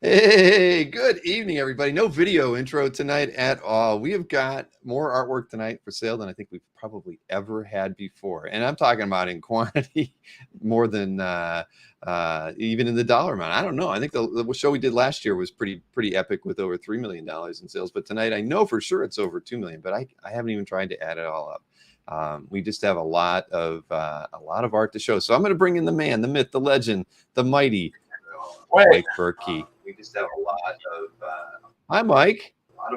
Hey, good evening, everybody. No video intro tonight at all. We have got more artwork tonight for sale than I think we've probably ever had before. And I'm talking about in quantity more than even in the dollar amount. I don't know. I think the show we did last year was pretty epic with over $3 million in sales. But tonight I know for sure it's over $2 million, but I haven't even tried to add it all up. We just have a lot of art to show. So I'm going to bring in the man, the myth, the legend, the mighty Mike Burkey. We just have a lot of. Hi, Mike.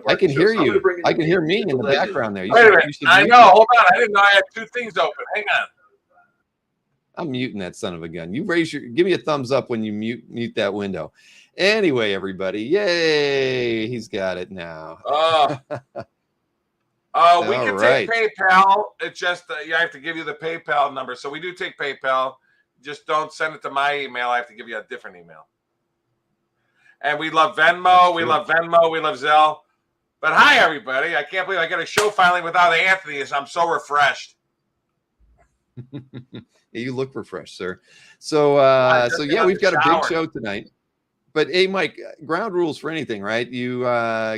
I can hear you. I can hear me in the background there. Wait a minute. I know. Hold on. I didn't know I had two things open. Hang on. I'm muting that son of a gun. You give me a thumbs up when you mute that window. Anyway, everybody, yay! He's got it now. We can take PayPal. It's just you have to give you the PayPal number. So we do take PayPal. Just don't send it to my email. I have to give you a different email. And we love Venmo. We love Venmo. We love Zelle. But hi, everybody. I can't believe I got a show finally without Anthony. I'm so refreshed. Yeah, you look refreshed, sir. So yeah, we've got a big show tonight. But hey, Mike, ground rules for anything, right? You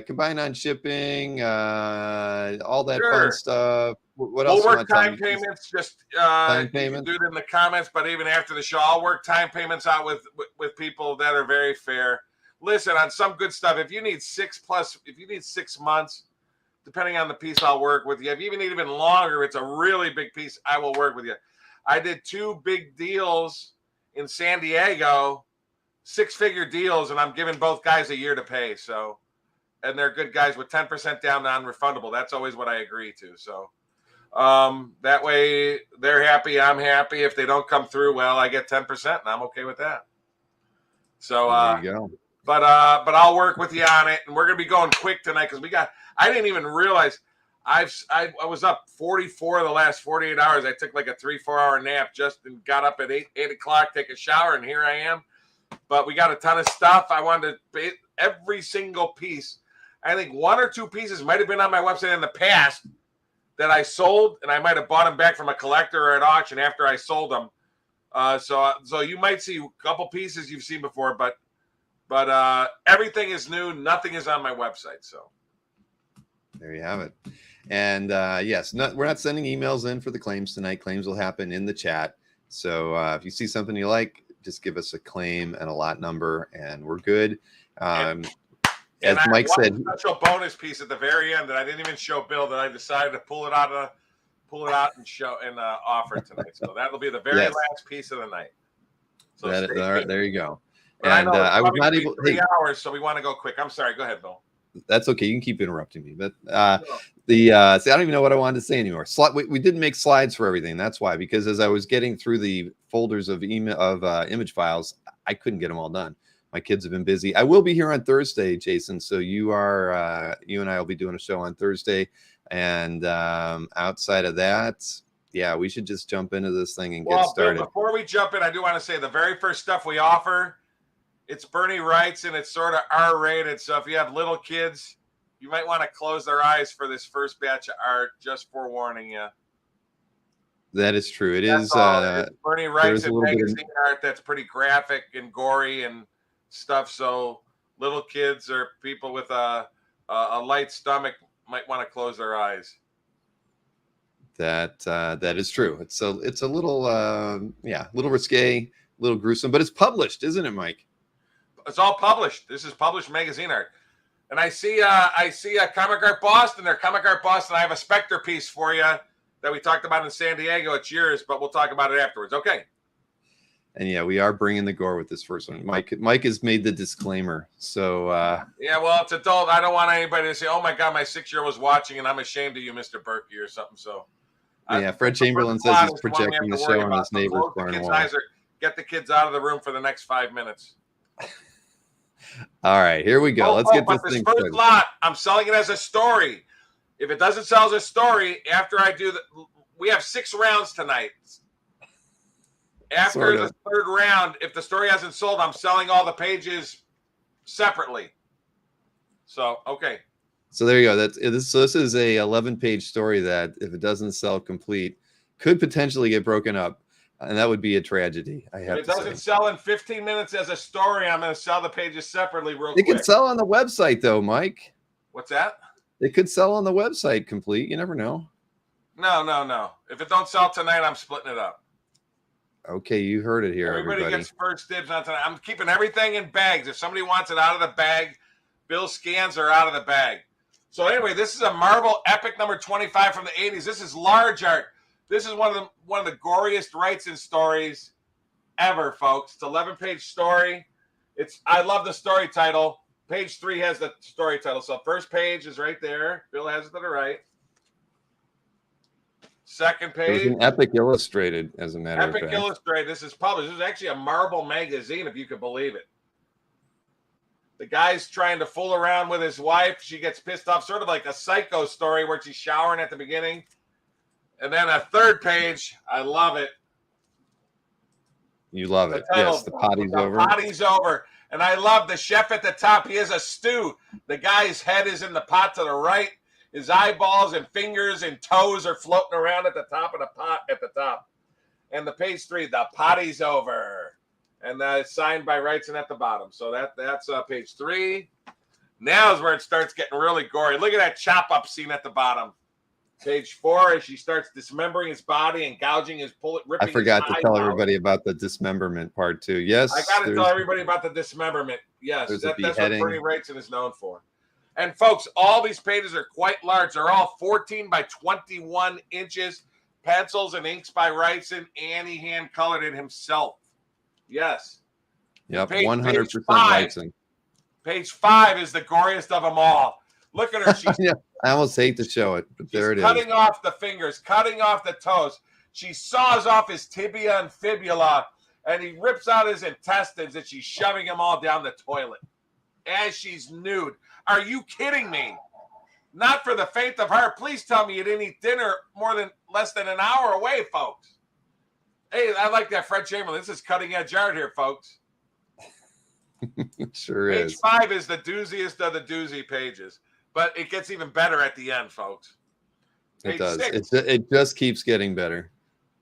combine on shipping, all that fun stuff. What else? We'll work time payments. Just time payments. You can do it in the comments, but even after the show, I'll work time payments out with people that are very fair. Listen, on some good stuff, if you need 6 months, depending on the piece, I'll work with you. If you even need even longer, it's a really big piece, I will work with you. I did 2 big deals in San Diego, 6-figure deals, and I'm giving both guys a year to pay. So, and they're good guys with 10% down, non-refundable. That's always what I agree to. So, that way they're happy, I'm happy. If they don't come through, well, I get 10%, and I'm okay with that. So, there you go. But I'll work with you on it, and we're gonna be going quick tonight because I didn't even realize I was up 44 of the last 48 hours. I took like a 3-4 hour nap and got up at 8 o'clock, take a shower, and here I am. But we got a ton of stuff. I wanted to pay every single piece. I think 1 or 2 pieces might have been on my website in the past that I sold, and I might have bought them back from a collector or at auction after I sold them. So you might see a couple pieces you've seen before, but everything is new. Nothing is on my website. So there you have it. And yes, we're not sending emails in for the claims tonight. Claims will happen in the chat. So if you see something you like, just give us a claim and a lot number, and we're good. As Mike said, a special bonus piece at the very end that I didn't even show Bill that I decided to pull it out and show and offer tonight. So that'll be the very last piece of the night. So all right, there you go. But and I was not able. 3 hours, so we want to go quick. I'm sorry. Go ahead, Bill. That's okay. You can keep interrupting me. But see, I don't even know what I wanted to say anymore. We didn't make slides for everything. That's why, because as I was getting through the folders of image files, I couldn't get them all done. My kids have been busy. I will be here on Thursday, Jason. So you and I will be doing a show on Thursday. And outside of that, yeah, we should just jump into this thing and get started. Before we jump in, I do want to say the very first stuff we offer, it's Bernie Wrightson. It's sort of R-rated. So if you have little kids, you might want to close their eyes for this first batch of art, just forewarning you. That is true. It's Bernie Wrightson magazine art that's pretty graphic and gory and stuff. So little kids or people with a light stomach might want to close their eyes. That is true. It's a little little risque, a little gruesome, but it's published, isn't it, Mike? It's all published. This is published magazine art. And I see Comic Art Boston there. Comic Art Boston, I have a Spectre piece for you that we talked about in San Diego. It's yours, but we'll talk about it afterwards. Okay. And yeah, we are bringing the gore with this first one. Mike has made the disclaimer. So yeah, well, it's adult. I don't want anybody to say, "Oh my God, my 6-year-old was watching, and I'm ashamed of you, Mr. Burkey," or something. So yeah, Fred Chamberlain says he's projecting the show on his neighbor's corner wall. Get the kids out of the room for the next 5 minutes. All right, here we go. Let's get this thing started. First lot, I'm selling it as a story. If it doesn't sell as a story, after I do we have 6 rounds tonight. After the 3rd round, if the story hasn't sold, I'm selling all the pages separately. So, okay. So there you go. This is a 11-page story that, if it doesn't sell complete, could potentially get broken up. And that would be a tragedy. I have If it to doesn't say. sell in 15 minutes as a story, I'm going to sell the pages separately real It quick. could sell on the website, though, Mike. What's that? It could sell on the website complete. You never know. No. If it don't sell tonight, I'm splitting it up. Okay, you heard it here, Everybody gets first dibs on tonight. I'm keeping everything in bags. If somebody wants it out of the bag, Bill's scans are out of the bag. So anyway, this is a Marvel Epic number 25 from the 80s. This is large art. This is one of the goriest Wrightson stories ever, folks. It's an 11-page story. I love the story title. Page 3 has the story title. So first page is right there. Bill has it to the right. Second page. It was an Epic Illustrated, as a matter of fact. Epic Illustrated. This is published. This is actually a Marvel magazine, if you could believe it. The guy's trying to fool around with his wife. She gets pissed off, sort of like a Psycho story where she's showering at the beginning. And then a third page. I love it. You love it. Title, yes, the potty's over. The potty's over. And I love the chef at the top. He has a stew. The guy's head is in the pot to the right. His eyeballs and fingers and toes are floating around at the top of the pot at the top. And the page 3, the potty's over. And it's signed by Wrightson at the bottom. So that's page 3. Now is where it starts getting really gory. Look at that chop up scene at the bottom. Page 4, as she starts dismembering his body and gouging ripping. I forgot to tell everybody about the dismemberment part too. Yes, I got to tell everybody about the dismemberment. Yes, that's what Bernie Wrightson is known for. And folks, all these pages are quite large. They're all 14 by 21 inches. Pencils and inks by Wrightson, and he hand colored it himself. Yes. Yep, 100% Wrightson. Page 5 is the goriest of them all. Look at her. She's yeah, I almost hate to show it, but there it is. Cutting off the fingers, cutting off the toes. She saws off his tibia and fibula, and he rips out his intestines, and she's shoving them all down the toilet as she's nude. Are you kidding me? Not for the faint of heart. Please tell me you didn't eat dinner less than an hour away, folks. Hey, I like that, Fred Chamberlain. This is cutting edge art here, folks. It sure Page is. 5 is the dooziest of the doozy pages, but it gets even better at the end, folks. It does. It just keeps getting better.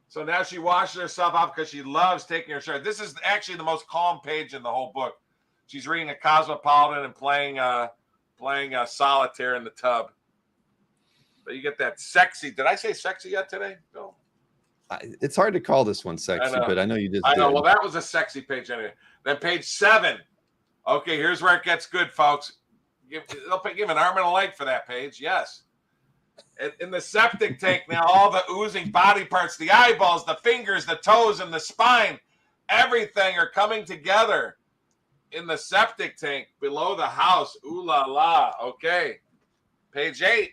So now she washes herself off because she loves taking her shower. This is actually the most calm page in the whole book. She's reading a Cosmopolitan and playing solitaire in the tub. But you get that sexy. Did I say sexy yet today, Bill? It's hard to call this one sexy, but I know you just did. Well, that was a sexy page anyway. Then page 7. Okay, here's where it gets good, folks. They'll give an arm and a leg for that page. Yes. In the septic tank now, all the oozing body parts, the eyeballs, the fingers, the toes, and the spine, everything are coming together in the septic tank below the house. Ooh la la. Okay. Page 8.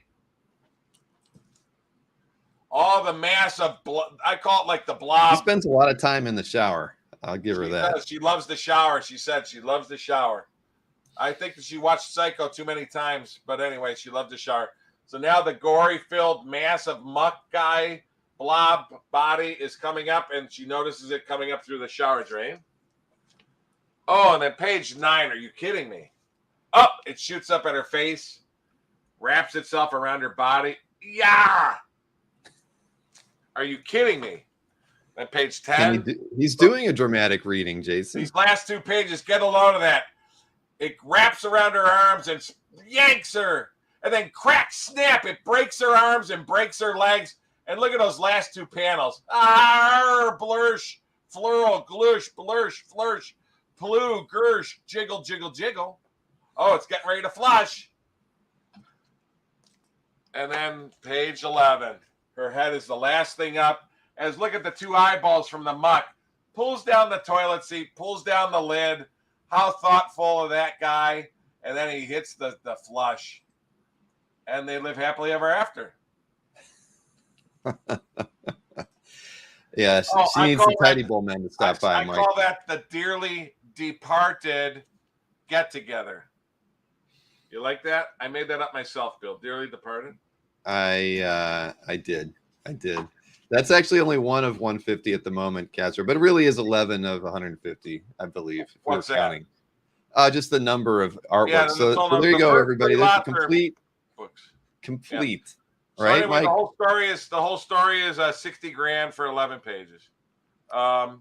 All the mass of blood. I call it like the blob. She spends a lot of time in the shower. I'll give her that. She loves the shower. She said she loves the shower. I think that she watched Psycho too many times. But anyway, she loved the shower. So now the gory-filled mass of muck guy blob body is coming up, and she notices it coming up through the shower drain. Oh, and then page 9. Are you kidding me? Oh, it shoots up at her face, wraps itself around her body. Yeah! Are you kidding me? Then page 10. He's doing a dramatic reading, Jason. These last 2 pages, get a load of that. It wraps around her arms and yanks her. And then crack, snap, it breaks her arms and breaks her legs. And look at those last 2 panels. Blursh, flurl, glush, blursh, flourish, plu, gersh, jiggle, jiggle, jiggle. Oh, it's getting ready to flush. And then page 11. Her head is the last thing up. As look at the 2 eyeballs from the muck. Pulls down the toilet seat, pulls down the lid. How thoughtful of that guy. And then he hits the flush. And they live happily ever after. Yeah, she needs the Tidy Bowl men to stop by, Mike. I call that the dearly departed get-together. You like that? I made that up myself, Bill. Dearly departed. I did. That's actually only one of 150 at the moment, Castro, but it really is 11 of 150, I believe. What's that? Counting. Just the number of artworks. Yeah, so there you go, everybody. That's complete. Books. Complete. Yeah. So Right, anyway, Mike? the whole story is $60,000 for 11 pages.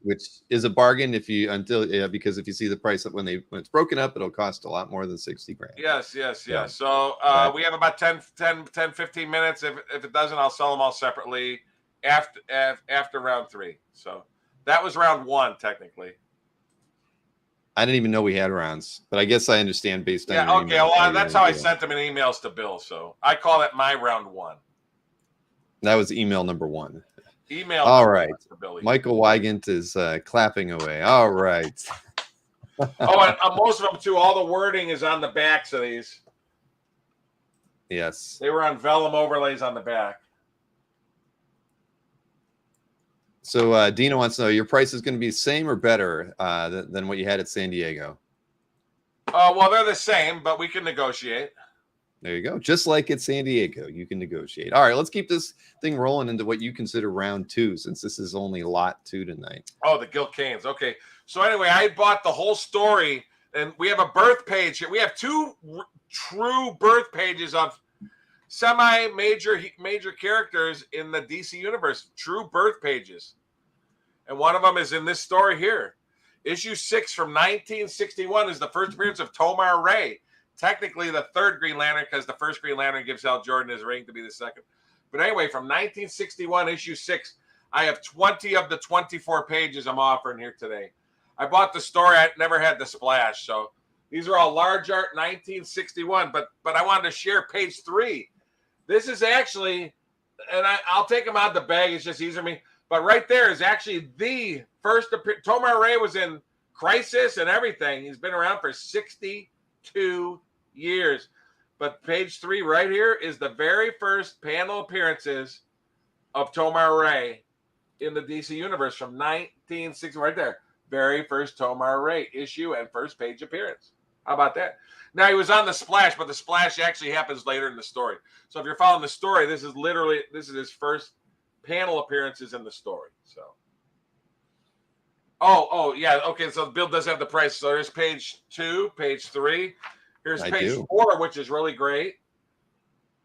Which is a bargain because if you see the price when it's broken up, it'll cost a lot more than 60 grand. Yes. So we have about 15 minutes. If it doesn't, I'll sell them all separately after round 3. So that was round 1 technically. I didn't even know we had rounds, but I guess I understand based on your email. Well, that's how I sent them in emails to Bill. So I call it my round 1. That was email number 1. Email. All right. Michael Wygant is clapping away. All right. And most of them too. All the wording is on the backs of these. Yes. They were on vellum overlays on the back. So Dina wants to know, your price is going to be the same or better than what you had at San Diego? Well, they're the same, but we can negotiate. There you go. Just like at San Diego, you can negotiate. All right, let's keep this thing rolling into what you consider round 2, since this is only lot 2 tonight. Oh, the Gil Kanes. Okay. So anyway, I bought the whole story, and we have a birth page here. We have 2 true birth pages of major characters in the DC universe. True birth pages. And one of them is in this story here. Issue 6 from 1961 is the first appearance of Tomar Ray. Technically the 3rd Green Lantern, because the first Green Lantern gives Hal Jordan his ring to be the 2nd. But anyway, from 1961, issue 6, I have 20 of the 24 pages I'm offering here today. I bought the story. I never had the splash. So these are all large art 1961. But I wanted to share page 3. This is actually, and I'll take them out of the bag. It's just easier for me. But right there is actually the first appearance. Tomar Ray was in Crisis and everything. He's been around for 62 years. But page 3 right here is the very first panel appearances of Tomar Ray in the DC universe from 1960. Right there. Very first Tomar Ray issue and first page appearance. How about that? Now, he was on the splash, but the splash actually happens later in the story. So if you're following the story, this is his first panel appearances in the story. So, oh yeah, okay. So Bill does have the price. So there's page 2, page 3. Here's page 4, which is really great.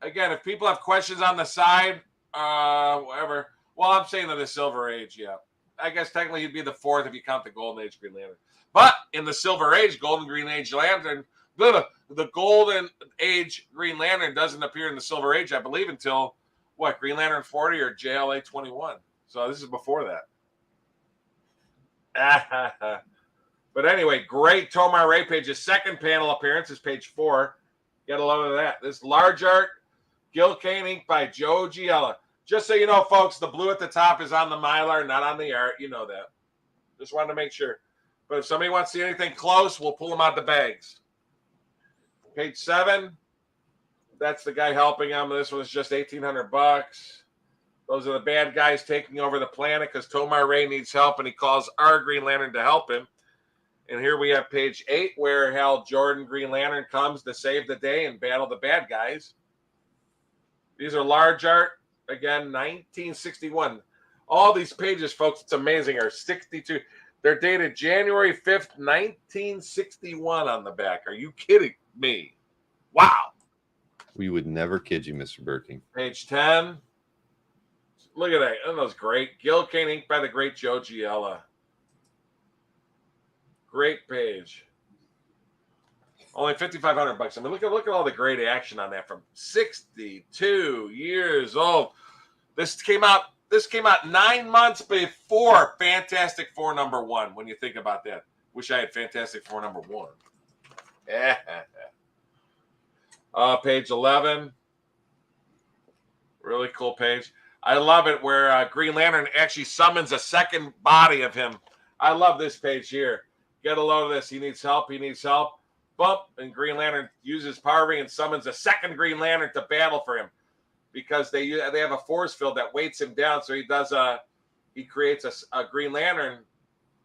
Again, if people have questions on the side, whatever. Well, I'm saying in the Silver Age, yeah. I guess technically he'd be the 4th if you count the Golden Age Green Lantern. But in the Silver Age, Golden Green Age Lantern, the Golden Age Green Lantern doesn't appear in the Silver Age, I believe, until what, Green Lantern 40 or JLA 21. So this is before that. But anyway, great Tomar Ray page. His second panel appearance is page 4. Get a load of that. This large art, Gil Kane ink by Joe Giella. Just so you know, folks, the blue at the top is on the Mylar, not on the art. You know that. Just wanted to make sure. But if somebody wants to see anything close, we'll pull them out the bags. Page 7. That's the guy helping him. This one's just $1,800. Those are the bad guys taking over the planet because Tomar Ray needs help, and he calls our Green Lantern to help him. And here we have page 8, where Hal Jordan Green Lantern comes to save the day and battle the bad guys. These are large art. Again, 1961. All these pages, folks, it's amazing, are 62. They're dated January 5th, 1961 on the back. Are you kidding me? Wow. We would never kid you, Mr. Burkey. Page 10. Look at that. That was great. Gil Kane ink by the great Joe Giella. Great page. Only $5,500. I mean, look at all the great action on that from 62 years old. This came out 9 months before Fantastic Four #1. When you think about that, wish I had Fantastic Four #1. Page 11. Really cool page. I love it where Green Lantern actually summons a second body of him. I love this page here. Get a load of this. He needs help. He needs help. Bump, and Green Lantern uses Power Ring and summons a second Green Lantern to battle for him because they have a force field that weights him down. So he creates a Green Lantern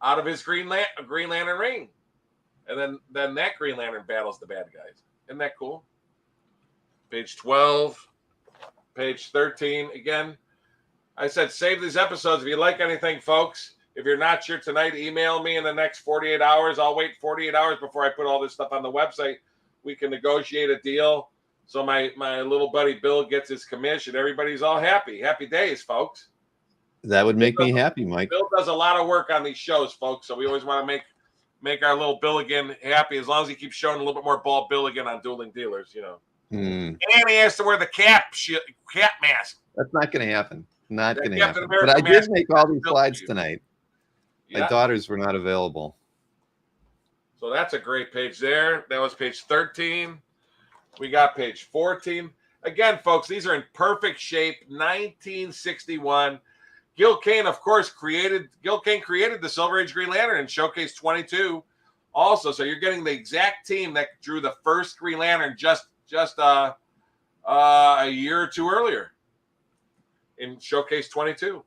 out of his Green Lantern ring, and then that Green Lantern battles the bad guys. Isn't that cool? Page 12, page 13. Again, I said save these episodes if you like anything, folks. If you're not sure tonight, email me in the next 48 hours. I'll wait 48 hours before I put all this stuff on the website. We can negotiate a deal. So my little buddy Bill gets his commission. Everybody's all happy. Happy days, folks. That would make me happy, Mike. Bill does a lot of work on these shows, folks, so we always want to make our little Billigan happy as long as he keeps showing a little bit more ball Billigan on Dueling Dealers, you know. And he has to wear the cap mask. That's not going to happen. Not going to happen. America But I did make all these slides tonight. Yeah. My daughters were not available. So that's a great page there. That was page 13. We got page 14. Again, folks, these are in perfect shape. 1961. Gil Kane, of course, created the Silver Age Green Lantern in Showcase 22 also. So you're getting the exact team that drew the first Green Lantern just a year or two earlier in Showcase 22.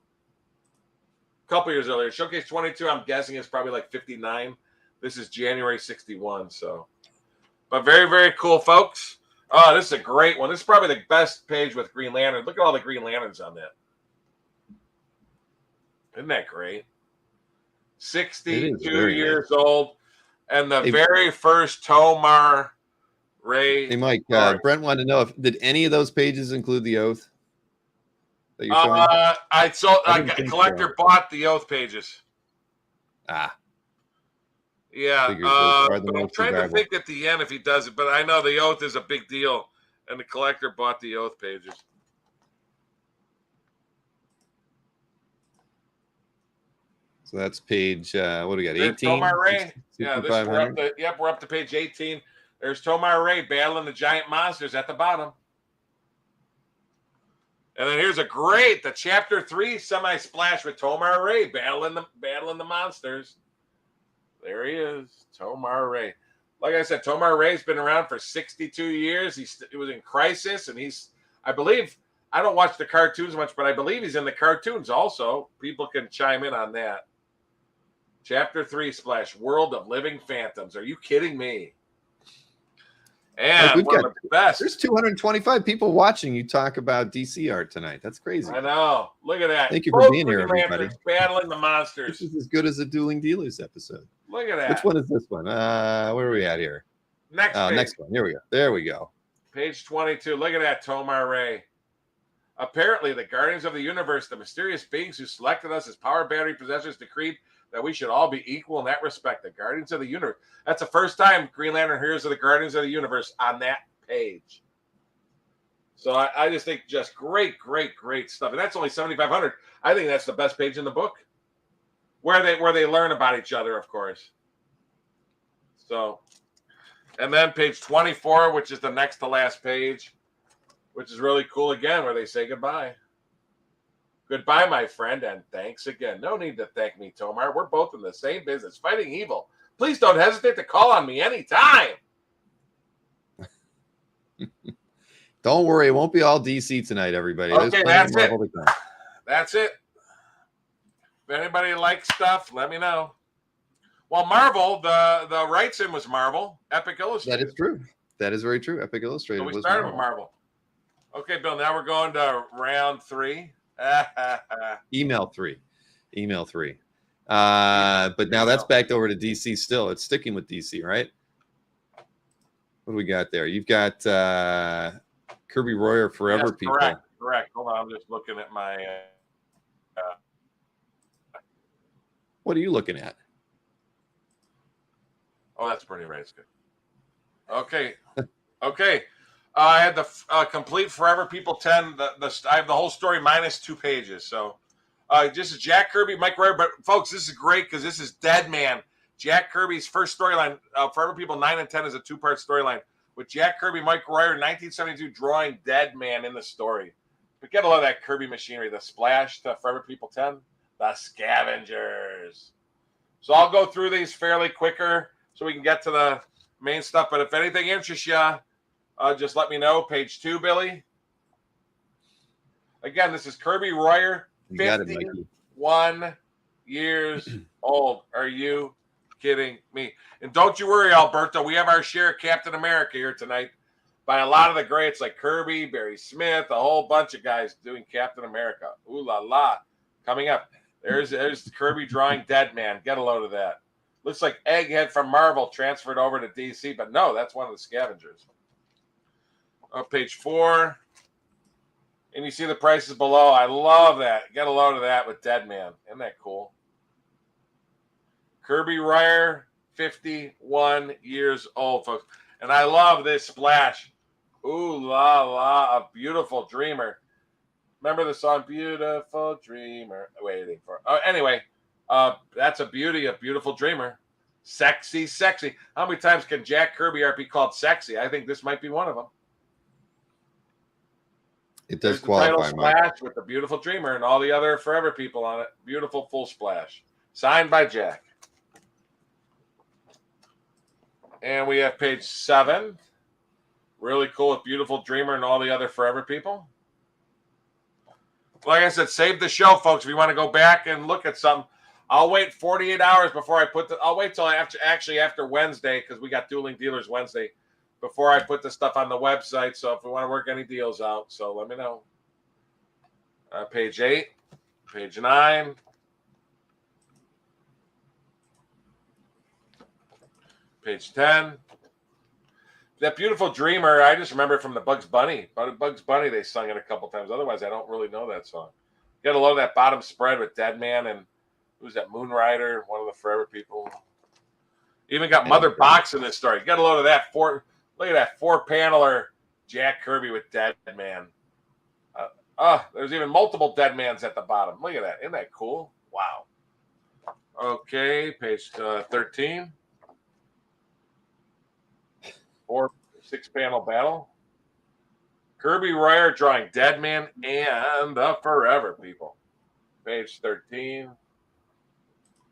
A couple years earlier. Showcase 22, I'm guessing, is probably like 59. This is January 61. So, but very, very cool, folks. Oh, this is a great one. This is probably the best page with Green Lantern. Look at all the Green Lanterns on that. Isn't that great? 62 years old. And the very first Tomar Ray. Hey, Mike, Brent wanted to know did any of those pages include the Oath that you're showing? Collector bought the Oath pages. Yeah. But I'm trying to think at the end if he does it. But I know the Oath is a big deal. And the collector bought the Oath pages. So that's page, what do we got, 18? Tomar Ray. Yeah, we're up to page 18. There's Tomar Ray battling the giant monsters at the bottom. And then here's the chapter 3 semi-splash with Tomar Ray battling the monsters. There he is, Tomar Ray. Like I said, Tomar Ray's been around for 62 years. He was in Crisis, and I believe, I don't watch the cartoons much, but I believe he's in the cartoons also. People can chime in on that. Chapter 3 splash, World of Living Phantoms. Are you kidding me? And one of the best. There's 225 people watching you talk about DC art tonight. That's crazy. I know. Look at that. Thank you for being here, everybody. Battling the monsters. This is as good as a Dueling Dealers episode. Look at that. Which one is this one? Where are we at here? Next one. Here we go. There we go. Page 22. Look at that, Tomar Ray. Apparently, the Guardians of the Universe, the mysterious beings who selected us as power battery possessors, decreed that we should all be equal in that respect. The Guardians of the Universe. That's the first time Green Lantern Heroes of the Guardians of the Universe on that page. So I just think just great, great, great stuff. And that's only 7,500. I think that's the best page in the book. Where they learn about each other, of course. So, and then page 24, which is the next to last page, which is really cool again, where they say goodbye. Goodbye, my friend, and thanks again. No need to thank me, Tomar. We're both in the same business, fighting evil. Please don't hesitate to call on me anytime. Don't worry, it won't be all DC tonight, everybody. Okay, that's it. That's it. If anybody likes stuff, let me know. Well, Marvel, the Wrightson was Marvel. Epic Illustrated. That is true. That is very true. Epic Illustrated was started with Marvel. Okay, Bill, now we're going to round 3. Email 3. But now that's backed over to DC still. It's sticking with DC, right? What do we got there? You've got Kirby Royer Forever people. Correct. Hold on. I'm just looking at my... What are you looking at? Oh, that's pretty right. It's good. Okay. I had the complete Forever People 10. I have the whole story minus 2 pages. So this is Jack Kirby, Mike Royer. But, folks, this is great because this is Dead Man. Jack Kirby's first storyline. Forever People 9 and 10 is a 2-part storyline with Jack Kirby, Mike Royer, 1972, drawing Dead Man in the story. But get a lot of that Kirby machinery. The splash to Forever People 10. The Scavengers. So I'll go through these fairly quicker so we can get to the main stuff. But if anything interests you, just let me know. Page 2, Billy. Again, this is Kirby Royer, 51 years old. Are you kidding me? And don't you worry, Alberto. We have our share of Captain America here tonight by a lot of the greats like Kirby, Barry Smith, a whole bunch of guys doing Captain America. Ooh la la. Coming up. There's Kirby drawing Dead Man. Get a load of that. Looks like Egghead from Marvel transferred over to DC, but no, that's one of the Scavengers. Page 4. And you see the prices below. I love that. Get a load of that with Dead Man. Isn't that cool? Kirby Ryer, 51 years old, folks. And I love this splash. Ooh la la, a beautiful dreamer. Remember the song Beautiful Dreamer? Waiting for. Oh, anyway, that's a beautiful dreamer. Sexy, sexy. How many times can Jack Kirby art be called sexy? I think this might be one of them. It does There's qualify, the title splash with the beautiful dreamer and all the other Forever people on it. Beautiful full splash. Signed by Jack. And we have page 7. Really cool with beautiful dreamer and all the other Forever people. Like I said, save the show, folks. If you want to go back and look at something, I'll wait 48 hours before I put the. I'll wait till after Wednesday, because we got Dueling Dealers Wednesday, before I put the stuff on the website. So if we want to work any deals out, so let me know. Page 8, page 9, page 10. That beautiful dreamer, I just remember it from the Bugs Bunny. Bugs Bunny, they sung it a couple times. Otherwise, I don't really know that song. Get a load of that bottom spread with Dead Man and who's that? Moonrider, one of the Forever people. Even got Mother Box in this story. Get a load of that. Look at that 4-paneler Jack Kirby with Dead Man. There's even multiple Dead Mans at the bottom. Look at that. Isn't that cool? Wow. Okay, page 13. 6-panel battle. Kirby Ryer drawing Dead Man and the Forever people. Page 13.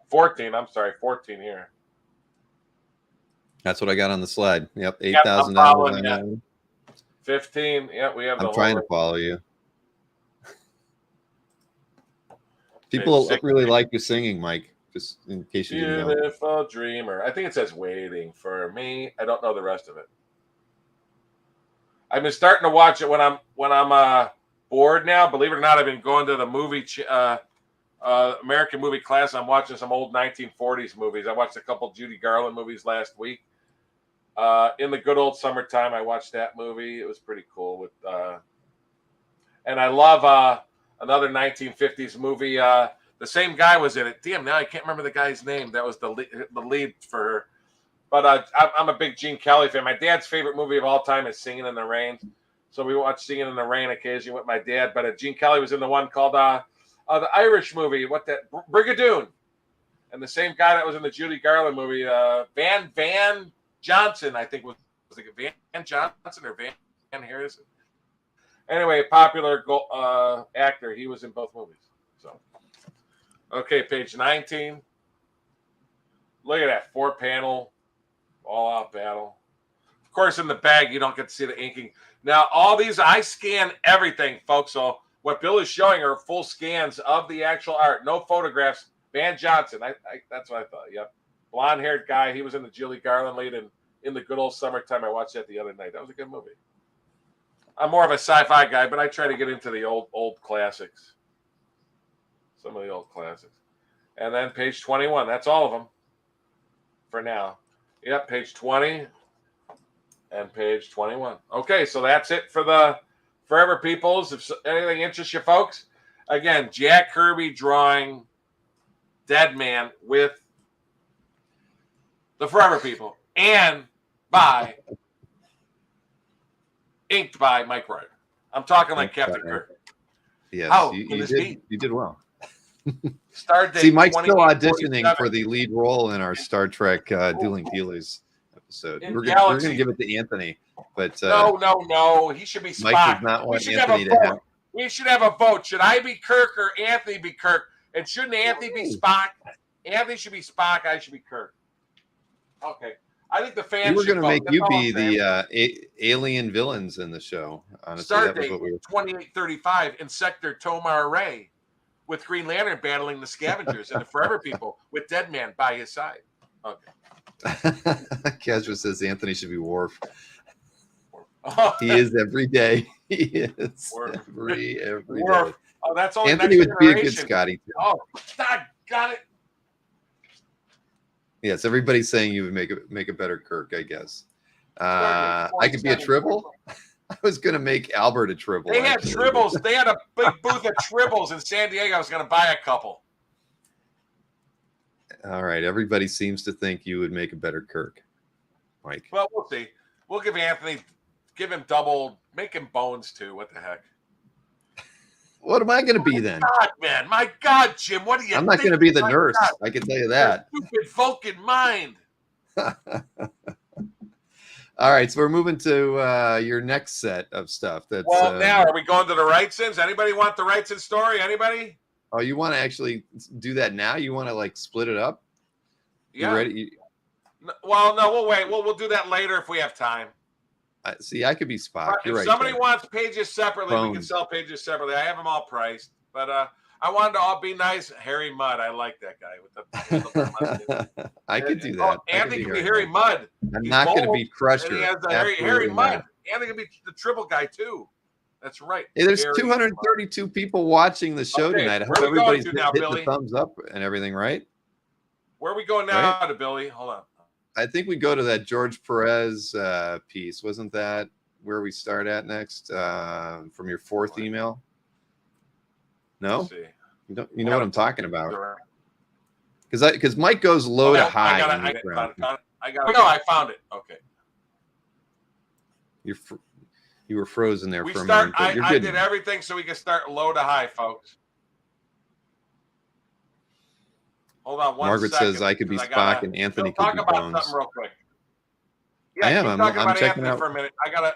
14. I'm sorry, 14 here. That's what I got on the slide. Yep, $8,000. 15. Yep, we have. I'm trying to follow you. People really like you singing, Mike. Just in case you didn't know. Beautiful dreamer. I think it says waiting for me. I don't know the rest of it. I've been starting to watch it when I'm bored now. Believe it or not, I've been going to the movie American movie class. I'm watching some old 1940s movies. I watched a couple Judy Garland movies last week. In the Good Old Summertime, I watched that movie. It was pretty cool. And I love another 1950s movie. The same guy was in it. Damn, now I can't remember the guy's name. That was the lead for her. But I'm a big Gene Kelly fan. My dad's favorite movie of all time is Singing in the Rain. So we watch Singing in the Rain occasionally with my dad. But Gene Kelly was in the one called the Irish movie. Brigadoon. And the same guy that was in the Judy Garland movie, Van Johnson, I think was it Van Johnson or Van Harrison? Anyway, popular actor. He was in both movies. So. Okay, page 19. Look at that 4-panel all-out battle. Of course, in the bag, you don't get to see the inking. Now, all these, I scan everything, folks. So what Bill is showing are full scans of the actual art. No photographs. Van Johnson. That's what I thought. Yep. Blonde-haired guy. He was in the Julie Garland lead and in the Good Old Summertime. I watched that the other night. That was a good movie. I'm more of a sci-fi guy, but I try to get into the old classics. Some of the old classics. And then page 21. That's all of them for now. Yep, page 20 and page 21. Okay, so that's it for the Forever Peoples. If anything interests you folks, again, Jack Kirby drawing Dead Man with the Forever People and inked by Mike Ryder. I'm talking like Captain Kirk. Yes, you did well. Start date. See, Mike's still auditioning for the lead role in our Star Trek Dueling Dealers episode. We're going to give it to Anthony, but no, he should be Spock. Mike does not want Anthony to have. We should have a vote. Should I be Kirk or Anthony be Kirk? And shouldn't Anthony be Spock? Anthony should be Spock. I should be Kirk. Okay. I think the fans. We were going to make you be the alien villains in the show. Honestly, Start date 2835 in Sector Tomar Ray, with Green Lantern battling the Scavengers and the Forever People with Dead Man by his side. Okay. Kesra says Anthony should be Worf. He is every day. He is every day. Oh, that's only Anthony would be a good Scotty. Oh, God, got it. Yes, everybody's saying you would make a better Kirk, I guess. I could be a Tribble. I was going to make Albert a Tribble. They had Tribbles. They had a big booth of Tribbles in San Diego. I was going to buy a couple. All right. Everybody seems to think you would make a better Kirk, Mike. Well, we'll see. We'll give Anthony, give him double, make him Bones too. What the heck? What am I going to be then? God, man. My God, Jim. What do you I'm not going to be the nurse. God. I can tell you that. Stupid Vulcan mind. All right, so we're moving to your next set of stuff. That's now are we going to the Wrightsons? Anybody want the Wrightson story? Anybody? Oh, you want to actually do that now? You want to like split it up? Yeah. You ready? Well, no, we'll wait. We'll do that later if we have time. See, I could be Spock. You're if right. somebody wants pages separately, we can sell pages separately. I have them all priced, but I wanted to all be nice. Harry Mudd, I like that guy with the I could do that. Anthony can be Harry Mudd. I'm not going to be Crusher. He has Harry Mudd. Anthony can be the Tribble guy too. That's right. Hey, there's 232 people watching the show tonight. I hope everybody's hitting the thumbs up and everything, right? Where are we going now to Billy? Hold on. I think we go to that George Perez piece. Wasn't that where we start at next from your fourth email? No? You know what I'm talking about. Because Mike goes low to high. I found it. Okay. You were frozen there for a moment. I did everything so we can start low to high, folks. Hold on one Margaret second. says I could be Spock and Anthony could be Bones. Talk about something real quick. Yeah, I am. I'm checking Anthony out for a minute. I gotta.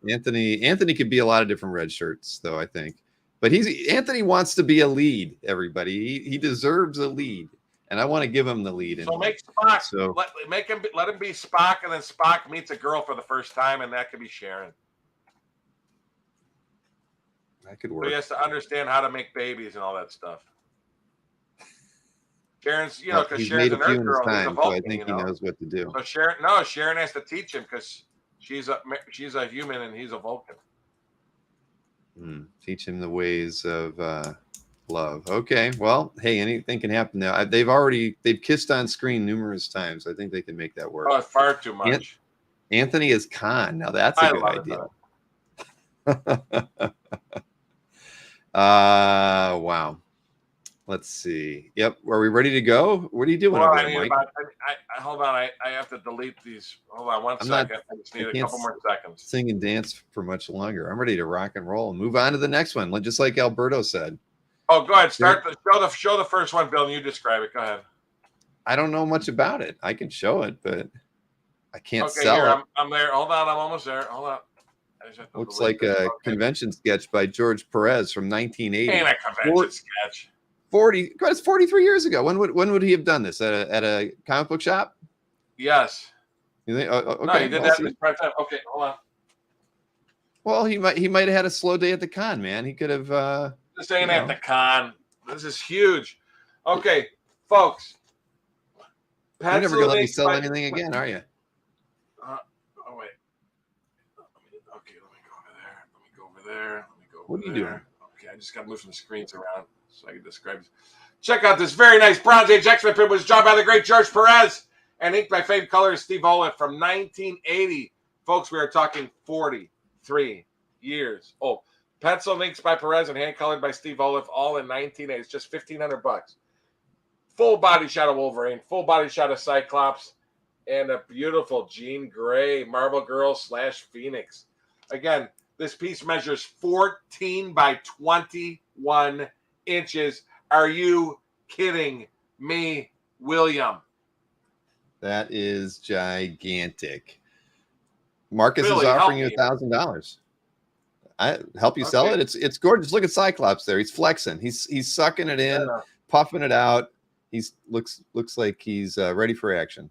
Anthony could be a lot of different red shirts, though. I think, but Anthony wants to be a lead. Everybody, he deserves a lead, and I want to give him the lead. So make Spock. So let him be Spock, and then Spock meets a girl for the first time, and that could be Sharon. That could work. So he has to understand how to make babies and all that stuff. Sharon's, because Sharon's an Earth girl, he's a Vulcan, so I think he knows what to do. So Sharon has to teach him because she's a human and he's a Vulcan. Teach him the ways of love. Okay, well, hey, anything can happen now. They've kissed on screen numerous times. I think they can make that work. Oh, far too much. Anthony is Khan. Now that's a good idea. Wow. Let's see. Yep. Are we ready to go? What are you doing over there, Mike? Hold on. I have to delete these. Hold on one second. I just need a couple more seconds. Sing and dance for much longer. I'm ready to rock and roll and move on to the next one, just like Alberto said. Oh, go ahead. Show the first one, Bill, and you describe it. Go ahead. I don't know much about it. I can show it, but I can't sell it. I'm there. Hold on. I'm almost there. Hold on. Looks like a convention sketch by George Perez from 1980. Ain't a convention sketch. 43 years ago. When would he have done this at a comic book shop? Yes. You think? Okay. No, he did that in his prime time. Okay, hold on. Well, he might have had a slow day at the con, man. He could have. This ain't at the con. This is huge. Okay, folks. You're never gonna let me sell anything again, are you? Oh wait. Okay, let me go over there. What are you doing? Okay, I just got to move some screens around so I can describe this. Check out this very nice Bronze Age X-Men print, was drawn by the great George Perez and inked by famed colorist Steve Oliff from 1980. Folks, we are talking 43 years old. Pencil inks by Perez and hand colored by Steve Oliff, all in 1980. It's just $1,500. Full body shot of Wolverine, full body shot of Cyclops, and a beautiful Jean Grey Marvel Girl / Phoenix. Again, this piece measures 14 by 21 inches. Are you kidding me, William? That is gigantic. Marcus is offering you $1,000. I help you sell it. It's gorgeous. Look at Cyclops there. He's flexing. He's sucking it in, puffing it out. He's looks like he's ready for action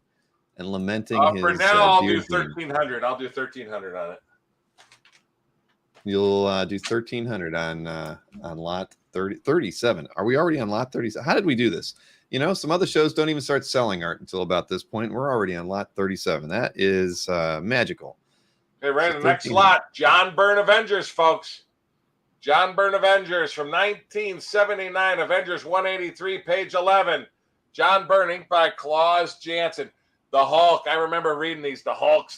and lamenting his. For now, I'll do 1,300. I'll do 1,300 on it. You'll do 1,300 on lot 37. Are we already on lot 37? How did we do this? Some other shows don't even start selling art until about this point. We're already on lot 37. That is magical. Okay, right in the next lot, John Byrne Avengers, folks. John Byrne Avengers from 1979, Avengers 183, page 11. John Byrne, inked by Klaus Janson. The Hulk, I remember reading these. The Hulk,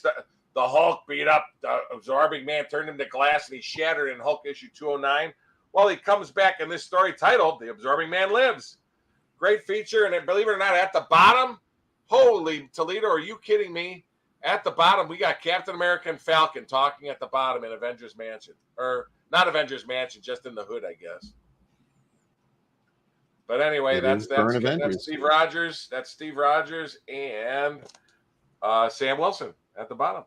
the Hulk beat up the Absorbing Man, turned him to glass, and he shattered in Hulk issue 209. Well, he comes back in this story titled The Absorbing Man Lives. Great feature, and believe it or not, at the bottom, holy Toledo, are you kidding me? At the bottom, we got Captain America and Falcon talking at the bottom in Avengers Mansion. Or not Avengers Mansion, just in the hood, I guess. But anyway, that's Steve Rogers. That's Steve Rogers and Sam Wilson at the bottom.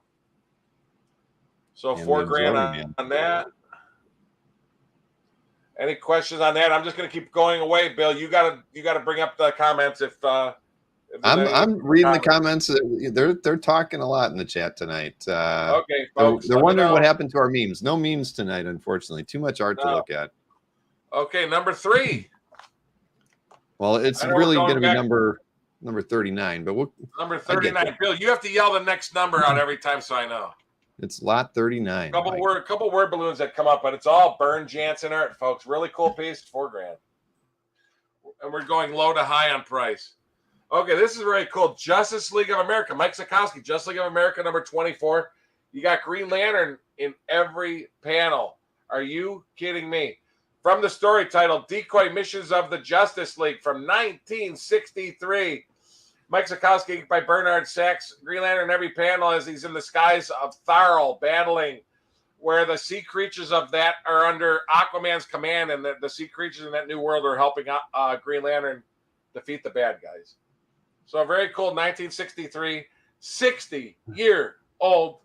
So and $4,000 on that. Any questions on that? I'm just going to keep going away, Bill. You got to bring up the comments if I'm reading the comments. They're talking a lot in the chat tonight. Okay, folks. They're wondering what happened to our memes. No memes tonight, unfortunately. Too much art to look at. Okay, number 3. Well, it's really going to be number 39, but number 39. Bill, you have to yell the next number out every time so I know. It's lot 39. Couple word balloons that come up, but it's all Byrne Jansen art, folks. Really cool piece, $4,000. And we're going low to high on price. Okay, this is really cool. Justice League of America, Mike Sikowski, Justice League of America number 24. You got Green Lantern in every panel. Are you kidding me? From the story titled Decoy Missions of the Justice League from 1963. Mike Sikowski by Bernard Sachs. Green Lantern in every panel as he's in the skies of Tharl battling where the sea creatures of that are under Aquaman's command, and the sea creatures in that new world are helping Green Lantern defeat the bad guys. So a very cool 1963, 60-year-old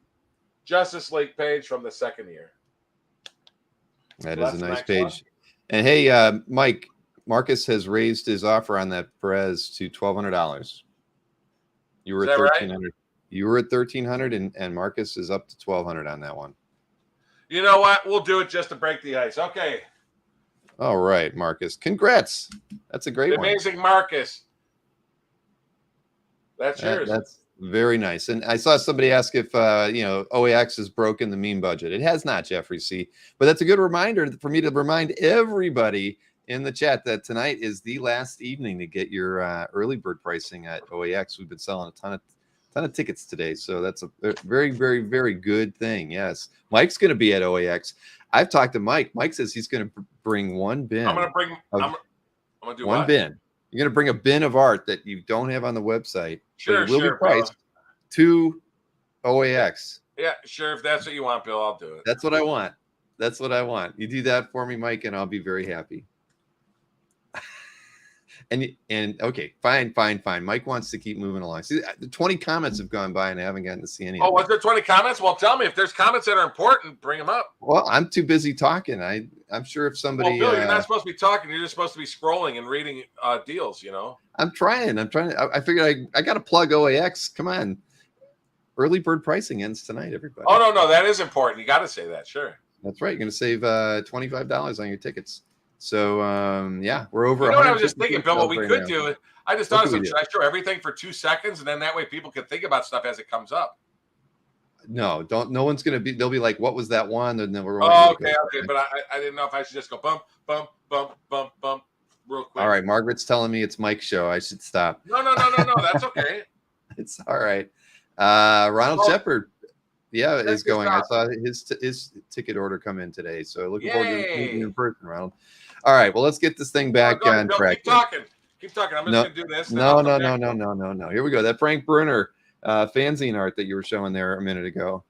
Justice League page from the second year. That is a nice page. One. And hey, Mike, Marcus has raised his offer on that Perez to $1,200. You were at $1,300. Right? You were at $1,300, and Marcus is up to $1,200 on that one. You know what? We'll do it just to break the ice. Okay. All right, Marcus. Congrats. That's a great one. Amazing, Marcus. That's yours. That's very nice. And I saw somebody ask if OAX has broken the meme budget. It has not, Jeffrey C. But that's a good reminder for me to remind everybody in the chat that tonight is the last evening to get your early bird pricing at OAX. We've been selling a ton of tickets today, so that's a very, very, very good thing. Yes, Mike's going to be at OAX. I've talked to Mike. Mike says he's going to bring one bin. I'm going to do one bin. You're going to bring a bin of art that you don't have on the website. Sure, it will be priced to OAX. Yeah, sure. If that's what you want, Bill, I'll do it. That's what I want. That's what I want. You do that for me, Mike, and I'll be very happy. And okay, fine. Mike wants to keep moving along. See, the 20 comments have gone by and I haven't gotten to see any. Oh, was there 20 comments? Well, tell me if there's comments that are important, bring them up. Well, I'm too busy talking. I'm sure if somebody. Well, Bill, you're not supposed to be talking. You're just supposed to be scrolling and reading deals. You know. I'm trying. I figured I got to plug OAX. Come on, early bird pricing ends tonight, everybody. Oh no, that is important. You got to say that. Sure. That's right. You're going to save $25 on your tickets. So yeah, we're over. You know what I was just thinking, Bill? What we could do, I just thought, should I show everything for 2 seconds, and then that way people can think about stuff as it comes up. No, don't. No one's gonna be. They'll be like, "What was that one?" And then we're. Okay. But I didn't know if I should just go bump, bump, bump, bump, bump, real quick. All right, Margaret's telling me it's Mike's show. I should stop. No. That's okay. It's all right. Ronald Shepard. Yeah, is going. I saw his ticket order come in today, so looking forward to meeting you in person, Ronald. All right, well, let's get this thing back on track. Keep talking. I'm just going to do this. No. Here we go. That Frank Brunner fanzine art that you were showing there a minute ago.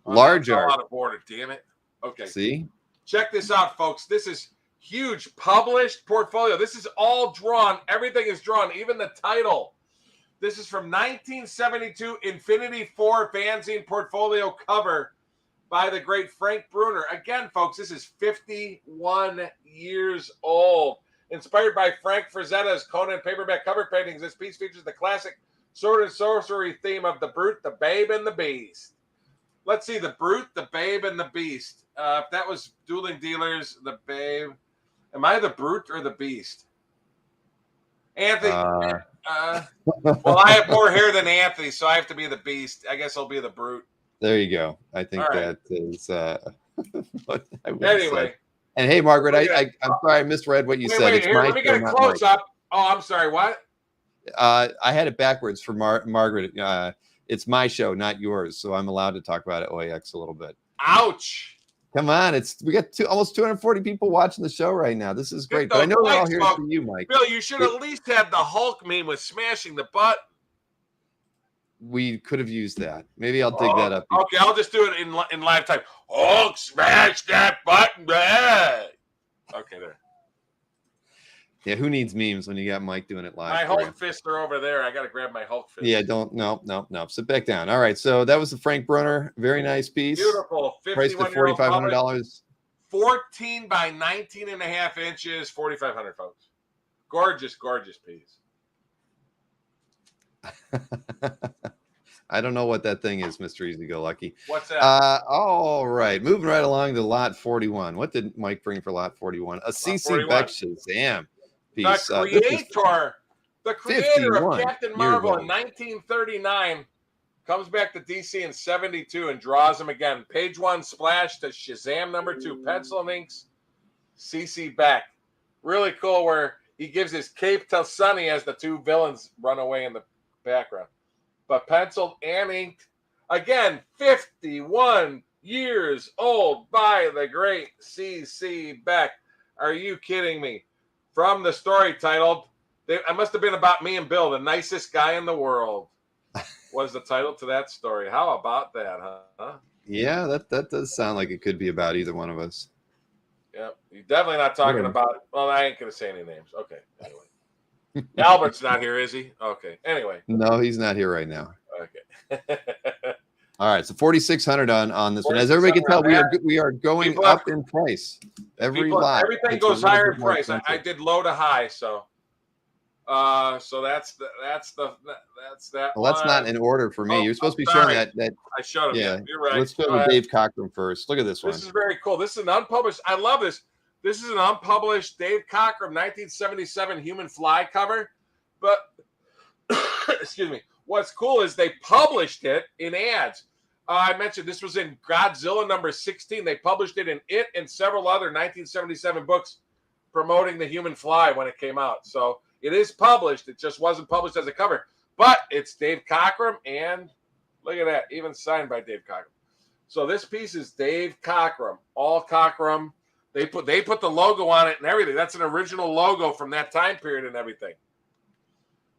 Large art. Out of order, damn it. Okay. See? Check this out, folks. This is huge published portfolio. This is all drawn. Everything is drawn, even the title. This is from 1972 Infinity 4 fanzine portfolio cover by the great Frank Brunner. Again, folks, this is 51 years old. Inspired by Frank Frazetta's Conan paperback cover paintings, this piece features the classic sword and sorcery theme of the Brute, the Babe, and the Beast. Let's see, the Brute, the Babe, and the Beast. If that was Dueling Dealers, the Babe. Am I the Brute or the Beast? Anthony. Well, I have more hair than Anthony, so I have to be the Beast. I guess I'll be the Brute. There you go. I think that is what I would anyway. Say. And hey, Margaret, I'm sorry I misread what you said. Wait, here, let me get a close up. Oh, I'm sorry. What? I had it backwards for Margaret. It's my show, not yours, so I'm allowed to talk about OAX a little bit. Ouch! Come on, we got almost 240 people watching the show right now. This is great, but I know we're all here to see you, Mike. Bill, you should at least have the Hulk meme with smashing the butt. We could have used that. Maybe I'll dig that up. Okay, I'll just do it in live time. Hulk, smash that button. Okay, there. Yeah, who needs memes when you got Mike doing it live? My Hulk fists are over there. I got to grab my Hulk fist. Yeah, no. Sit back down. All right, so that was the Frank Brunner. Very nice piece. Beautiful. Priced at $4,500. 14 by 19.5 inches, $4,500, folks. Gorgeous, gorgeous piece. I don't know what that thing is, Mr. Easy Go Lucky. What's that? All right. Moving right along to lot 41. What did Mike bring for lot 41? A CC Beck Shazam piece. The creator of Captain Marvel in 1939 comes back to DC in 72 and draws him again. Page 1 splash to Shazam #2. Pencil and inks. CC Beck. Really cool where he gives his cape to Sonny as the two villains run away in the background. But penciled and inked. Again, 51 years old by the great C.C. Beck. Are you kidding me? From the story titled, I must have been about me and Bill, the nicest guy in the world, was the title to that story. How about that, huh? Yeah, that does sound like it could be about either one of us. Yep. You're definitely not talking about, well, I ain't going to say any names. Okay, anyway. Albert's not here, is he? Okay. Anyway. No, he's not here right now. Okay. All right, so 4,600 on this one. As everybody can tell, we are going up in price. Everything goes higher in price. I did low to high, so that's that. Well, that's not in order for me. You're supposed to be showing that. I showed him. Yeah, you're right. Let's go to Dave Cockrum first. Look at this one. This is very cool. This is an unpublished. I love this. This is an unpublished Dave Cockrum 1977 Human Fly cover. But excuse me. What's cool is they published it in ads. I mentioned this was in Godzilla #16. They published it in it and several other 1977 books promoting the Human Fly when it came out. So it is published. It just wasn't published as a cover. But it's Dave Cockrum, and look at that, even signed by Dave Cockrum. So this piece is Dave Cockrum, all Cockrum. They put the logo on it and everything. That's an original logo from that time period and everything.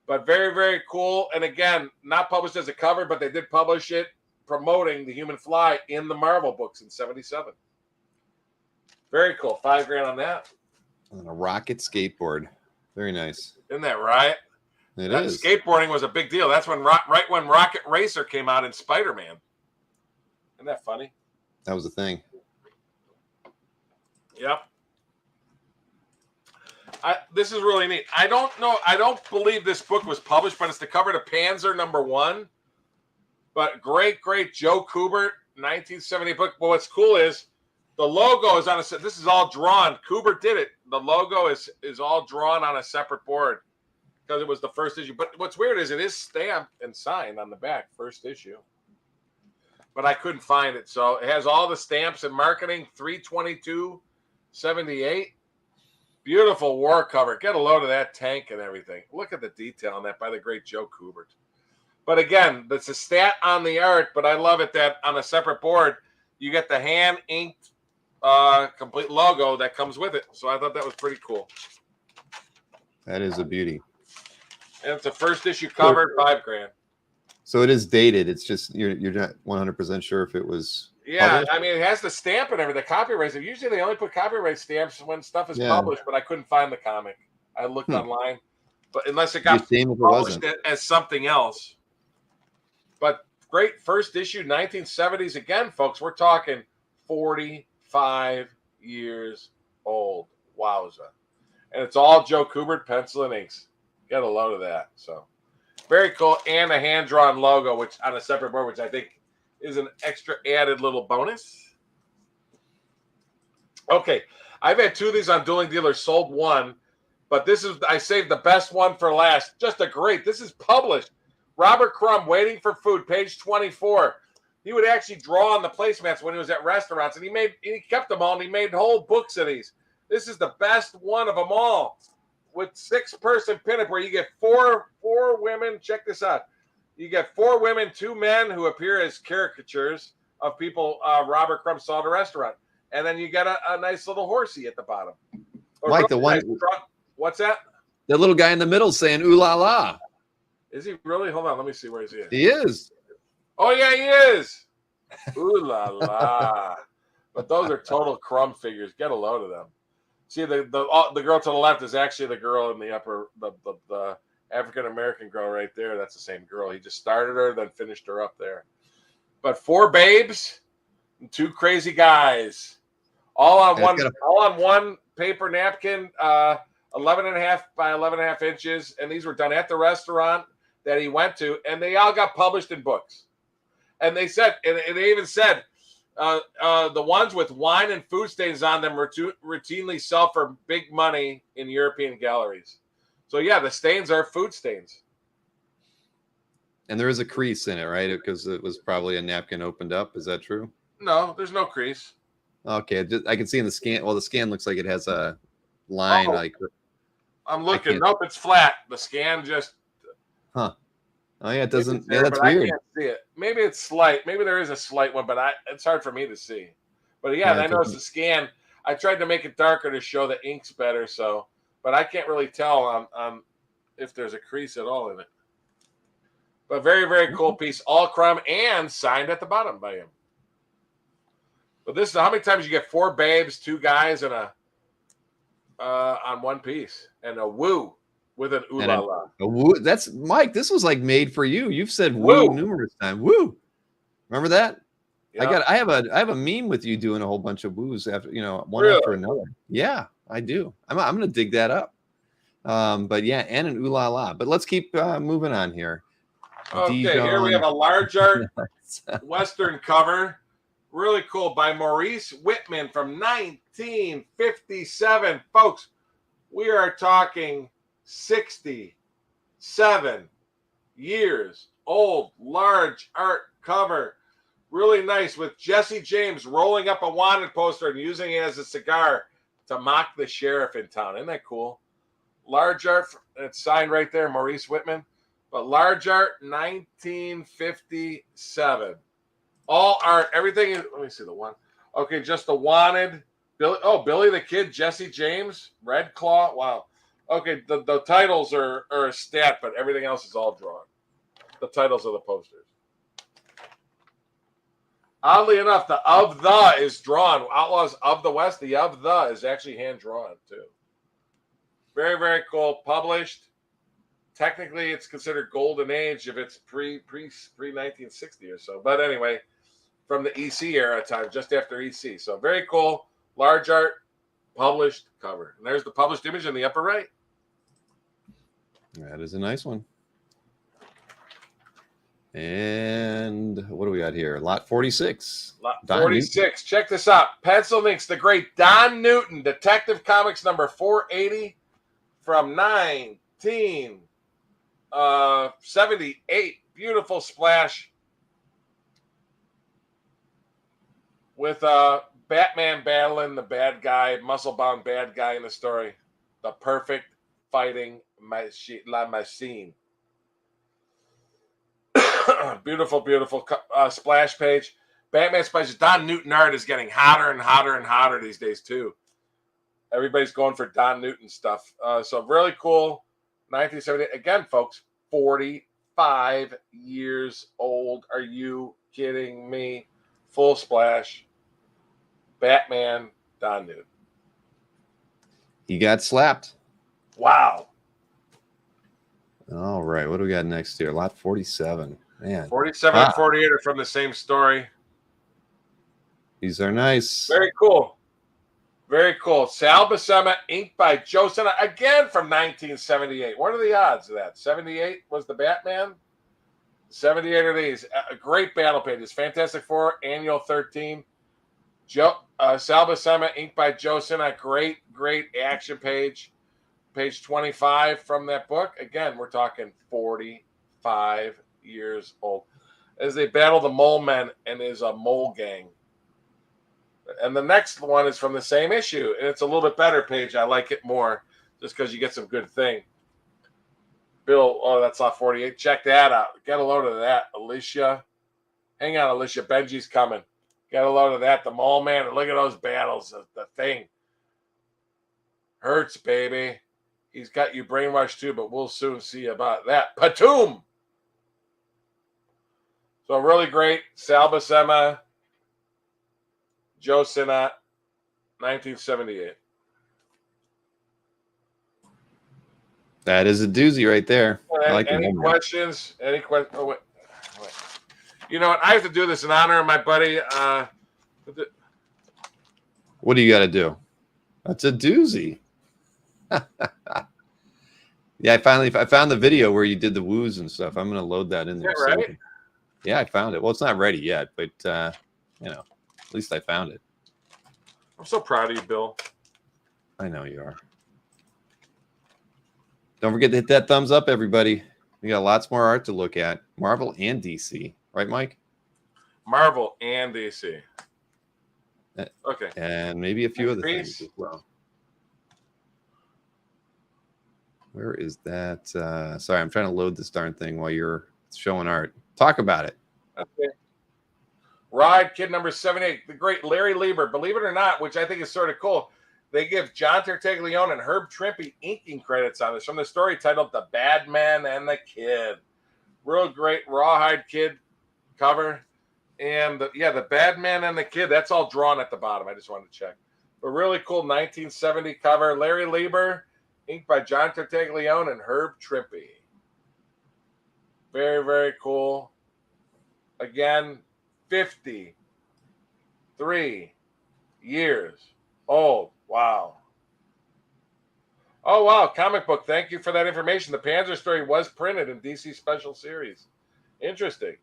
But very, very cool. And again, not published as a cover, but they did publish it promoting the Human Fly in the Marvel books in 77. Very cool. $5,000 on that. On a rocket skateboard. Very nice. Isn't that right? It is. Skateboarding was a big deal. That's when right when Rocket Racer came out in Spider-Man. Isn't that funny? That was a thing. Yep. This is really neat. I don't know. I don't believe this book was published, but it's the cover to Panzer #1. But great Joe Kubert, 1970 book. But what's cool is the logo is on a. This is all drawn. Kubert did it. The logo is all drawn on a separate board because it was the first issue. But what's weird is it is stamped and signed on the back, first issue. But I couldn't find it, so it has all the stamps and marketing. 3/22/78. Beautiful war cover. Get a load of that tank and everything. Look at the detail on that by the great Joe Kubert. But again, that's a stat on the art, but I love it that on a separate board, you get the hand-inked complete logo that comes with it. So I thought that was pretty cool. That is a beauty. And it's a first issue cover, $5,000. So it is dated. It's just you're not 100% sure if it was. Yeah, published? I mean, it has the stamp and everything. The copyright. Usually they only put copyright stamps when stuff is published, but I couldn't find the comic. I looked online, but unless it got published as something else. But great first issue, 1970s. Again, folks, we're talking 45 years old. Wowza. And it's all Joe Kubert, pencil and inks. Get a load of that. So very cool. And a hand-drawn logo, which on a separate board, which I think is an extra added little bonus. Okay. I've had two of these on Dueling Dealers, sold one, but this is, I saved the best one for last. Just a great, this is published. Robert Crumb, Waiting for Food, page 24. He would actually draw on the placemats when he was at restaurants, and he kept them all, and he made whole books of these. This is the best one of them all. with 6-person pinup where you get four women. Check this out. You get 4 women, 2 men who appear as caricatures of people Robert Crumb saw at a restaurant. And then you get a nice little horsey at the bottom. Mike, the one. What's that? The little guy in the middle saying "ooh la la." Is he really? Hold on. Let me see. Where is he? He is. Oh, yeah, he is. Ooh la la. But those are total Crumb figures. Get a load of them. See, the girl to the left is actually the girl in the upper, the African-American girl right there. That's the same girl. He just started her, then finished her up there. But 4 babes and 2 crazy guys. All on one paper napkin, 11.5 by 11.5 inches. And these were done at the restaurant that he went to. And they all got published in books. And they said, and they even said, the ones with wine and food stains on them routinely sell for big money in European galleries. So, yeah, the stains are food stains. And there is a crease in it, right? Because it was probably a napkin opened up. Is that true? No, there's no crease. Okay, I can see in the scan. Well, the scan looks like it has a line. I'm looking. Nope, it's flat. The scan just. Huh. Oh yeah, it doesn't. Yeah, that's weird. I can't see it. Maybe it's slight. Maybe there is a slight one, but it's hard for me to see. But yeah, I noticed the scan. I tried to make it darker to show the ink's better. So, but I can't really tell on if there's a crease at all in it. But very, very cool piece. All Crumb and signed at the bottom by him. But this is how many times you get 4 babes, 2 guys, and on one piece, and a woo with an ooh la la. A woo. That's Mike. This was like made for you. You've said woo numerous times. Woo. Remember that? Yeah. I have a meme with you doing a whole bunch of woos after one after another. Yeah, I do. I'm gonna dig that up. But yeah, and an ooh la la. But let's keep moving on here. Okay, here we have a large art Western cover. Really cool, by Maurice Whitman from 1957. Folks, we are talking 67 years old. Large art cover. Really nice, with Jesse James rolling up a wanted poster and using it as a cigar to mock the sheriff in town. Isn't that cool? Large art, it's signed right there, Maurice Whitman. But large art, 1957. All art, everything is, let me see the one. Okay, just the wanted. Billy the Kid, Jesse James, Red Claw. Wow. Okay, the titles are a stat, but everything else is all drawn. The titles of the posters. Oddly enough, the of the is drawn. Outlaws of the West, the of the is actually hand drawn too. Very, very cool. Published. Technically, it's considered golden age if it's pre 1960 or so. But anyway, from the EC era time, just after EC. So very cool. Large art, published cover. And there's the published image in the upper right. That is a nice one. And what do we got here? Lot 46. Lot 46. Check this out. Pencil inks, the great Don Newton, Detective Comics number 480 from 1978. Beautiful splash with Batman battling the bad guy, muscle-bound bad guy in the story. The perfect fighting machine. Beautiful, beautiful splash page. Batman splashes. Don Newton art is getting hotter and hotter and hotter these days, too. Everybody's going for Don Newton stuff. So really cool. 1978. Again, folks, 45 years old. Are you kidding me? Full splash. Batman, Don Newton. He got slapped. Wow. All right. What do we got next here? Lot 47. Man. 47 and 48 are from the same story. These are nice. Very cool. Very cool. Sal Buscema, inked by Joe Senna, again from 1978. What are the odds of that? 78 was the Batman. 78 are these. Great battle pages. Fantastic Four, Annual 13. Sal Buscema, inked by Joe Senna. Great, great action page. Page 25 from that book. Again, we're talking 45 years old. As they battle the mole men and is a mole gang. And the next one is from the same issue. And it's a little bit better page. I like it more. just because you get some good thing. Bill, oh, that's off 48. Check that out. Get a load of that, Alicia. Hang on, Alicia. Benji's coming. Get a load of that. The Mole Man. Look at those battles. The thing hurts, baby. He's got you brainwashed too, but we'll soon see about that. Patum. So really great. Sal Buscema, Joe Sinnott, 1978. That is a doozy right there. I like any questions? Any questions? Oh, wait. You know what? I have to do this in honor of my buddy. What do you got to do? That's a doozy. Yeah, I found the video where you did the woos and stuff. I'm going to load that in there. Yeah, right? Yeah, I found it. Well, it's not ready yet, but you know, at least I found it. I'm so proud of you, Bill. I know you are. Don't forget to hit that thumbs up, everybody. We got lots more art to look at. Marvel and DC. Right, Mike? Marvel and DC. Okay. And maybe a few other things as well. Where is that? Sorry, I'm trying to load this darn thing while you're showing art. Talk about it. Okay. Ride Kid number 78. The great Larry Lieber. Believe it or not, which I think is sort of cool. They give John Tertaglione and Herb Trimpe inking credits on this from the story titled The Bad Man and the Kid. Real great Rawhide Kid cover. And the Bad Man and the Kid, that's all drawn at the bottom. I just wanted to check. But really cool 1970 cover. Larry Lieber, inked by John Tertaglione and Herb Trimpe. Very, very cool. Again, 53 years old. Wow. Oh, wow. Comic book. Thank you for that information. The Panzer story was printed in DC Special Series. Interesting.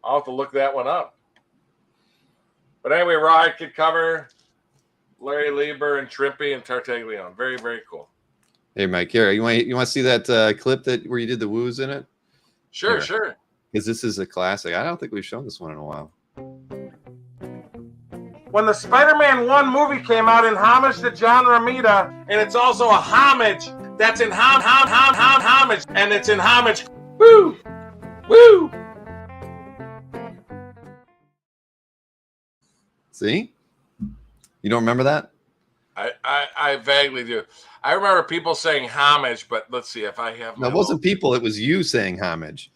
I'll have to look that one up. But anyway, Ride Kid cover. Larry Lieber and Trimpe and Tertaglione. Very, very cool. Hey, Mike, here, you want to see that clip where you did the woos in it? Sure, sure. Because this is a classic. I don't think we've shown this one in a while. When the Spider-Man 1 movie came out in homage to John Romita, and it's also a homage that's in homage, and it's in homage. Woo! Woo! See? You don't remember that? I vaguely do. I remember people saying homage, but let's see if I have. No, it wasn't people. It was you saying homage.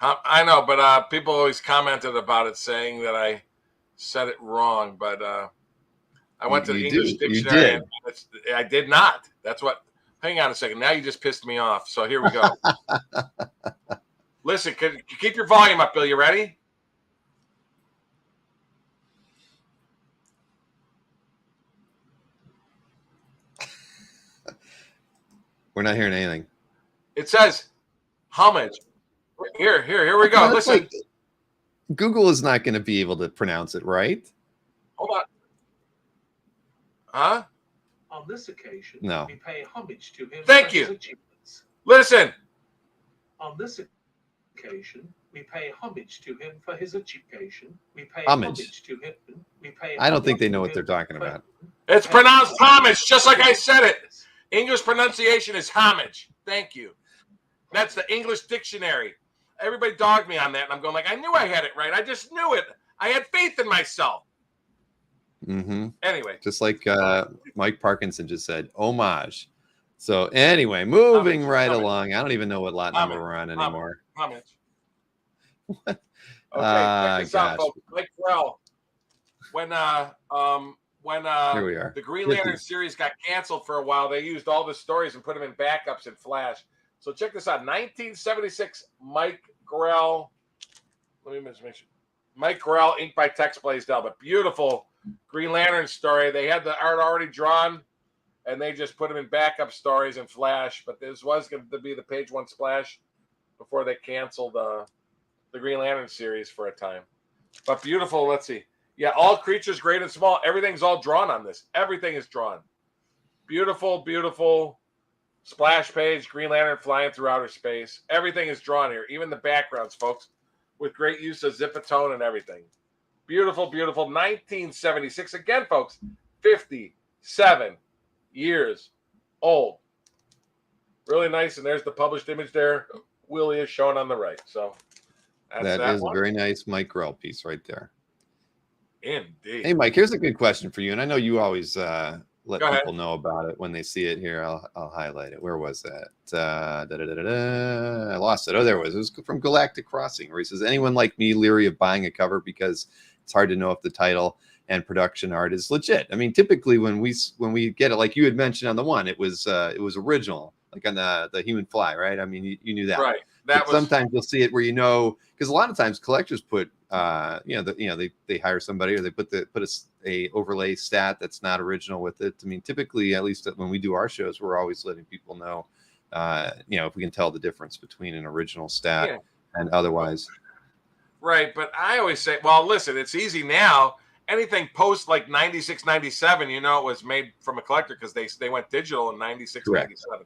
I know, but people always commented about it, saying that I said it wrong. But I went to the English dictionary. And I did not. That's what. Hang on a second. Now you just pissed me off. So here we go. Listen, keep your volume up, Bill. You ready? We're not hearing anything. It says homage. Here we go. Listen. Like, Google is not going to be able to pronounce it, right? Hold on. Huh? On this occasion, no. we pay homage to him. Thank you. Achievements. Listen. On this occasion, we pay homage to him for his education. We pay homage to him. We pay. I don't think they know what they're talking about. It's pronounced homage, just like I said it. English pronunciation is homage. Thank you. That's the English dictionary. Everybody dogged me on that, and I'm going like, I knew I had it right. I just knew it. I had faith in myself. Mm-hmm. Anyway. Just like Mike Parkinson just said, homage. So anyway, moving along. I don't even know what lot number we're on anymore. Homage. Okay, check this out, folks. Mike Grell. When here we are. The Green Lantern series got canceled for a while, they used all the stories and put them in backups in Flash. So check this out. 1976, Mike Grell. Let me just make sure. Mike Grell, inked by Tex Blaisdell, but beautiful Green Lantern story. They had the art already drawn, and they just put them in backup stories in Flash. But this was going to be the page one splash before they canceled the Green Lantern series for a time. But beautiful. Let's see. Yeah, all creatures, great and small. Everything's all drawn on this. Everything is drawn. Beautiful, beautiful splash page. Green Lantern flying through outer space. Everything is drawn here. Even the backgrounds, folks, with great use of zip-a-tone and everything. Beautiful, beautiful. 1976. Again, folks, 57 years old. Really nice. And there's the published image there. Willie is shown on the right. So that is one. A very nice Mike Grell piece right there. Indeed. Hey, Mike, here's a good question for you. And I know you always let people know about it when they see it here. I'll highlight it. Where was that? I lost it. Oh, there it was. It was from Galactic Crossing, where he says, anyone like me leery of buying a cover because it's hard to know if the title and production art is legit. I mean, typically when we get it, like you had mentioned on the one, it was original, like on the Human Fly, right? I mean, you knew that, right? Sometimes you'll see it where because a lot of times collectors put they hire somebody or they put a overlay stat that's not original with it. I mean, typically, at least when we do our shows, we're always letting people know, if we can tell the difference between an original stat and otherwise. Right, but I always say, well, listen, it's easy now. Anything post like 96, 97, it was made from a collector because they went digital in 96, Correct. 97.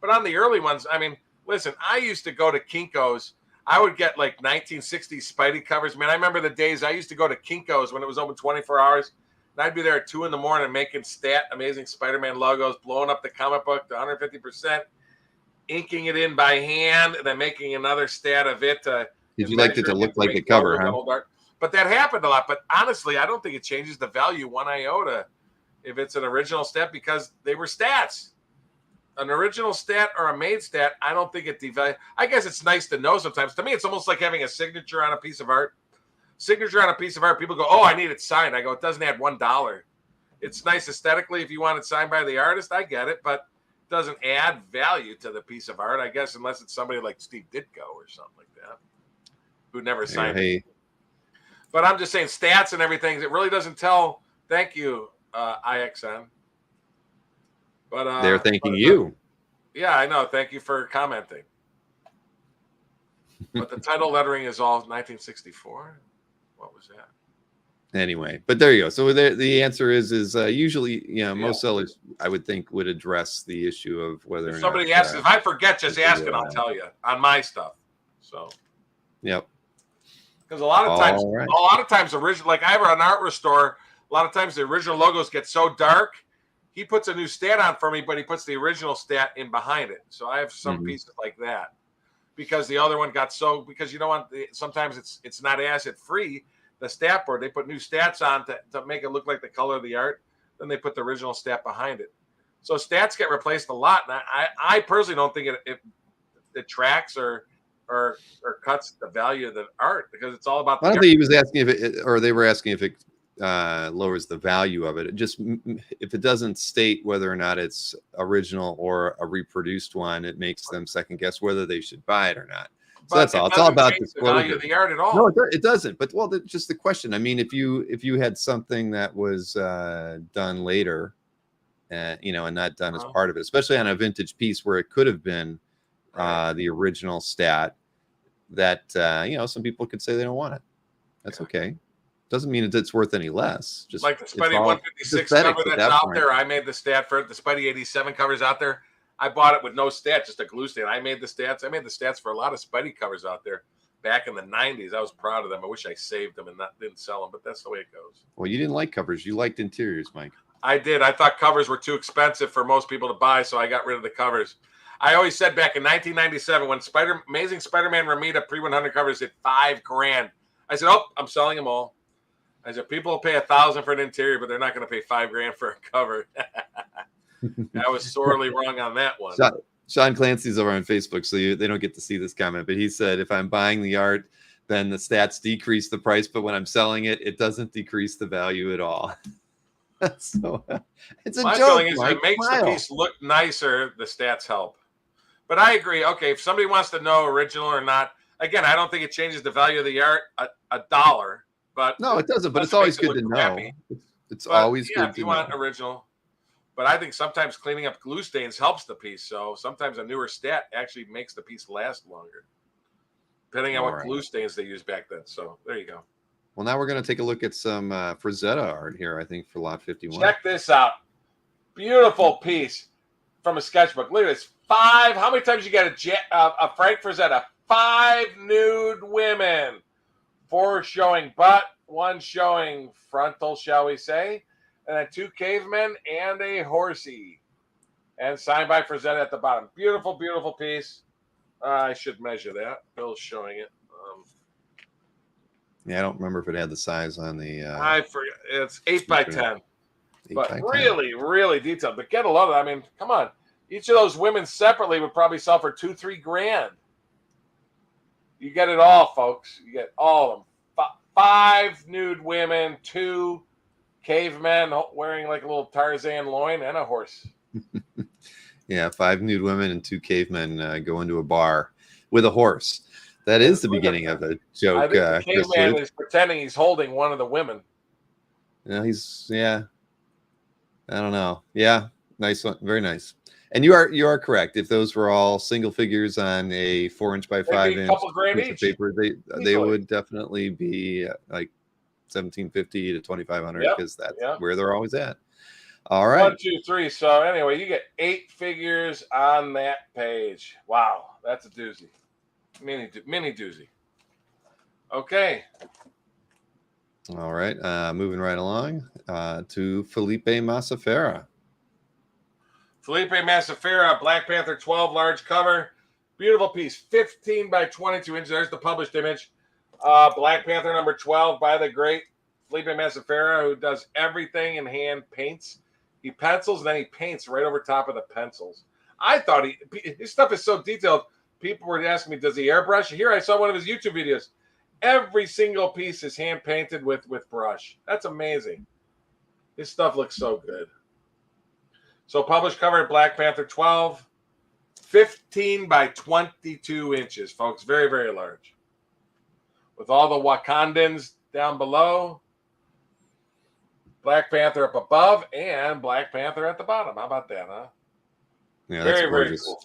But on the early ones, I mean, listen, I used to go to Kinko's. I would get like 1960s Spidey covers. Man, I remember the days I used to go to Kinko's when it was open 24 hours. And I'd be there at 2 a.m. making Amazing Spider-Man logos, blowing up the comic book to 150%, inking it in by hand, and then making another stat of it. Did you like it to look like a cover, huh? But that happened a lot. But honestly, I don't think it changes the value one iota if it's an original stat because they were stats. An original stat or a made stat, I don't think it devalues. I guess it's nice to know sometimes. To me, it's almost like having a signature on a piece of art. Signature on a piece of art, people go, oh, I need it signed. I go, it doesn't add $1. It's nice aesthetically if you want it signed by the artist. I get it, but it doesn't add value to the piece of art, I guess, unless it's somebody like Steve Ditko or something like that who never signed it. But I'm just saying stats and everything, it really doesn't tell. Thank you, IXN. But they're thanking you. Yeah, I know. Thank you for commenting. But the title lettering is all 1964. What was that? Anyway, but there you go. So the answer is usually, most sellers, I would think, would address the issue of whether or not somebody asks. If I forget, just ask it. I'll tell you on my stuff. So. Yep. Because a lot of times, original, like I have an art restore. A lot of times the original logos get so dark. He puts a new stat on for me, but he puts the original stat in behind it. So I have some pieces like that because the other one got because you know what? Sometimes it's not asset free. The stat board, they put new stats on to make it look like the color of the art. Then they put the original stat behind it. So stats get replaced a lot. And I personally don't think it tracks or cuts the value of the art because it's all about. I don't think he was asking they were asking if it lowers the value of it. It just, if it doesn't state whether or not it's original or a reproduced one, it makes them second guess whether they should buy it or not. So that's all. It's all about the value of the art at all. No, it doesn't. But just the question. I mean, if you had something that was done later, and not done as part of it, especially on a vintage piece where it could have been the original stat, that some people could say they don't want it. That's okay. Doesn't mean it's worth any less. Just like the Spidey 156 cover that's out there. I made the stat for it. The Spidey 87 covers out there. I bought it with no stat, just a glue stat. I made the stats. I made the stats for a lot of Spidey covers out there back in the 90s. I was proud of them. I wish I saved them and didn't sell them, but that's the way it goes. Well, you didn't like covers. You liked interiors, Mike. I did. I thought covers were too expensive for most people to buy, so I got rid of the covers. I always said back in 1997 when Amazing Spider-Man Romita pre-100 covers hit $5,000, I said, "Oh, I'm selling them all." I said, "People will pay $1,000 for an interior, but they're not going to pay $5,000 for a cover." I was sorely wrong on that one. Sean Clancy's over on Facebook, so they don't get to see this comment, but he said, "If I'm buying the art, then the stats decrease the price, but when I'm selling it, it doesn't decrease the value at all." So it's a My joke. feeling is it makes the piece look nicer. The stats help. But I agree. Okay, if somebody wants to know original or not, again, I don't think it changes the value of the art a dollar. But no, it doesn't. But it's always good to know. It's always good if you want original. But I think sometimes cleaning up glue stains helps the piece. So sometimes a newer stat actually makes the piece last longer, depending on what glue stains they used back then. So there you go. Well, now we're going to take a look at some Frazetta art here, I think, for lot 51. Check this out. Beautiful piece from a sketchbook. Look at this. 5. How many times you get a Frank Frazetta? 5 nude women. 4 showing butt, 1 showing frontal, shall we say, and then 2 cavemen and a horsey. And signed by Frazetta at the bottom. Beautiful, beautiful piece. I should measure that. Bill's showing it. Yeah, I don't remember if it had the size on the. I forget. It's 8 by 10. 8 But by 10. really, really detailed. But get a load of it. I mean, come on. Each of those women separately would probably sell for $2-3 grand. You get it all, folks. You get all of them. 5 nude women, 2 cavemen wearing like a little Tarzan loin, and a horse. Yeah, 5 nude women and 2 cavemen go into a bar with a horse. That is the beginning of a joke. I think the caveman is pretending he's holding one of the women. Yeah. I don't know. Yeah, nice one. Very nice. And you are correct. If those were all single figures on a 4-inch by 5-inch piece of paper, they would definitely be like $1,750 to $2,500 because that's where they're always at. All right. 1, 2, 3. So anyway, you get 8 figures on that page. Wow, that's a doozy. Mini doozy. Okay. All right. Moving right along to Felipe Massafera. Felipe Massafera, Black Panther 12 large cover. Beautiful piece. 15 by 22 inches. There's the published image. Black Panther number 12 by the great Felipe Massafera, who does everything in hand paints. He pencils and then he paints right over top of the pencils. I thought his stuff is so detailed. People were asking me, does he airbrush? Here, I saw one of his YouTube videos. Every single piece is hand painted with brush. That's amazing. His stuff looks so good. So published cover, Black Panther 12, 15 by 22 inches, folks. Very, very large. With all the Wakandans down below, Black Panther up above, and Black Panther at the bottom. How about that, huh? Yeah, that's very, gorgeous. very cool.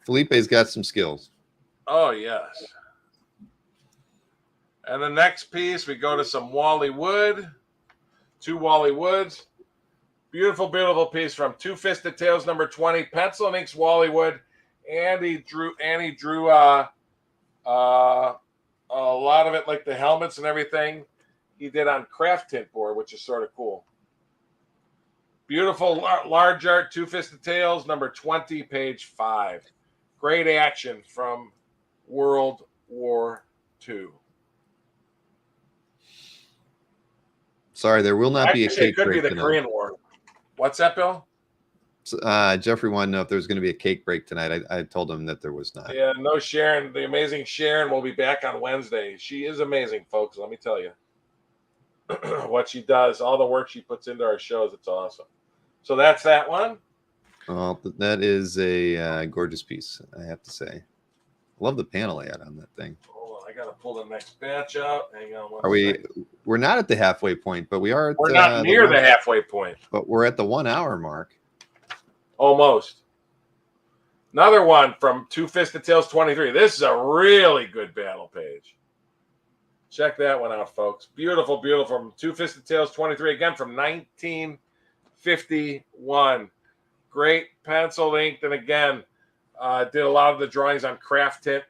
Felipe's got some skills. Oh, yes. And the next piece, we go to some Wally Wood. 2 Wally Woods. Beautiful, beautiful piece from Two Fisted Tales number 20. Pencil and inks Wally Wood. And he drew a lot of it, like the helmets and everything, he did on craft tint board, which is sort of cool. Beautiful large art, Two Fisted Tales number 20, page 5. Great action from World War II. Sorry, there will not be a cake break. It could be the Korean War. What's that, Bill? Jeffrey wanted to know if there was going to be a cake break tonight. I told him that there was not. Yeah, no Sharon. The amazing Sharon will be back on Wednesday. She is amazing, folks. Let me tell you. What she does, all the work she puts into our shows, it's awesome. So that's that one. Well, that is a gorgeous piece, I have to say. Love the panel layout on that thing. Hold on, I gotta pull the next batch out. Hang on one second. We're not at the halfway point, but we are. We're not near the halfway point. But we're at the 1 hour mark. Almost. Another one from Two Fisted Tales 23. This is a really good battle page. Check that one out, folks. Beautiful, beautiful. From Two Fisted Tales 23. Again, from 1951. Great pencil inked. And again, did a lot of the drawings on craft tint.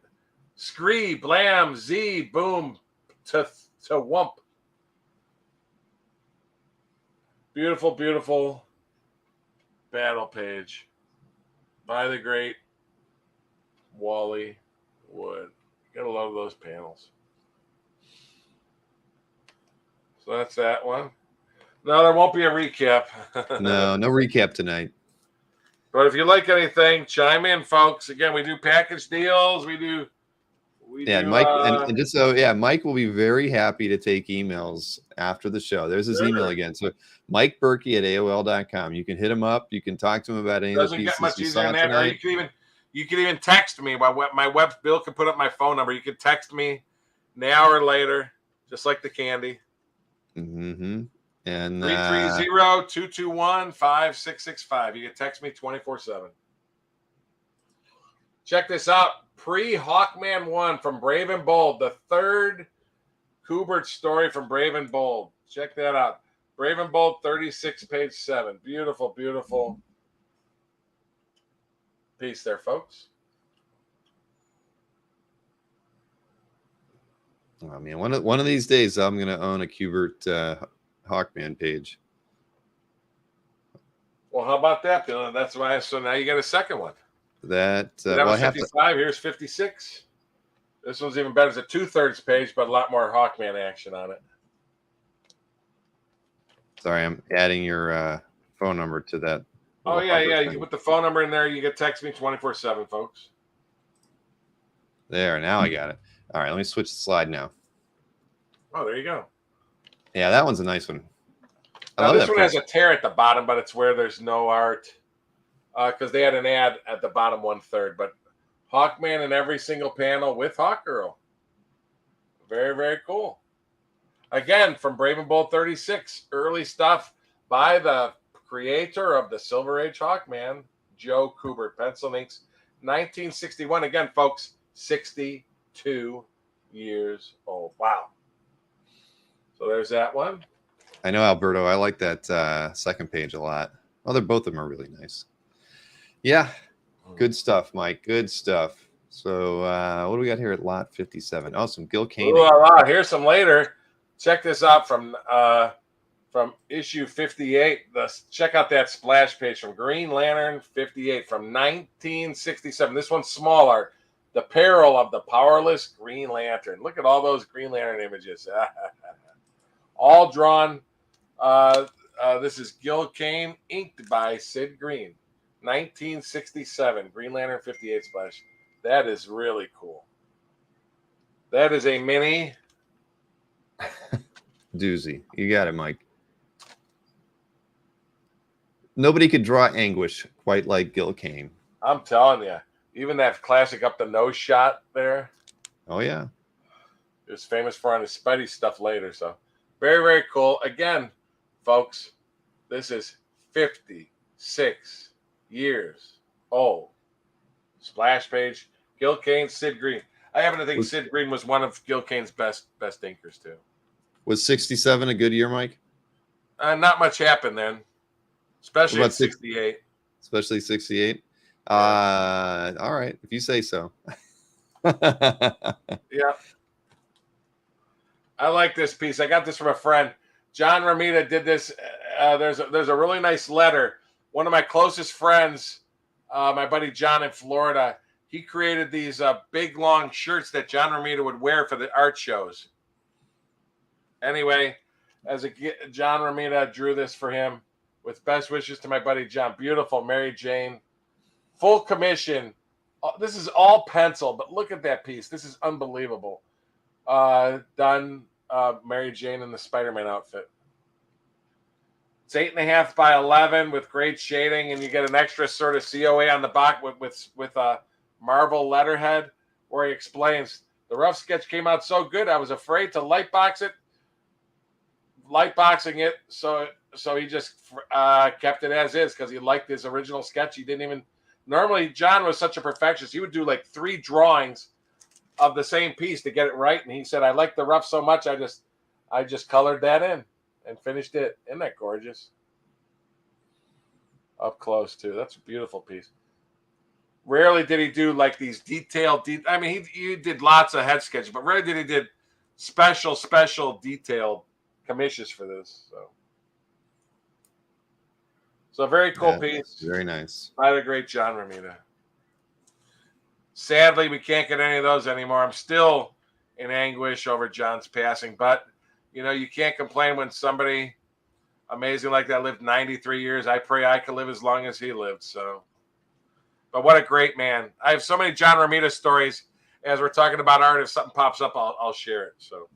Scree, blam, z, boom, to wump. Beautiful, beautiful battle page by the great Wally Wood. Gotta love those panels. So that's that one. No, there won't be a recap. No recap tonight. But if you like anything, chime in, folks. Again, we do package deals. Mike, and just so Mike will be very happy to take emails after the show. There's his email again. So Mike Burkey at AOL.com. You can hit him up. You can talk to him about any of the pieces. Doesn't get much easier than that. Or you can even text me. My web Bill can put up my phone number. You can text me now or later, just like the candy. Mm-hmm. And 330-221-5665. You can text me 24/7. Check this out. Pre-Hawkman 1 from Brave and Bold. The third Kubert story from Brave and Bold. Check that out. Brave and Bold 36, page 7. Beautiful, beautiful piece there, folks. Oh man, one of these days I'm gonna own a Kubert Hawkman page. Well, how about that, Bill? That's why. So now you got a second one. That That was 55. Here's 56. This one's even better. It's a 2/3 page, but a lot more Hawkman action on it. Sorry, I'm adding your phone number to that. Oh, yeah. You can put the phone number in there. You can text me 24/7, folks. There, now I got it. All right, let me switch the slide now. Oh, there you go. Yeah, that one's a nice one. Now, this one has a tear at the bottom, but it's where there's no art because they had an ad at the bottom 1/3. But Hawkman in every single panel with Hawkgirl. Very, very cool. Again, from Brave and Bold 36, early stuff by the creator of the Silver Age Hawkman, Joe Kubert, Pencil Inks, 1961. Again, folks, 62 years old. Wow. So there's that one. I know, Alberto. I like that second page a lot. Well, both of them are really nice. Yeah, good stuff, Mike. Good stuff. So what do we got here at lot 57? Oh, some Gil Kane. Here's some later. Check this out from issue 58. Check out that splash page from Green Lantern 58 from 1967. This one's smaller. The Peril of the Powerless Green Lantern. Look at all those Green Lantern images. All drawn. This is Gil Kane, inked by Sid Green. 1967. Green Lantern 58 splash. That is really cool. That is a mini doozy. You got it, Mike. Nobody could draw anguish quite like Gil Kane. I'm telling you. Even that classic up the nose shot there. Oh, yeah. It was famous for on his Spidey stuff later. So very, very cool. Again, folks, this is 56 years old. Splash page. Gil Kane, Sid Green. I happen to think Sid Green was one of Gil Kane's best inkers, too. Was 67 a good year, Mike? Not much happened then. Especially at 68. Especially 68? Yeah. All right, if you say so. Yeah. I like this piece. I got this from a friend. John Romita did this. There's a really nice letter. One of my closest friends, my buddy John in Florida, he created these big, long shirts that John Romita would wear for the art shows. Anyway, John Romita drew this for him with best wishes to my buddy John. Beautiful, Mary Jane. Full commission. This is all pencil, but look at that piece. This is unbelievable. Done Mary Jane in the Spider-Man outfit. It's 8.5 by 11 with great shading, and you get an extra sort of COA on the back with a Marvel letterhead where he explains the rough sketch came out so good I was afraid to lightboxing it, so he just kept it as is because he liked his original sketch. He didn't even normally. John was such a perfectionist; he would do like 3 drawings of the same piece to get it right. And he said, "I like the rough so much, I just colored that in and finished it." Isn't that gorgeous? Up close too. That's a beautiful piece. Rarely did he do like these detailed. I mean, he did lots of head sketches, but rarely did he did special detailed commissions for this. So a very cool piece. Very nice. By the great John Romita. Sadly, we can't get any of those anymore. I'm still in anguish over John's passing, but you can't complain when somebody amazing like that lived 93 years. I pray I could live as long as he lived. So, but what a great man. I have so many John Romita stories. As we're talking about art, if something pops up, I'll share it. So,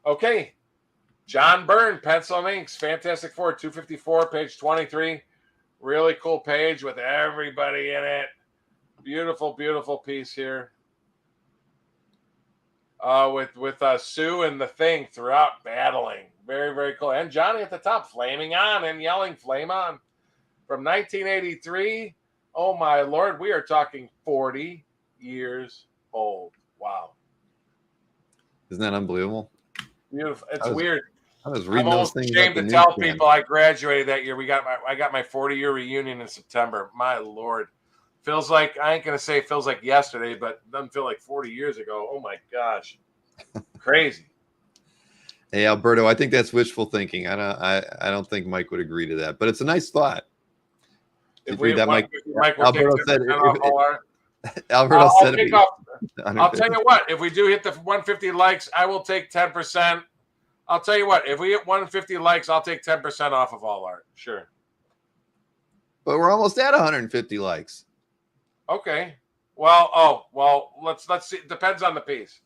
okay. John Byrne, Pencil and Inks, Fantastic Four, 254, page 23. Really cool page with everybody in it. Beautiful, beautiful piece here. With Sue and the Thing throughout battling. Very, very cool. And Johnny at the top, flaming on and yelling, flame on. From 1983, oh my Lord, we are talking 40 years old. Wow. Isn't that unbelievable? Beautiful. It's weird. I was reading those things. I'm ashamed to tell people I graduated that year. I got my 40-year reunion in September. My Lord. Feels like, I ain't going to say it feels like yesterday, but it doesn't feel like 40 years ago. Oh my gosh. Crazy. Hey, Alberto, I think that's wishful thinking. I don't think Mike would agree to that, but it's a nice thought. If read that, Mike. Mike will Alberto take said. off all our. Alberto said. I'll tell you what. If we do hit the 150 likes, I will take 10%. I'll tell you what. If we hit 150 likes, I'll take 10% off of all art. Sure. But we're almost at 150 likes. Okay. Well, let's see. It depends on the piece.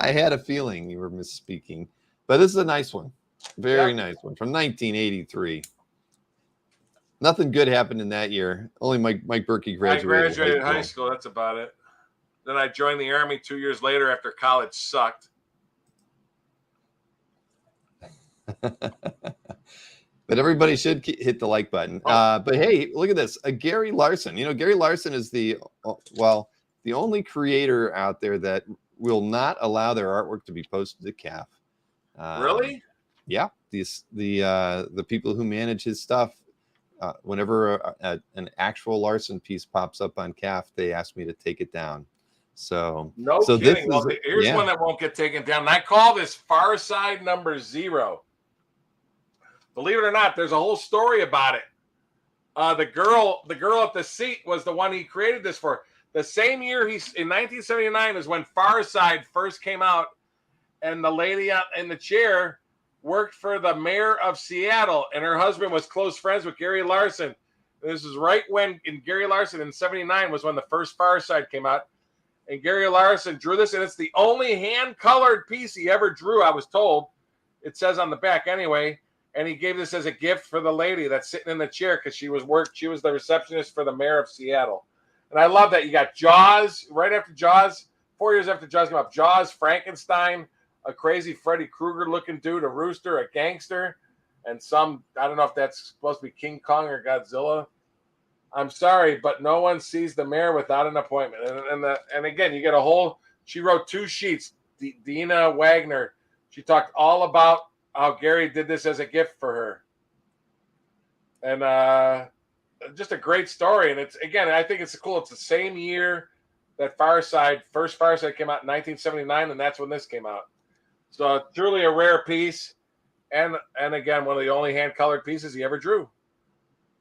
I had a feeling you were misspeaking, but this is a nice one. Very nice one from 1983. Nothing good happened in that year. Only Mike Burkey graduated. I graduated high school. That's about it. Then I joined the Army 2 years later after college sucked. But everybody should hit the like button. But hey, look at this. Gary Larson. Gary Larson is the only creator out there that will not allow their artwork to be posted to CAF. Really? Yeah. The people who manage his stuff, whenever an actual Larson piece pops up on CAF, they ask me to take it down. So kidding. Here's one that won't get taken down. And I call this Far Side number 0. Believe it or not, there's a whole story about it. The girl at the seat was the one he created this for. The same year in 1979 is when Far Side first came out, and the lady in the chair worked for the mayor of Seattle, and her husband was close friends with Gary Larson. This is right when Gary Larson in 79 was when the first Far Side came out, and Gary Larson drew this, and it's the only hand-colored piece he ever drew, I was told. It says on the back anyway. And he gave this as a gift for the lady that's sitting in the chair because she was the receptionist for the mayor of Seattle. And I love that. You got Jaws right after Jaws, 4 years after Jaws came up. Jaws, Frankenstein, a crazy Freddy Krueger looking dude, a rooster, a gangster, and I don't know if that's supposed to be King Kong or Godzilla. I'm sorry, but no one sees the mayor without an appointment. And again, you get she wrote 2 sheets. Dina Wagner, she talked all about how Gary did this as a gift for her. And just a great story. And I think it's cool. It's the same year that first Far Side came out in 1979, and that's when this came out. So truly a rare piece. And again, one of the only hand-colored pieces he ever drew.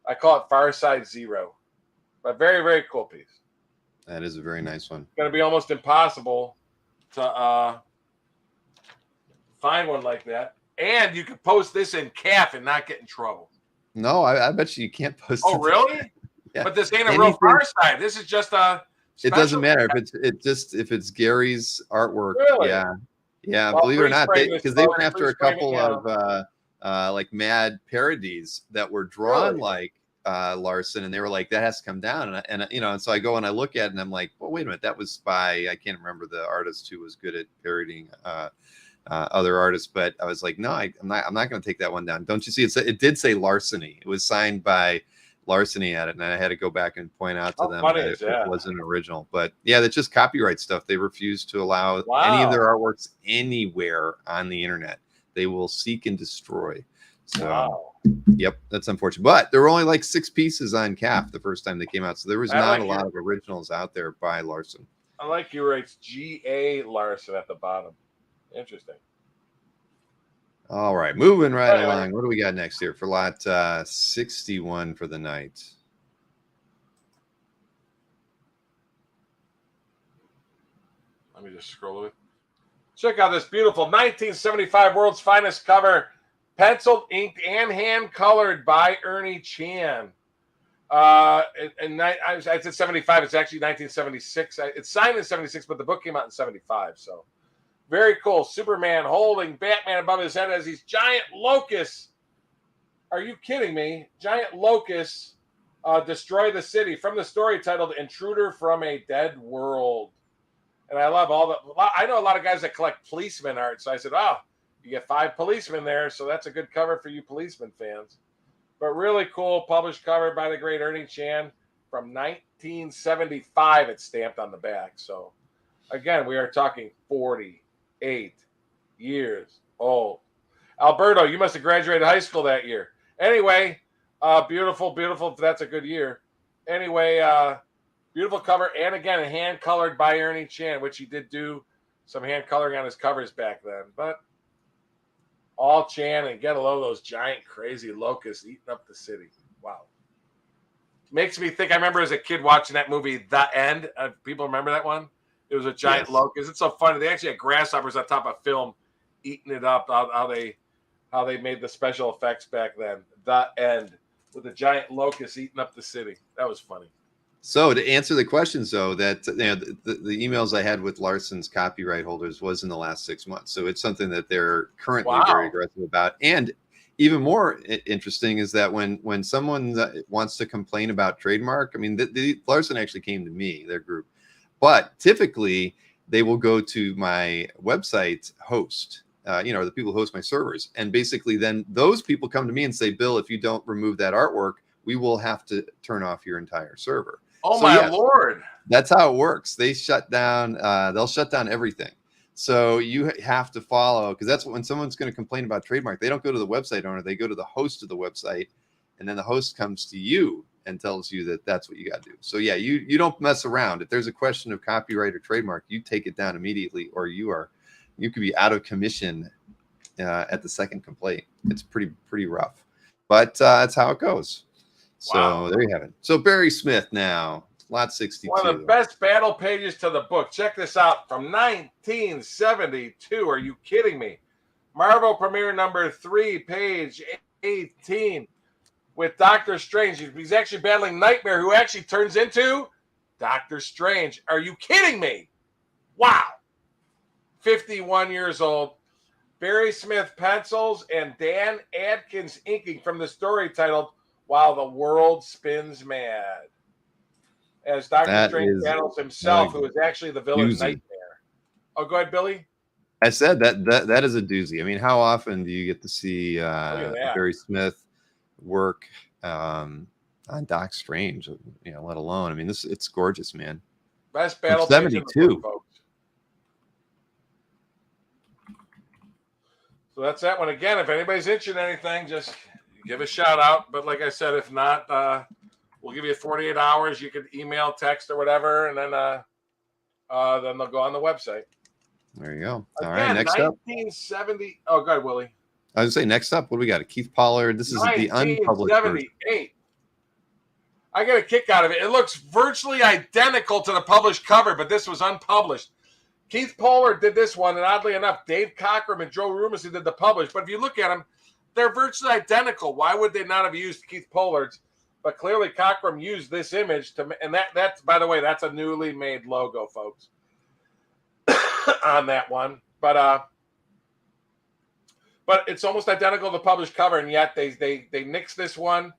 I call it Far Side 0. But very, very cool piece. That is a very nice one. It's going to be almost impossible to find one like that. And you can post this in CAF and not get in trouble. No, I bet you can't post. Oh, really? Yeah. But this ain't a real Far Side. This is just a. It doesn't matter if it's Gary's artwork. Really? Yeah. Well, believe it or not, because they went after a couple of like mad parodies that were drawn like Larson, and they were like, that has to come down. And so I go and I look at it, and I'm like, well, wait a minute, that was by I can't remember the artist who was good at parodying other artists, but I was like, no, I'm not going to take that one down. Don't you see? It did say Larceny. It was signed by Larceny at it, and I had to go back and point out to them that it wasn't original. But yeah, that's just copyright stuff. They refuse to allow any of their artworks anywhere on the internet. They will seek and destroy. So, yep, that's unfortunate. But there were only like 6 pieces on CAF the first time they came out, so there was not a lot of originals out there by Larson. I like you writes G.A. Larson at the bottom. Interesting. All right, moving right along. What do we got next here for lot 61 for the night? Let me just scroll it. Check out this beautiful 1975 World's Finest cover, penciled, inked, and hand-colored by Ernie Chan. I said 75. It's actually 1976. It's signed in 76, but the book came out in 75, so. Very cool. Superman holding Batman above his head as these giant locusts. Are you kidding me? Giant locusts destroy the city from the story titled Intruder from a Dead World. And I love I know a lot of guys that collect policeman art. So I said, you get 5 policemen there. So that's a good cover for you policeman fans. But really cool published cover by the great Ernie Chan from 1975. It's stamped on the back. So again, we are talking 48 years old. Alberto, you must have graduated high school that year. Anyway, beautiful. That's a good year. Anyway, beautiful cover. And again, hand colored by Ernie Chan, which he did do some hand coloring on his covers back then. But all Chan and get a load of those giant crazy locusts eating up the city. Wow. Makes me think. I remember as a kid watching that movie, The End. People remember that one? It was a giant locust. It's so funny. They actually had grasshoppers on top of film eating it up. How they made the special effects back then. The End, with a giant locust eating up the city. That was funny. So to answer the questions, though, that the emails I had with Larson's copyright holders was in the last 6 months. So it's something that they're currently very aggressive about. And even more interesting is that when someone wants to complain about trademark, I mean, the Larson actually came to me, their group, but typically they will go to my website host, the people who host my servers. And basically then those people come to me and say, Bill, if you don't remove that artwork, we will have to turn off your entire server. Oh, so, my Lord. That's how it works. They shut down. They'll shut down everything. So you have to follow, because that's when someone's going to complain about trademark. They don't go to the website owner. They go to the host of the website, and then the host comes to you and tells you that that's what you got to do. So yeah, you don't mess around. If there's a question of copyright or trademark, you take it down immediately, or you could be out of commission at the second complaint. It's pretty rough, but that's how it goes. So there you have it. So Barry Smith now, lot 62. One of the best battle pages to the book. Check this out. From 1972. Are you kidding me? Marvel Premiere number 3, page 18. With Doctor Strange. He's actually battling Nightmare, who actually turns into Doctor Strange. Are you kidding me? Wow. 51 years old. Barry Smith pencils and Dan Adkins inking from the story titled While the World Spins Mad. As Doctor Strange battles himself, who is actually the villain Nightmare. Oh, go ahead, Billy. I said that is a doozy. I mean, how often do you get to see Barry Smith work on Doc Strange? Let alone. I mean, it's gorgeous, man. Best battle 72. Folks. So that's that one. Again, if anybody's interested in anything, just give a shout out. But like I said, if not, we'll give you 48 hours. You could email, text, or whatever, and then they'll go on the website. There you go. All right, next 1970. Up. Oh, go ahead, Willie. I was going to say, next up, what do we got? Keith Pollard. This is the unpublished version. 1978. I get a kick out of it. It looks virtually identical to the published cover, but this was unpublished. Keith Pollard did this one, and oddly enough, Dave Cockrum and Joe Rumsey did the published. But if you look at them, they're virtually identical. Why would they not have used Keith Pollard's? But clearly Cockrum used this image and that's, by the way, that's a newly made logo, folks, on that one. But it's almost identical to the published cover, and yet they nixed this one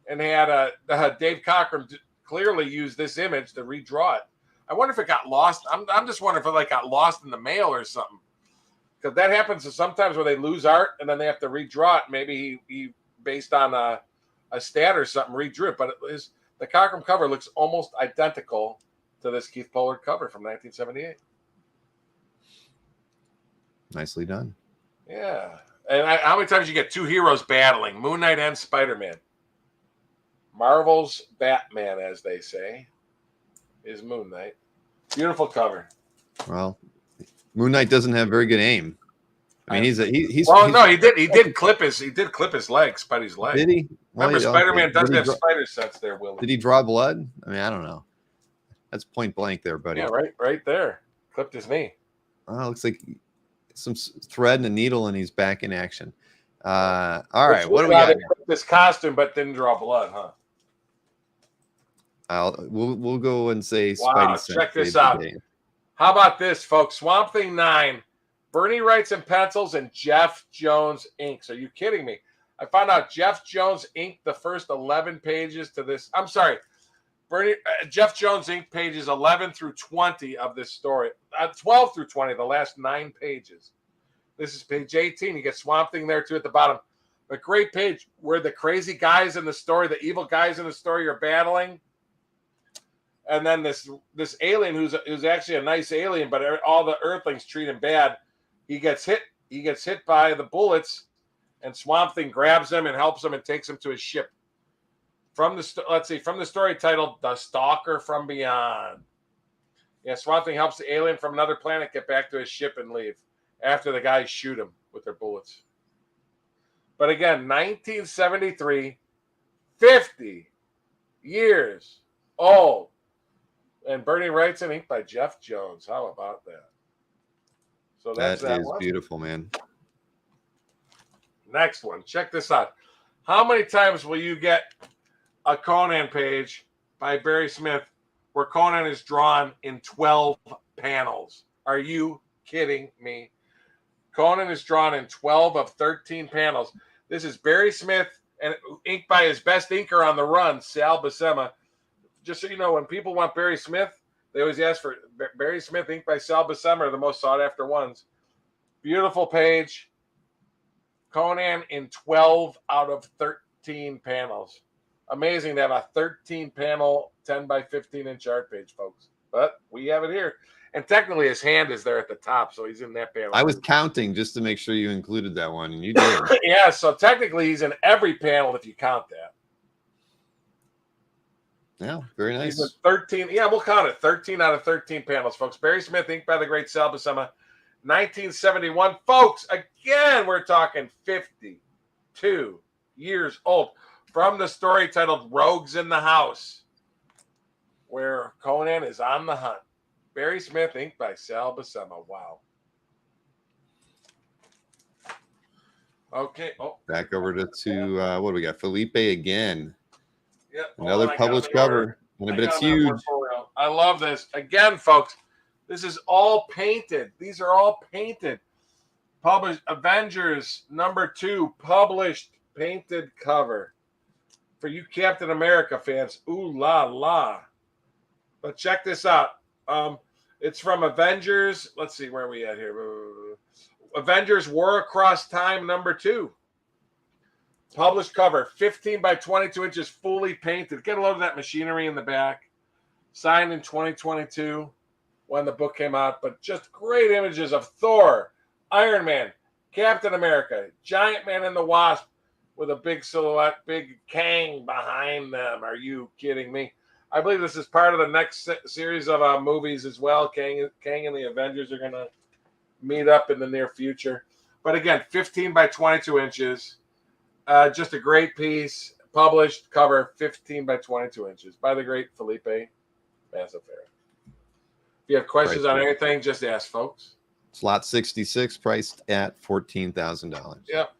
and had Dave Cockrum clearly used this image to redraw it. I wonder if it got lost. I'm just wondering if it got lost in the mail or something, because that happens sometimes where they lose art and then they have to redraw it. Maybe he based on a stat or something, redrew it. But the Cockrum cover looks almost identical to this Keith Pollard cover from 1978. Nicely done. Yeah. And how many times you get two heroes battling, Moon Knight and Spider-Man? Marvel's Batman, as they say, is Moon Knight. Beautiful cover. Well, Moon Knight doesn't have very good aim. I mean, he's he did clip his legs, Spidey's leg. Did he? Remember, Spider-Man doesn't have spider sense there, Willie. Did he draw blood? I mean, I don't know. That's point blank there, buddy. Yeah, right there. Clipped his knee. Oh, looks like some thread and a needle, and he's back in action. All right, what do we got? This costume, but didn't draw blood, huh? We'll go and say wow, Spidey. Check this out. How about this, folks? Swamp Thing 9. Bernie writes in pencils and Jeff Jones inks. Are you kidding me? I found out Jeff Jones inked the first 11 pages to this. I'm sorry. Jeff Jones inked pages 11 through 20 of this story. 12 through 20, the last 9 pages. This is page 18. You get Swamp Thing there, too, at the bottom. A great page where the crazy guys in the story, the evil guys in the story are battling. And then this alien who's actually a nice alien, but all the Earthlings treat him bad. He gets hit by the bullets, and Swamp Thing grabs him and helps him and takes him to his ship. From the story titled "The Stalker from Beyond." Yeah, Swamp Thing helps the alien from another planet get back to his ship and leave after the guys shoot him with their bullets. But again, 1973, 50 years old. And Bernie Wrightson, inked by Jeff Jones. How about that? So that's that is one. Beautiful, man. Next one. Check this out. How many times will you get a Conan page by Barry Smith where Conan is drawn in 12 panels? Are you kidding me? Conan is drawn in 12 of 13 panels. This is Barry Smith and inked by his best inker on the run, Sal Buscema. Just so you know, when people want Barry Smith, they always ask for Barry Smith inked by Sal Buscema are the most sought after ones. Beautiful page. Conan in 12 out of 13 panels. Amazing to have a 13 panel 10 by 15 inch art page, folks. But we have it here. And technically his hand is there at the top, so he's in that panel. I was counting just to make sure you included that one, and you did. Yeah, so technically he's in every panel if you count that. Yeah, very nice. He's in 13. Yeah, we'll count it. 13 out of 13 panels, folks. Barry Smith, inked by the great Sal Buscema. 1971. Folks, again, we're talking 52 years old. From the story titled Rogues in the House, where Conan is on the hunt. Barry Smith, inked by Sal Buscema. Wow. Okay. Oh, back over to what do we got? Felipe again. Yeah. Another published cover. But it's huge. I love this. Again, folks, this is all painted. These are all painted. Published Avengers #2, published painted cover. For you Captain America fans, ooh la la. But check this out. It's from Avengers. Let's see, where are we at here? Avengers War Across Time #2. Published cover, 15 by 22 inches, fully painted. Get a load of that machinery in the back. Signed in 2022 when the book came out. But just great images of Thor, Iron Man, Captain America, Giant Man and the Wasp with a big silhouette, big Kane behind them. Are you kidding me? I believe this is part of the next series of movies as well. Kane and the Avengers are going to meet up in the near future. But again, 15 by 22 inches. Just a great piece. Published cover, 15 by 22 inches by the great Felipe Mazzaferro. If you have questions on anything, just ask, folks. Slot 66, priced at $14,000. Yep.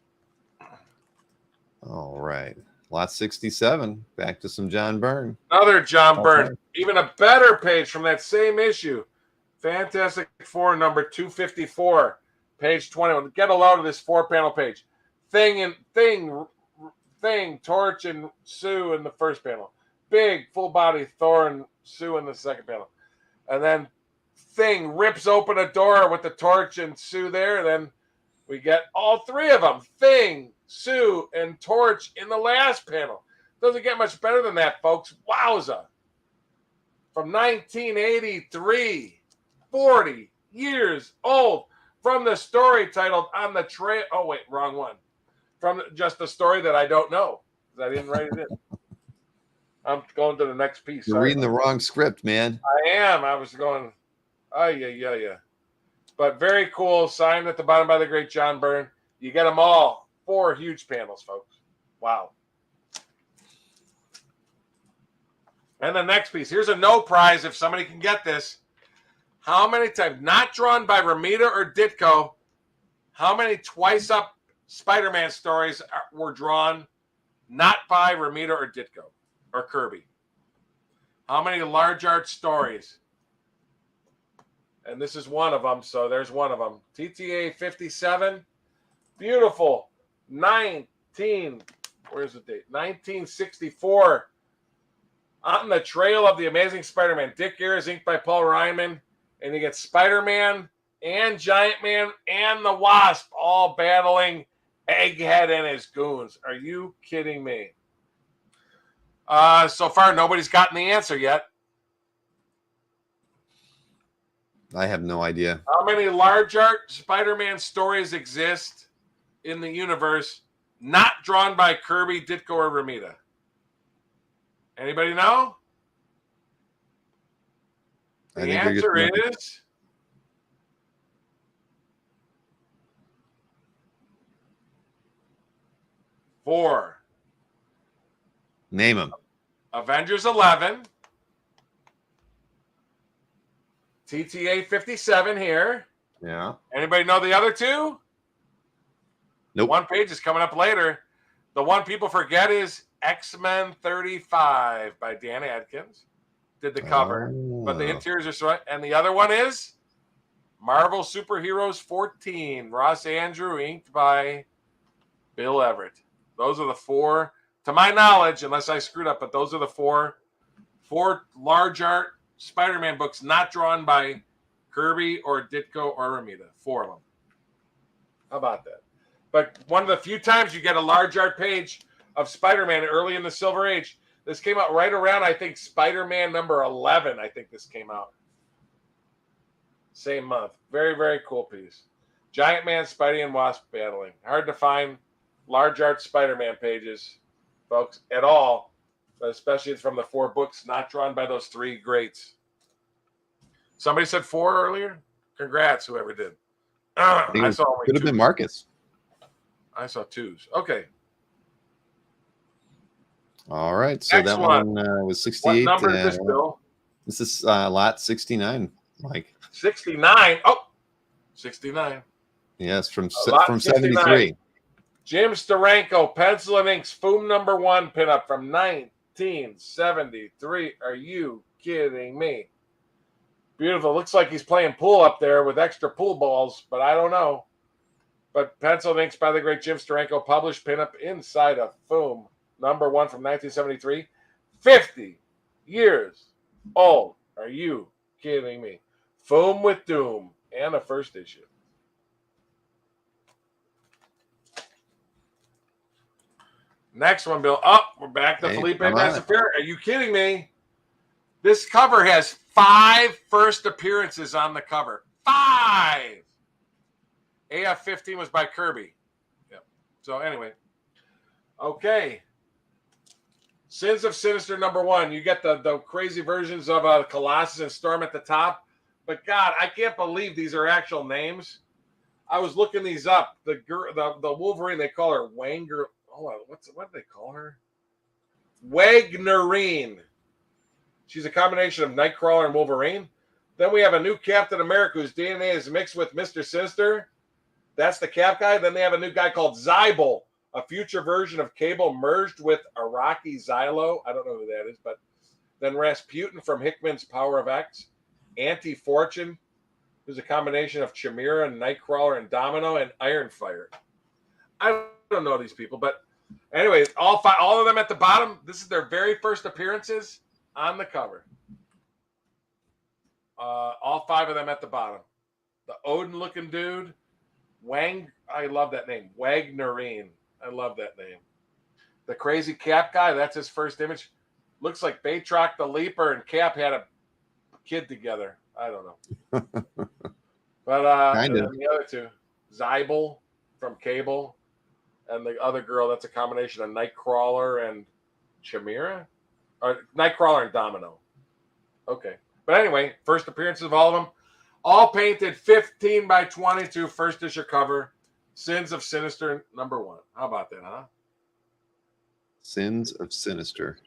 All right. Lot 67, back to some John Byrne. Another John Byrne. Even a better page from that same issue. Fantastic Four #254, page 21. Get a load of this 4-panel page. Thing, Torch and Sue in the first panel. Big, full body Thor and Sue in the second panel. And then Thing rips open a door with the Torch and Sue there. Then we get all three of them. Thing, Sue, and Torch in the last panel. Doesn't get much better than that, folks. Wowza. From 1983, 40 years old. From the story titled On the Trail. Oh, wait, wrong one. From just the story that I don't know. I didn't write it in. I'm going to the next piece. You're reading the wrong script, man. I am. I was going, yeah. But very cool. Signed at the bottom by the great John Byrne. You get them all. 4 huge panels, folks. Wow. And the next piece. Here's a no prize if somebody can get this. How many times, not drawn by Romita or Ditko, how many twice up Spider-Man stories were drawn not by Romita or Ditko or Kirby? How many large art stories? And this is one of them, so there's one of them. TTA 57, beautiful. 1964. On the Trail of the Amazing Spider-Man. Dick Ayers, inked by Paul Ryman. And you get Spider-Man and Giant Man and the Wasp all battling Egghead and his goons. Are you kidding me? So far, nobody's gotten the answer yet. I have no idea. How many large art Spider-Man stories exist in the universe not drawn by Kirby, Ditko, or Romita? Anybody know? The answer is 4. Name them. Avengers 11. TTA 57 here. Yeah. Anybody know the other 2? Nope. One page is coming up later. The one people forget is X-Men 35 by Dan Adkins. Did the cover, but the interiors are so. And the other one is Marvel Superheroes 14, Ross Andrew, inked by Bill Everett. Those are the 4, to my knowledge, unless I screwed up, but those are the 4 large art Spider-Man books not drawn by Kirby or Ditko or Romita. 4 of them. How about that? But one of the few times you get a large art page of Spider-Man early in the Silver Age. This came out right around, I think, Spider-Man number 11. I think this came out. Same month. Very, very cool piece. Giant Man, Spidey, and Wasp battling. Hard to find large art Spider-Man pages, folks, at all. But especially from the 4 books not drawn by those 3 greats. Somebody said 4 earlier? Congrats, whoever did. I saw only could have 2. been Marcus. I saw 2s. Okay. All right. So Next that one was 68. What number is this, Bill? This is lot 69, Mike. 69. Oh, 69. Yes, from 69. 73. Jim Steranko, pencil and inks, Foom number 1 pinup from 1973. Are you kidding me? Beautiful. Looks like he's playing pool up there with extra pool balls, but I don't know. But pencil and inks by the great Jim Steranko, published pinup inside of Foom number 1 from 1973. 50 years old. Are you kidding me? Foom with Doom and a first issue. Next one, Bill. Oh, we're back to Felipe Massafera. Are you kidding me? This cover has 5 first appearances on the cover. 5! AF-15 was by Kirby. Yep. So anyway. Okay. Sins of Sinister number 1. You get the crazy versions of Colossus and Storm at the top. But God, I can't believe these are actual names. I was looking these up. The Wolverine, they call her Wanger. Hold on, what do they call her? Wagnerine. She's a combination of Nightcrawler and Wolverine. Then we have a new Captain America whose DNA is mixed with Mr. Sinister. That's the Cap guy. Then they have a new guy called Zybel, a future version of Cable merged with Araki Xylo. I don't know who that is, but then Rasputin from Hickman's Power of X. Anti-Fortune, who's a combination of Chimera, Nightcrawler, and Domino, and Ironfire. I don't know these people, but anyway, all of them at the bottom. This is their very first appearances on the cover. All 5 of them at the bottom. The Odin-looking dude, I love that name, Wagnerine. I love that name. The crazy Cap guy, that's his first image. Looks like Batroc the Leaper and Cap had a kid together. I don't know. But and then the other 2, Zybel from Cable, and the other girl, that's a combination of Nightcrawler and Chimera, or Nightcrawler and Domino. Okay. But anyway, first appearances of all of them, all painted 15 by 22, first issue cover. Sins of Sinister number 1. How about that, huh? Sins of Sinister.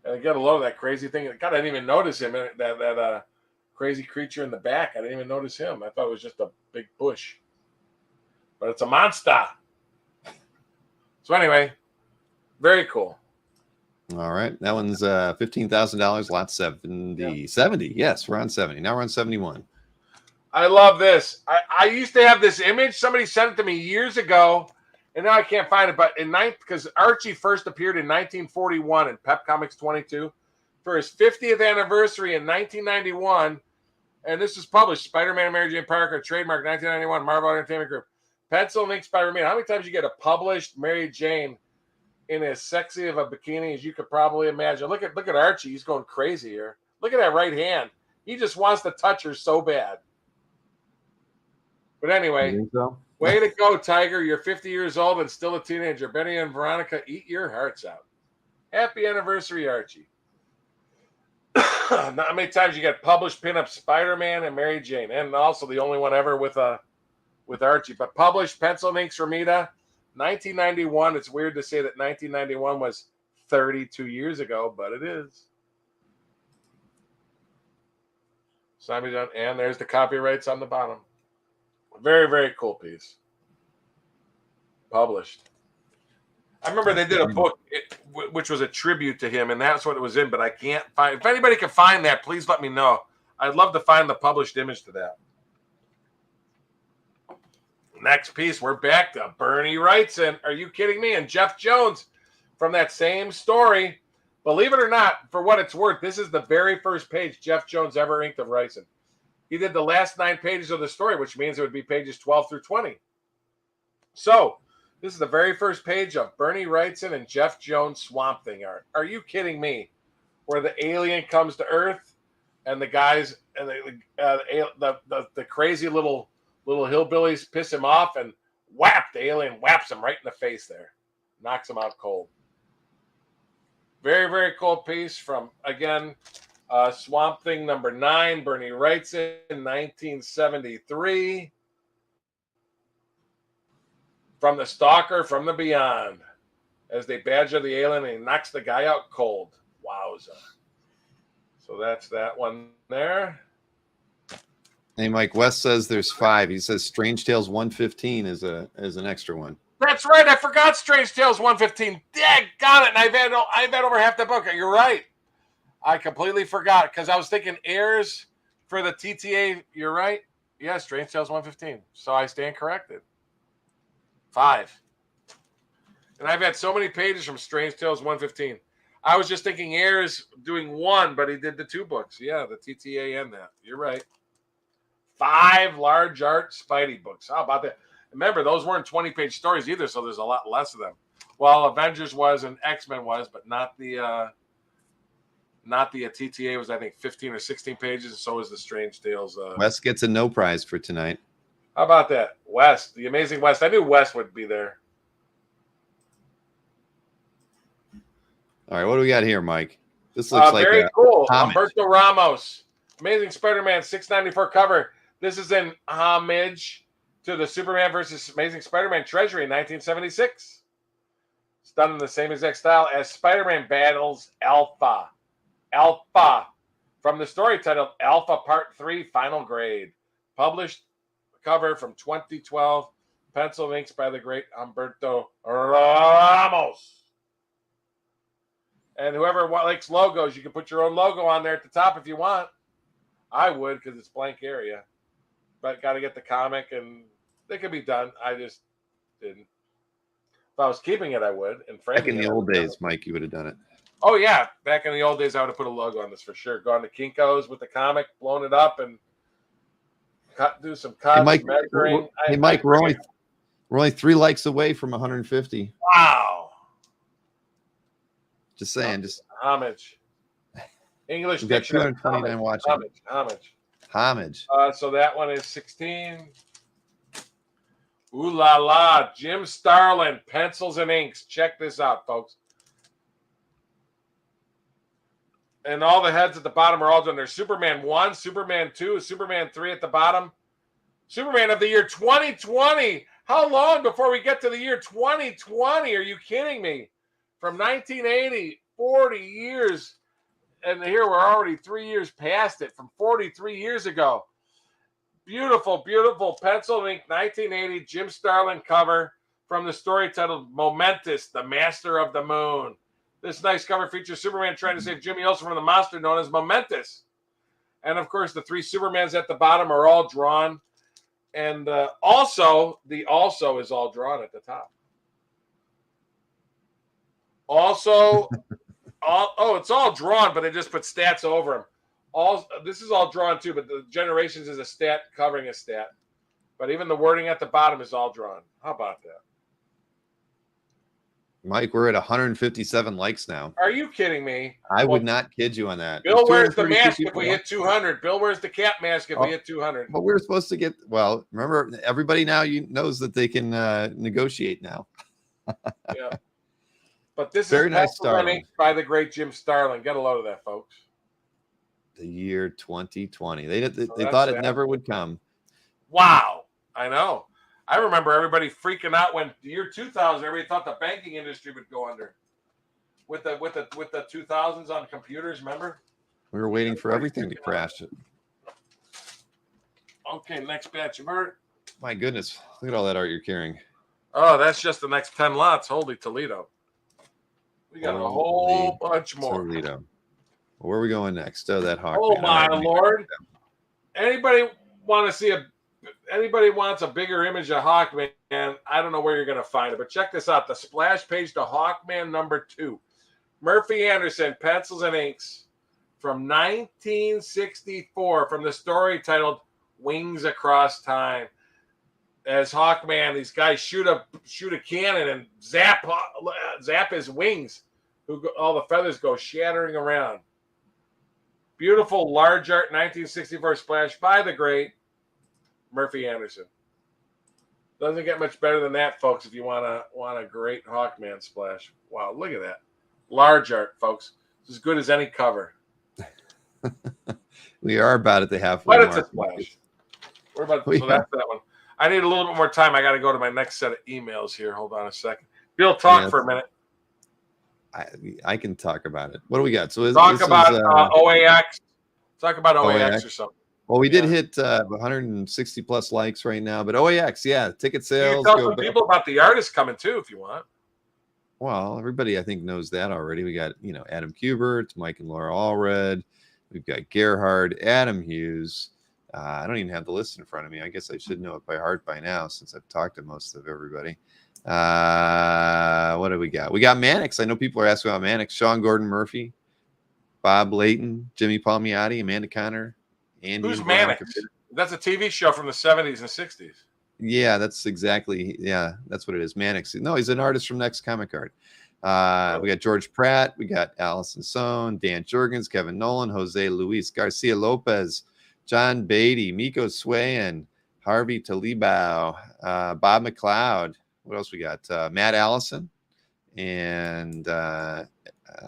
And I got a load of that crazy thing. God, I didn't even notice him. That crazy creature in the back. I didn't even notice him. I thought it was just a big bush. But it's a monster. So anyway, very cool. All right. That one's $15,000, lot 70. Yeah. 70. Yes, we're on 70. Now we're on 71. I love this. I used to have this image. Somebody sent it to me years ago, and now I can't find it. But because Archie first appeared in 1941 in Pep Comics 22 for his 50th anniversary in 1991, and this was published Spider-Man, Mary Jane Parker, trademark 1991, Marvel Entertainment Group. Pencil and ink by Romita. How many times you get a published Mary Jane in as sexy of a bikini as you could probably imagine? Look at Archie. He's going crazy here. Look at that right hand. He just wants to touch her so bad. But anyway, way to go, Tiger. You're 50 years old and still a teenager. Benny and Veronica, eat your hearts out. Happy anniversary, Archie. Not how many times you get published pinup Spider-Man and Mary Jane, and also the only one ever with Archie. But published pencil and inks Romita, 1991. It's weird to say that 1991 was 32 years ago, but it is. Simon John, and there's the copyrights on the bottom. Very, very cool piece. Published. I remember they did a book which was a tribute to him, and that's what it was in, but I can't find. If anybody can find that, please let me know. I'd love to find the published image to that. Next piece, we're back to Bernie Wrightson. Are you kidding me? And Jeff Jones from that same story. Believe it or not, for what it's worth, this is the very first page Jeff Jones ever inked of Wrightson. He did the last 9 pages of the story, which means it would be pages 12 through 20. So, this is the very first page of Bernie Wrightson and Jeff Jones Swamp Thing art. Are you kidding me? Where the alien comes to Earth, and the guys and the crazy little hillbillies piss him off, and whap, the alien whaps him right in the face there, knocks him out cold. Very, very cool piece from, again, Swamp Thing number 9, Bernie Wrightson, 1973. From the Stalker from the Beyond, as they badger the alien and he knocks the guy out cold. Wowza. So that's that one there. Hey, Mike West says there's 5. He says Strange Tales 115 is an extra one. That's right. I forgot Strange Tales 115. Got it. And I've had over half the book. You're right. I completely forgot because I was thinking heirs for the TTA. You're right. Yeah, Strange Tales 115. So I stand corrected. 5. And I've had so many pages from Strange Tales 115. I was just thinking heirs doing 1, but he did the 2 books. Yeah, the TTA and that. You're right. 5 large art Spidey books. How about that? Remember, those weren't 20-page stories either, so there's a lot less of them. Well, Avengers was and X-Men was, but not the TTA was, I think, 15 or 16 pages, and so was the Strange Tales. Wes gets a no prize for tonight. How about that? West, the amazing West. I knew West would be there. All right, what do we got here, Mike? This looks like very cool. Homage. Humberto Ramos, Amazing Spider-Man 694 cover. This is in homage to the Superman versus Amazing Spider-Man Treasury in 1976. It's done in the same exact style as Spider-Man battles Alpha. Alpha. From the story titled Alpha Part 3 Final Grade. Published cover from 2012. Pencil and inks by the great Humberto Ramos. And whoever likes logos, you can put your own logo on there at the top if you want. I would, because it's blank area. But got to get the comic, and it can be done. I just didn't. If I was keeping it, I would. And back in the old days, Mike, you would have done it. Oh, yeah. Back in the old days, I would have put a logo on this for sure. Gone to Kinko's with the comic, blown it up, and do some cuts, measuring. Hey, Mike, we're only 3 likes away from 150. Wow. Just saying. Just homage. English we've got dictionary. 229 watching. Homage. So that one is 16. Ooh la la. Jim Starlin, pencils and inks. Check this out, folks. And all the heads at the bottom are all done. There's Superman 1, Superman 2, Superman 3 at the bottom. Superman of the year 2020. How long before we get to the year 2020? Are you kidding me? From 1980, 40 years. And here we're already 3 years past it, from 43 years ago. Beautiful, beautiful pencil and ink 1980 Jim Starlin cover from the story titled Momentous, the Master of the Moon. This nice cover features Superman trying to save Jimmy Olsen from the monster known as Momentous. And, of course, the 3 Supermans at the bottom are all drawn. And also, the also is all drawn at the top. Also, it's all drawn, but they just put stats over them. This is all drawn, too, but the Generations is a stat covering a stat. But even the wording at the bottom is all drawn. How about that? Mike, we're at 157 likes now. Are you kidding me? I would not kid you on that. Bill wears the mask if we hit 200. Bill wears the cat mask if we hit 200. But we're supposed to get, well, remember, everybody now knows that they can negotiate now. Yeah. But this Very is nice running by the great Jim Starlin. Get a load of that, folks. The year 2020. They thought it never would come. Wow. I know. I remember everybody freaking out when the year 2000, everybody thought the banking industry would go under. With the 2000s on computers, remember? We were waiting for everything to crash. Okay, next batch of art. My goodness, look at all that art you're carrying. Oh, that's just the next 10 lots. Holy Toledo. We got a whole bunch more. Toledo. Where are we going next? Oh, that Hawk. Oh, my Lord. Anybody wants a bigger image of Hawkman? I don't know where you're going to find it, but check this out. The splash page to Hawkman #2. Murphy Anderson, pencils and inks from 1964 from the story titled Wings Across Time. As Hawkman, these guys shoot a cannon and zap his wings. All the feathers go shattering around. Beautiful large art 1964 splash by the great Murphy Anderson. Doesn't get much better than that, folks. If you want a great Hawkman splash, wow, look at that large art, folks. It's as good as any cover. We are about at the halfway mark. But it's a splash. We're about so that's that one. I need a little bit more time. I got to go to my next set of emails here. Hold on a second. Bill, talk for a minute. I can talk about it. What do we got? So talk about OAX. Talk about OAX or something. Well, we did hit 160 plus likes right now, but OAX, ticket sales. You can tell some people about the artists coming too, if you want. Well, everybody I think knows that already. We got Adam Kubert, Mike and Laura Allred. We've got Gerhard, Adam Hughes. I don't even have the list in front of me. I guess I should know it by heart by now since I've talked to most of everybody. What do we got? We got Mannix. I know people are asking about Mannix. Sean Gordon Murphy, Bob Layton, Jimmy Palmiotti, Amanda Connor, Andy. Who's Mannix? That's a TV show from the 70s and 60s. Yeah, that's exactly. Yeah, that's what it is. Mannix. No, he's an artist from Next Comic Art. We got George Pratt. We got Allison Sohn, Dan Jurgens, Kevin Nolan, Jose Luis Garcia Lopez, John Beatty, Miko Swayan, Harvey Talibao, Bob McLeod. What else we got? Matt Allison. And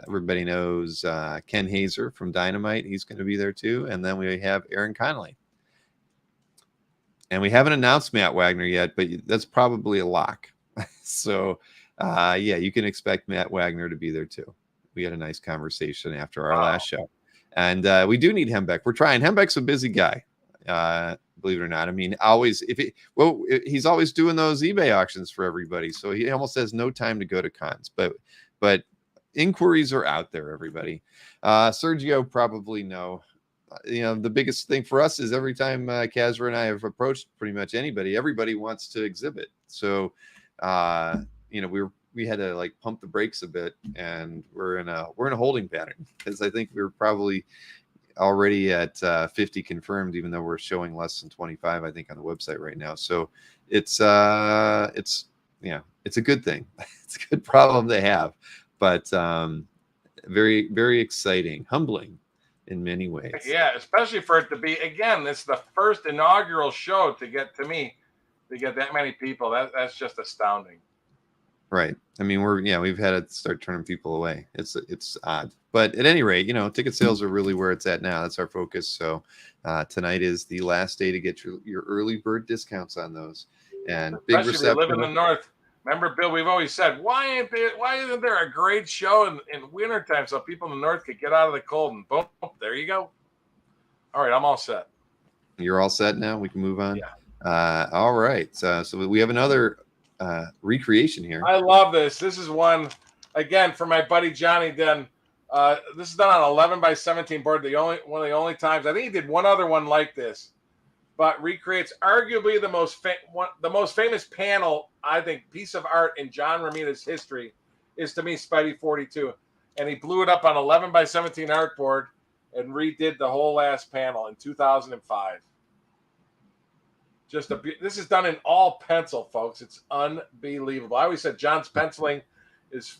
everybody knows Ken Hazer from Dynamite. He's going to be there too. And then we have Aaron Connolly. And we haven't announced Matt Wagner yet, but that's probably a lock. So, you can expect Matt Wagner to be there too. We had a nice conversation after our last show. And we do need Hembeck. We're trying. Hembeck's a busy guy, believe it or not. I mean, he's always doing those eBay auctions for everybody. So he almost has no time to go to cons. But inquiries are out there, everybody. Sergio probably know. The biggest thing for us is every time Kazra and I have approached pretty much anybody, everybody wants to exhibit. So, we had to pump the brakes a bit, and we're in a holding pattern because I think we're probably already at 50 confirmed, even though we're showing less than 25, I think, on the website right now. So it's a good thing. It's a good problem to have, but very, very exciting, humbling in many ways. Yeah, especially for it to be, again, it's the first inaugural show to get that many people. That's just astounding. Right. I mean, we've had to start turning people away. It's odd, but at any rate, ticket sales are really where it's at now. That's our focus. So tonight is the last day to get your early bird discounts on those. And big reception. Especially if you live in the north. Remember, Bill, we've always said, why isn't there a great show in wintertime so people in the north could get out of the cold? And boom, there you go. All right, I'm all set. You're all set now? We can move on? Yeah. All right. So we have another recreation here. I love this. This is one, again, for my buddy Johnny Den. This is done on 11 by 17 board. One of the only times. I think he did one other one like this. But recreates arguably the most famous panel, I think, piece of art in John Romita's history is, to me, Spidey 42. And he blew it up on 11 by 17 artboard and redid the whole last panel in 2005. This is done in all pencil, folks. It's unbelievable. I always said John's penciling is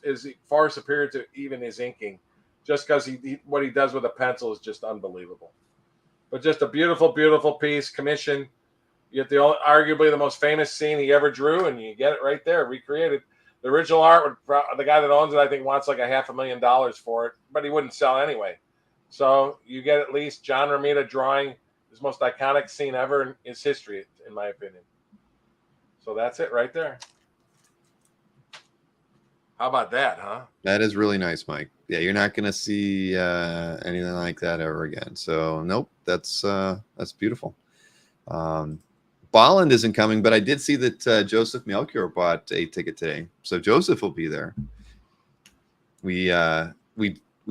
far superior to even his inking, just because what he does with a pencil is just unbelievable. But just a beautiful, beautiful piece, commission. You get arguably the most famous scene he ever drew, and you get it right there, recreated. The original art, the guy that owns it, I think, wants like $500,000 for it, but he wouldn't sell anyway. So you get at least John Romita drawing his most iconic scene ever in his history, in my opinion. So that's it right there. How about that, huh? That is really nice, Mike. Yeah, you're not going to see anything like that ever again. So, nope, that's beautiful. Bolland isn't coming, but I did see that Joseph Melchior bought a ticket today. So Joseph will be there. We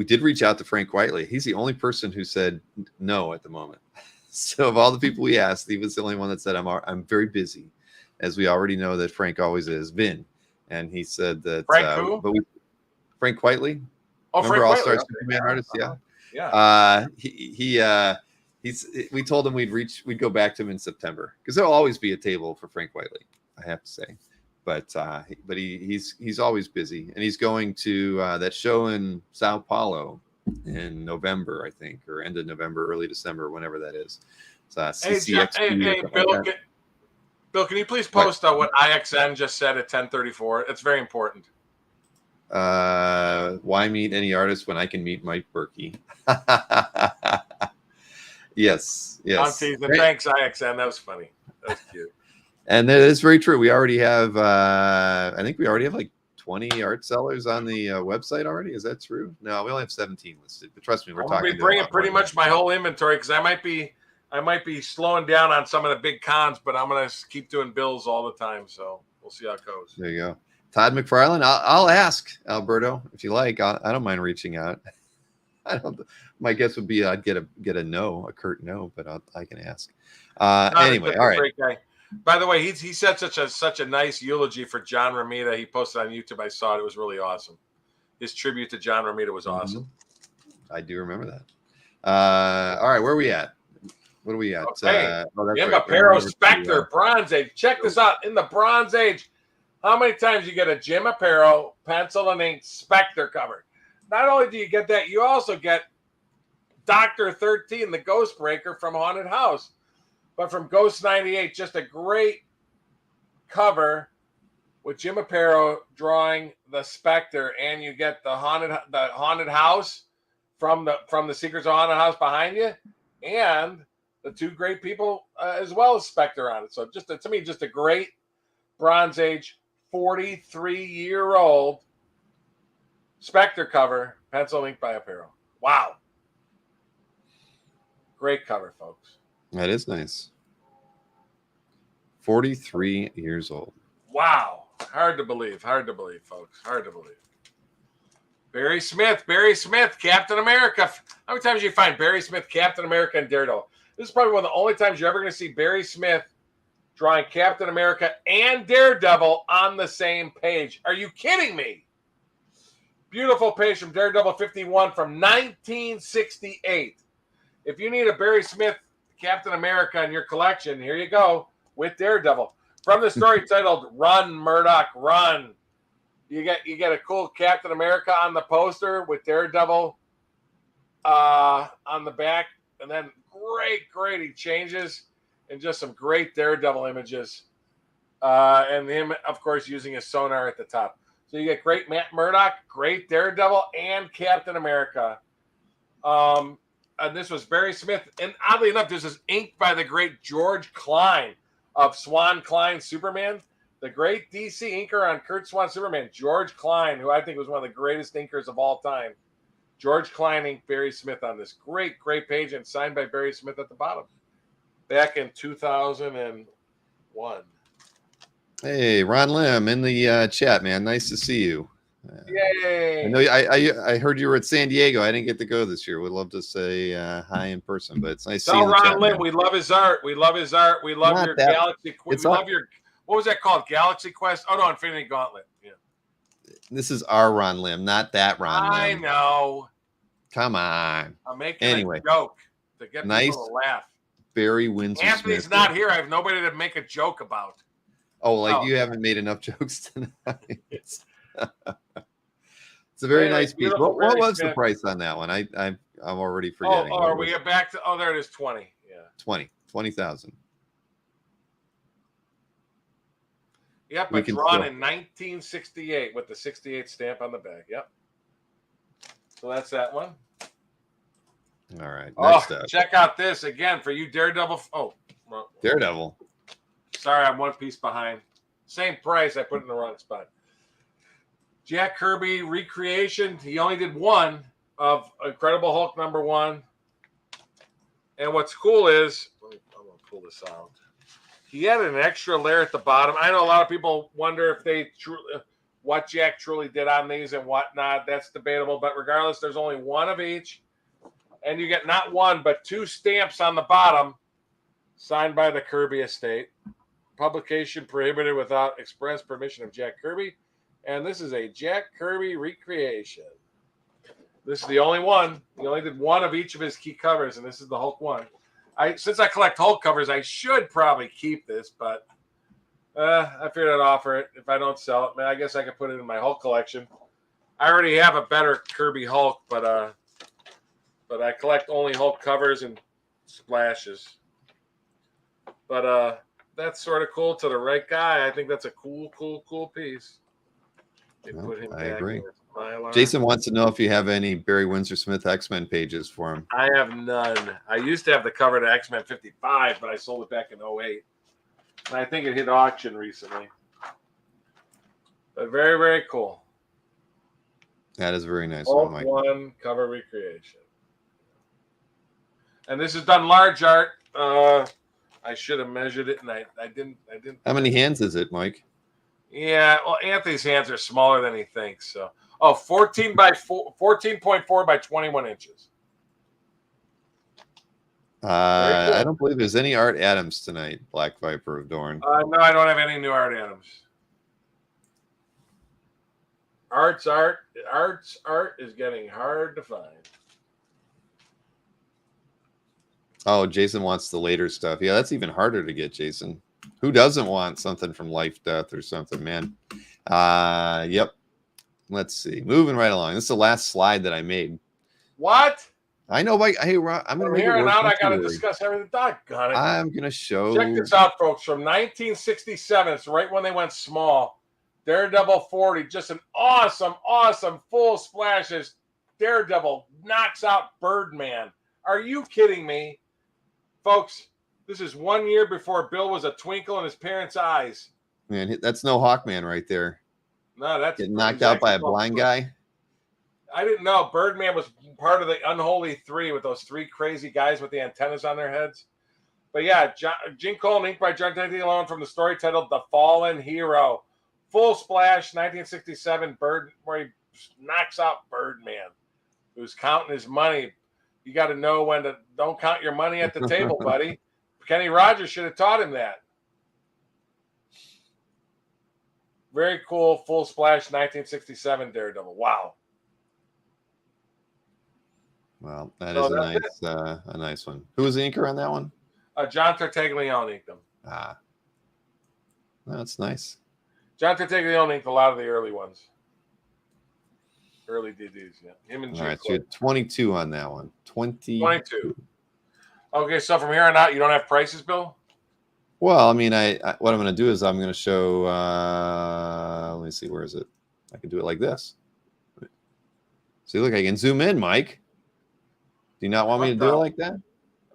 did reach out to Frank Whiteley. He's the only person who said no at the moment. So of all the people we asked, he was the only one that said, I'm very busy, as we already know that Frank always is. Vin. And he said that Frank who? Frank Whiteley. Oh, remember Frank All-Star Whiteley. Superman artist? Yeah. Yeah. We told him we'd go back to him in September, because there'll always be a table for Frank Whiteley, I have to say. But he's always busy, and he's going to that show in Sao Paulo in November, I think, or end of November, early December, whenever that is. Hey, Bill, Bill, can you please post what IXN just said at 10:34? It's very important. Why meet any artist when I can meet Mike Burkey? Yes. I'm teasing. Thanks, IXN. That was funny. That was cute. And that is very true. We already have, I think we already have like 20 art sellers on the website already. Is that true? No, we only have 17 listed. But trust me, we're talking. I'll be bringing pretty much my whole inventory, because I might be slowing down on some of the big cons, but I'm gonna keep doing bills all the time. So we'll see how it goes. There you go. Todd McFarland. I'll ask Alberto if you like. I don't mind reaching out. My guess would be I'd get a no, a curt no, but I can ask. Anyway, all right. Great guy. By the way, he said such a nice eulogy for John Romita. He posted on YouTube. I saw it. It was really awesome. His tribute to John Romita was awesome. I do remember that. All right, where are we at? What are we at? Okay. Jim Aparo Spectre, Bronze Age. Check this out. In the Bronze Age, how many times you get a Jim Aparo pencil and ink Spectre cover? Not only do you get that, you also get Dr. 13, the Ghost Breaker from Haunted House. But from Ghost 98, just a great cover with Jim Aparo drawing the Spectre, and you get the haunted house from the Secrets of Haunted House behind you, and the two great people as well as Spectre on it. So to me, just a great Bronze Age 43-year-old Spectre cover, pencil ink by Aparo. Wow. Great cover, folks. That is nice. 43 years old. Wow. Hard to believe, folks. Hard to believe. Barry Smith, Captain America. How many times do you find Barry Smith, Captain America, and Daredevil? This is probably one of the only times you're ever going to see Barry Smith drawing Captain America and Daredevil on the same page. Are you kidding me? Beautiful page from Daredevil 51 from 1968. If you need a Barry Smith Captain America in your collection, here you go with Daredevil. From the story titled Run, Murdoch, Run. You get a cool Captain America on the poster with Daredevil on the back. And then great. He changes and just some great Daredevil images. And him, of course, using his sonar at the top. So you get great Matt Murdock, great Daredevil, and Captain America. And this was Barry Smith. And oddly enough, this is inked by the great George Klein of Swan Klein Superman. The great DC inker on Kurt Swan Superman, George Klein, who I think was one of the greatest inkers of all time. George Klein inked Barry Smith on this great page and signed by Barry Smith at the bottom. Back in 2001. Hey, Ron Lim in the chat, man. Nice to see you. Yay! I know I heard you were at San Diego. I didn't get to go this year. Would love to say hi in person, but it's nice seeing Ron Lim, we love his art. We love his art. We love your Galaxy. We love your, what was that called? Galaxy Quest? Oh no, Infinity Gauntlet. Yeah. This is our Ron Lim, not that Ron Lim. I know. Come on. I'm making a joke to get people to laugh. Barry Windsor Anthony's Smith. not here. I have nobody to make a joke about. You haven't made enough jokes tonight. It's a very nice piece. What was the price on that one? I'm already forgetting. Oh, are we get back to? Oh, there it is. 20. Yeah. 20,000. Yep, but drawn in 1968 with the 68 stamp on the back. Yep. So that's that one. All right. Oh, Next up. check out this again for you, Daredevil. Oh, well, Daredevil. sorry, I'm one piece behind. Same price. I put it in the wrong spot. Jack Kirby recreation. He only did one of Incredible Hulk #1. And what's cool is, I'm going to pull this out. He had an extra layer at the bottom. I know a lot of people wonder if they what Jack truly did on these and whatnot. That's debatable. But regardless, there's only one of each. And you get not one, but 2 stamps on the bottom signed by the Kirby estate. Publication prohibited without express permission of Jack Kirby. And this is a Jack Kirby recreation. This is the only one. He only did one of each of his key covers, and this is the Hulk one. Since I collect Hulk covers, I should probably keep this, but I figured I'd offer it if I don't sell it. Man, I guess I could put it in my Hulk collection. I already have a better Kirby Hulk, but I collect only Hulk covers and splashes. But that's sort of cool to the right guy. I think that's a cool piece. I agree. Jason wants to know if you have any Barry Windsor Smith X-Men pages for him. I have none. I used to have the cover to X-Men 55, but I sold it back in 08. And I think it hit auction recently. But very, very cool. That is a very nice Hulk one, Mike. One cover recreation. And this is done large art. I should have measured it, and I didn't. How many hands is it, Mike? Yeah, well, Anthony's hands are smaller than he thinks. So, 14.4 by 21 inches. Cool. I don't believe there's any Art Adams tonight. Black Viper of Dorne. No, I don't have any new Art Adams. Art's art is getting hard to find. Oh, Jason wants the later stuff. Yeah, that's even harder to get, Jason. Who doesn't want something from Life, Death, or something, man? Yep. Let's see. Moving right along. This is the last slide that I made. What? I know, Mike. Hey, Ron, I'm going to make it work. Out, I got to discuss everything. Doggone it. I'm going to show. Check this out, folks. From 1967, it's right when they went small. Daredevil 40, just an awesome full splashes. Daredevil knocks out Birdman. Are you kidding me? Folks, this is 1 year before Bill was a twinkle in his parents' eyes. Man, that's no Hawkman right there. No, that's getting knocked out by a blind guy. I didn't know Birdman was part of the Unholy Three with those 3 crazy guys with the antennas on their heads. But yeah, Gene Colan, inked by John Tenney alone, from the story titled "The Fallen Hero." Full splash, 1967, where he knocks out Birdman, who's counting his money. You got to know when to don't count your money at the table, buddy. Kenny Rogers should have taught him that. Very cool, full splash, 1967 Daredevil. Wow. Well, that is a nice one. Who was the inker on that one? John Tartaglione inked them. That's nice. John Tartaglione inked a lot of the early ones. Early DDs, yeah. Him and Jim. All right, so you had 22 on that one. 22. Okay, so from here on out, you don't have prices, Bill? Well, I mean, I what I'm going to do is I'm going to show. Let me see, where is it? I can do it like this. See, look, I can zoom in, Mike. Do you not want me to do it like that,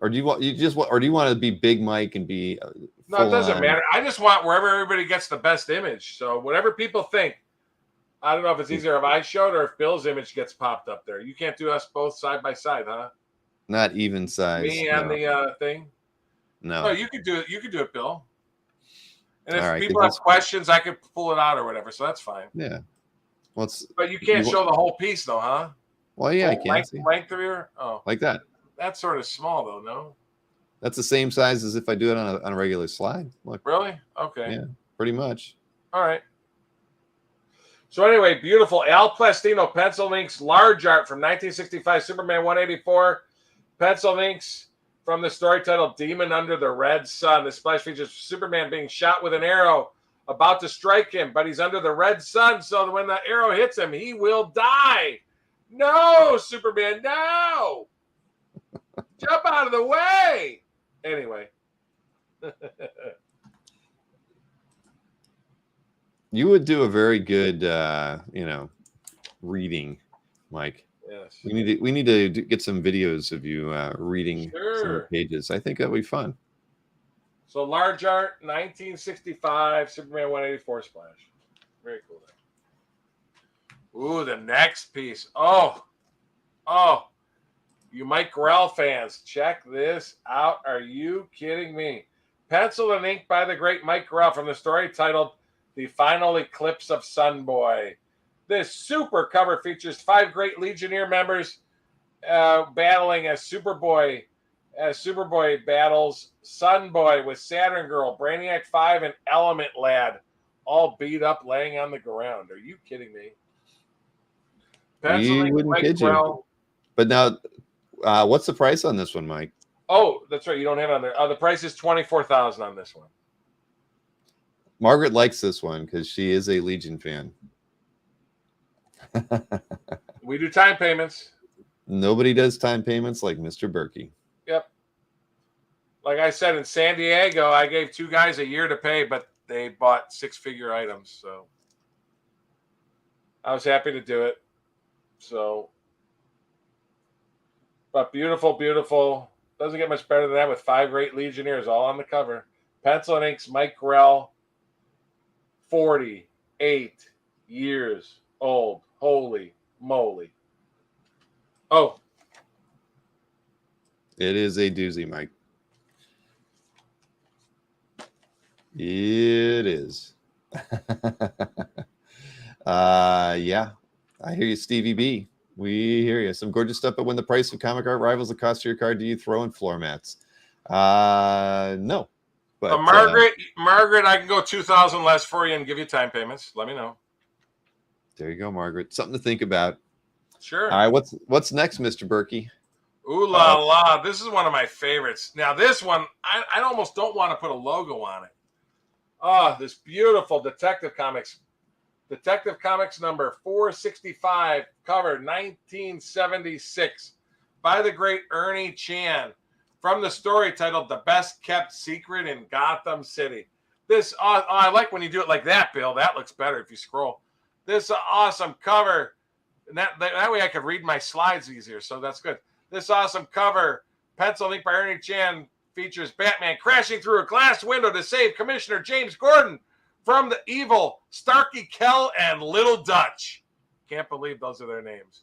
or do you want or do you want to be Big Mike and be? No, it doesn't matter. I just want wherever everybody gets the best image. So whatever people think. I don't know if it's easier if I showed or if Bill's image gets popped up there. You can't do us both side by side, huh? Not even size. Me and the thing. No. No, you could do it. You could do it, Bill. And if right, people have questions, I could pull it out or whatever. So that's fine. Yeah. Well, but you can't show the whole piece, though, huh? Well, yeah, I can. Length of your like that. That's sort of small, though. No. That's the same size as if I do it on a regular slide. Look. Really? Okay. Yeah, pretty much. All right. So anyway, beautiful Al Plastino pencil inks, large art from 1965, Superman 184. Pencil inks from the story titled Demon Under the Red Sun. The splash features Superman being shot with an arrow, about to strike him, but he's under the red sun, so when the arrow hits him, he will die. No, Superman, no! Jump out of the way! Anyway. You would do a very good, reading, Mike. Yes. We need to get some videos of you reading some of the Sure. pages. I think that'll be fun. So large art, 1965, Superman 184 splash. Very cool there. Ooh, the next piece. Oh, you Mike Grell fans, check this out. Are you kidding me? Pencil and ink by the great Mike Grell from the story titled The Final Eclipse of Sunboy. This super cover features 5 great Legionnaire members battling as Superboy battles Sunboy with Saturn Girl, Brainiac 5, and Element Lad, all beat up laying on the ground. Are you kidding me? We wouldn't kid you. But now, what's the price on this one, Mike? Oh, that's right. You don't have it on there. The price is $24,000 on this one. Margaret likes this one because she is a Legion fan. We do time payments. Nobody does time payments like Mr. Burkey. Yep. Like I said, in San Diego, I gave 2 guys a year to pay, but they bought 6-figure items. So I was happy to do it. So, but beautiful, beautiful. Doesn't get much better than that with 5 great Legionnaires all on the cover. Pencil and inks, Mike Grell, 48 years old. Holy moly. Oh. It is a doozy, Mike. It is. Yeah. I hear you, Stevie B. We hear you. Some gorgeous stuff, but when the price of comic art rivals the cost of your card, do you throw in floor mats? No. But Margaret, I can go 2,000 less for you and give you time payments. Let me know. There you go, Margaret. Something to think about. Sure. All right, what's next, Mr. Burkey? Ooh la la. This is one of my favorites. Now, this one, I almost don't want to put a logo on it. Oh, this beautiful Detective Comics. Detective Comics number 465, cover 1976, by the great Ernie Chan, from the story titled The Best Kept Secret in Gotham City. This, I like when you do it like that, Bill. That looks better if you scroll. This awesome cover, and that way I could read my slides easier, so that's good. This awesome cover, pencil ink by Ernie Chan, features Batman crashing through a glass window to save Commissioner James Gordon from the evil Starkey Kell and Little Dutch. Can't believe those are their names.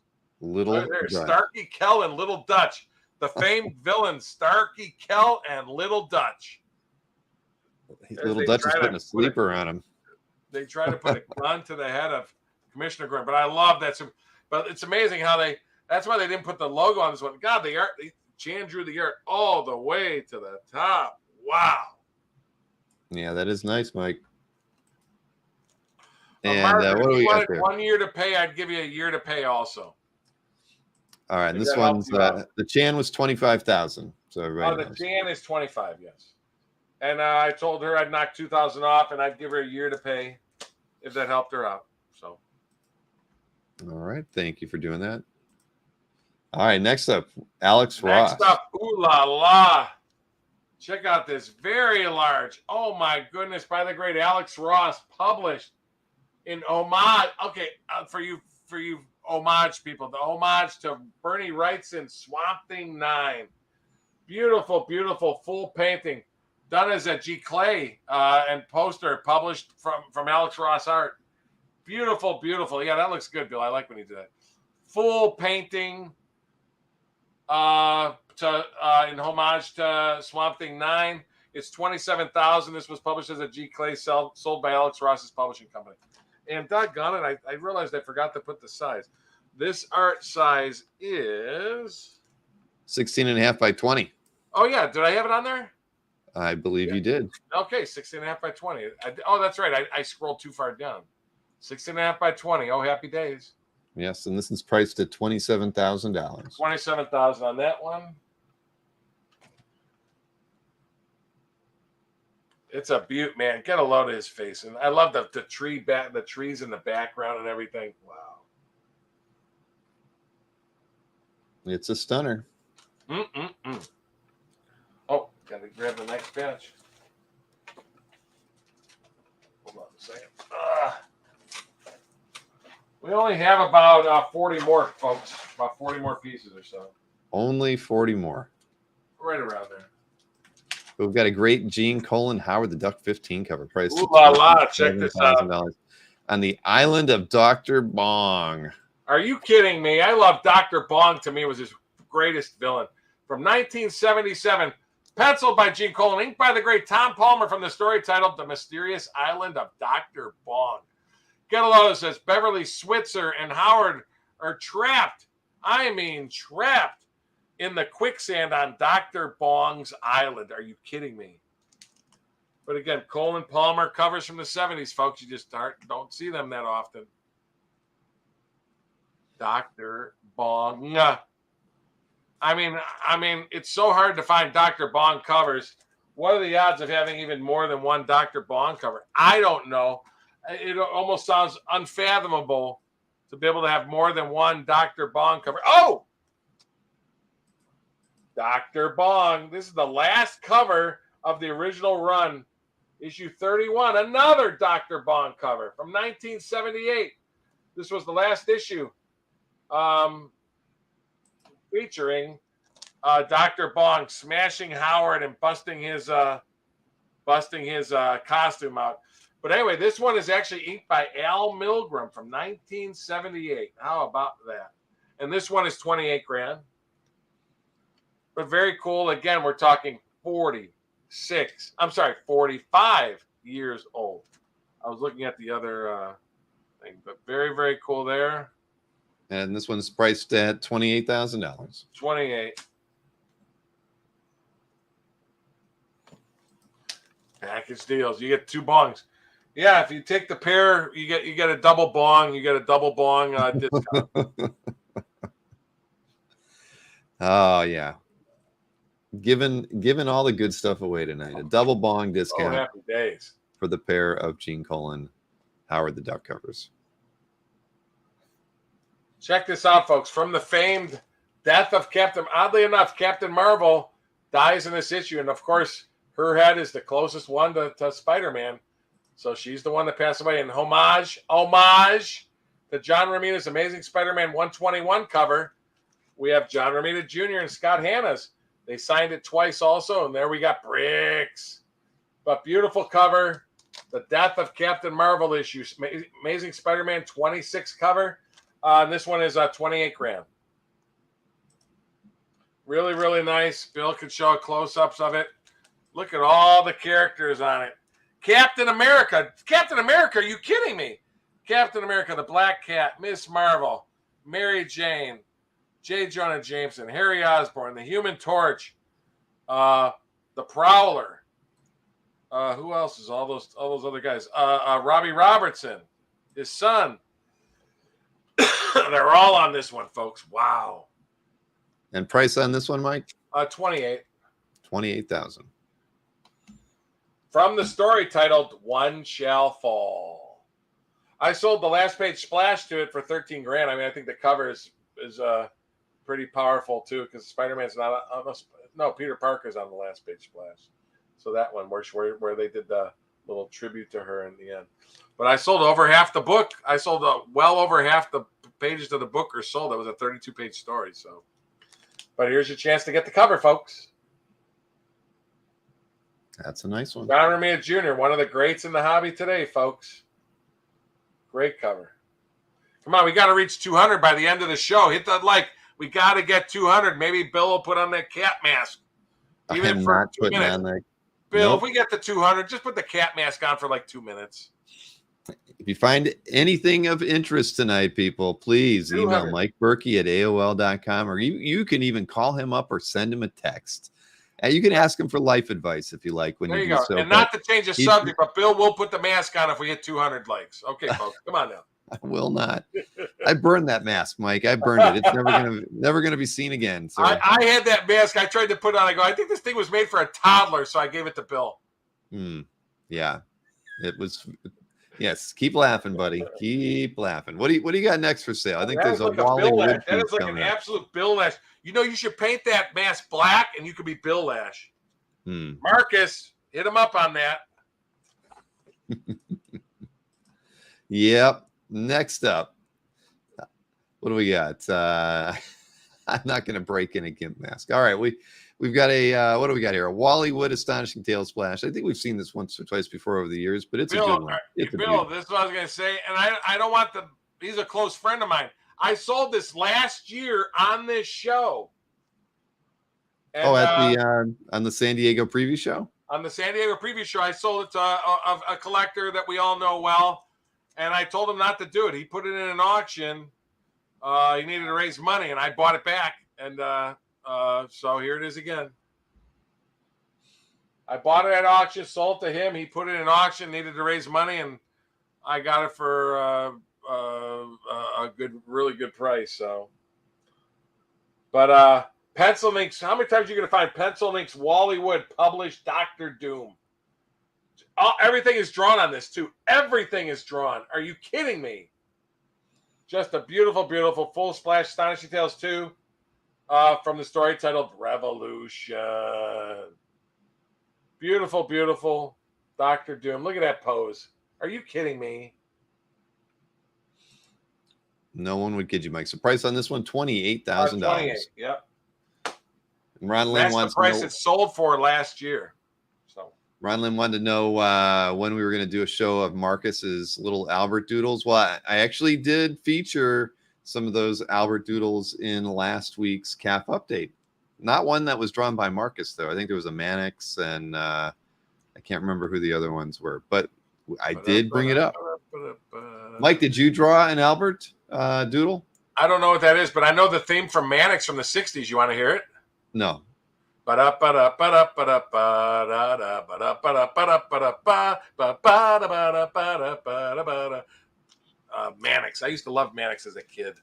Starkey Kell and Little Dutch. The famed villains Starkey Kell and Little Dutch. Little Dutch is putting a sleeper on him. They try to put a gun to the head of Commissioner Gordon. But I love that. But it's amazing how that's why they didn't put the logo on this one. God, Chan drew the art all the way to the top. Wow. Yeah, that is nice, Mike. And Margaret, if you wanted 1 year to pay, I'd give you a year to pay also. All right, and this one's the Chan was 25,000. So everybody knows. The Chan is 25, yes. And I told her I'd knock 2,000 off, and I'd give her a year to pay if that helped her out. So. All right, thank you for doing that. All right, next up, Alex Ross. Next up, ooh la la. Check out this very large. Oh my goodness, by the great Alex Ross, published in homage. Okay, for you homage people, the homage to Bernie Wrightson, Swamp Thing 9. Beautiful, beautiful full painting, done as a G. Clay and poster published from Alex Ross art. Beautiful, beautiful. Yeah, that looks good, Bill. I like when you do that. Full painting in homage to Swamp Thing 9. It's $27,000. This was published as a G. Clay sold by Alex Ross's publishing company. And doggone it, I realized I forgot to put the size. This art size is 16.5 by 20. Oh yeah, did I have it on there? I believe you did. Okay, 16.5 by 20. That's right. I scrolled too far down. 16.5 by 20. Oh, happy days. Yes, and this is priced at $27,000. $27,000 on that one. It's a beaut, man. Get a load of his face, and I love the trees in the background and everything. Wow, it's a stunner. Oh, gotta grab the next batch. Hold on a second. We only have about 40 more, folks. About 40 more pieces or so. Only 40 more. Right around there. We've got a great Gene Colan Howard the Duck 15 cover price. Ooh la la! Check this out. On the island of Dr. Bong. Are you kidding me? I love Dr. Bong. To me, was his greatest villain. From 1977, penciled by Gene Colan, inked by the great Tom Palmer from the story titled The Mysterious Island of Dr. Bong. Get a load of this. Beverly Switzer and Howard are trapped. I mean, trapped in the quicksand on Dr. Bong's island. Are you kidding me? But again, Colan Palmer covers from the 70s, folks. You just don't see them that often. Dr. Bong. I mean, it's so hard to find Dr. Bong covers. What are the odds of having even more than one Dr. Bong cover? I don't know. It almost sounds unfathomable to be able to have more than one Dr. Bong cover. Oh! Dr. Bong. This is the last cover of the original run. Issue 31, another Dr. Bong cover from 1978. This was the last issue featuring Dr. Bong smashing Howard and busting his costume out. But anyway, this one is actually inked by Al Milgram from 1978. How about that? And this one is 28 grand. But very cool. Again, we're talking 45 years old. I was looking at the other thing, but very, very cool there. And this one's priced at $28,000. 28. Package deals. You get 2 bongs. Yeah, if you take the pair, you get a double bong. You get a double bong discount. Oh yeah. Giving all the good stuff away tonight. A double bong discount. Oh, happy days. For the pair of Gene Colan Howard the Duck covers. Check this out, folks. From the famed death of oddly enough, Captain Marvel dies in this issue. And of course, her head is the closest one to Spider-Man. So she's the one that passed away. In homage to John Romita's Amazing Spider-Man 121 cover, we have John Romita Jr. and Scott Hanna's. They signed it twice also, and there we got bricks. But beautiful cover. The Death of Captain Marvel issue. Amazing Spider-Man 26 cover. And this one is 28 grand. Really, really nice. Bill could show close-ups of it. Look at all the characters on it. Captain America. Captain America, are you kidding me? Captain America, the Black Cat, Miss Marvel, Mary Jane, J. Jonah Jameson, Harry Osborn, the Human Torch, the Prowler. Who else is all those other guys? Robbie Robertson, his son. They're all on this one, folks. Wow. And price on this one, Mike? 28. 28,000. From the story titled "One Shall Fall." I sold the last page splash to it for 13 grand. I mean, I think the cover is pretty powerful too, because Spider-Man's not no, Peter Parker's on the last page splash. So that one where they did the little tribute to her in the end. But I sold over half the book. I sold well over half the pages of the book are sold. That was a 32-page story. So, but here's your chance to get the cover, folks. That's a nice one. John Romita Jr., one of the greats in the hobby today, folks. Great cover. Come on, we got to reach 200 by the end of the show. Hit that like. We got to get 200. Maybe Bill will put on that cat mask. Even for 2 minutes. On there. Bill, if we get to 200, just put the cat mask on for like 2 minutes. If you find anything of interest tonight, people, please email Mike Burkey at AOL.com, or you can even call him up or send him a text. And you can ask him for life advice if you like. When there you go. So, and not to change the subject, but Bill will put the mask on if we hit 200 likes. Okay, folks, come on now. I will not. I burned that mask, Mike. I burned it. It's never gonna be seen again. So I had that mask. I tried to put it on. I go, I think this thing was made for a toddler, so I gave it to Bill. Yeah, it was. Yes, keep laughing, buddy. Keep laughing. What do you got next for sale? I think there's a Wally. That is like an absolute Bill Lash. You know, you should paint that mask black, and you could be Bill Lash. Marcus, hit him up on that. Yep. Next up, What do we got? I'm not going to break in a GIMP mask. All right, we've got a what do we got here? A Wally Wood Astonishing Tail Splash. I think we've seen this once or twice before over the years, but it's a good one. Bill, this is what I was going to say, and I don't want he's a close friend of mine. I sold this last year on this show. And, on the San Diego preview show? On the San Diego preview show, I sold it to a collector that we all know well, and I told him not to do it. He put it in an auction. He needed to raise money, and I bought it back, and so here it is again. I bought it at auction, sold to him. He put it in an auction, needed to raise money, and I got it for a really good price. So, but Pencil Inks. How many times are you going to find Pencil Inks Wally Wood published Doctor Doom? Everything is drawn on this too. Everything is drawn. Are you kidding me? Just a beautiful, beautiful full splash Astonishing Tales 2 from the story titled Revolution. Beautiful, beautiful Doctor Doom. Look at that pose. Are you kidding me? No one would kid you, Mike. So price on this one, $28,000. $28,000. Yep. And Ron Lynn That's wants the price to know, it sold for last year. So Ron Lynn wanted to know when we were going to do a show of Marcus's little Albert doodles. Well, I actually did feature some of those Albert doodles in last week's CAF update. Not one that was drawn by Marcus, though. I think there was a Mannix, and I can't remember who the other ones were, but I did bring it up. Mike, did you draw an Albert doodle? I don't know what that is, but I know the theme from Mannix from the 60s. You want to hear it? No. Mannix. I used to love Mannix as a kid.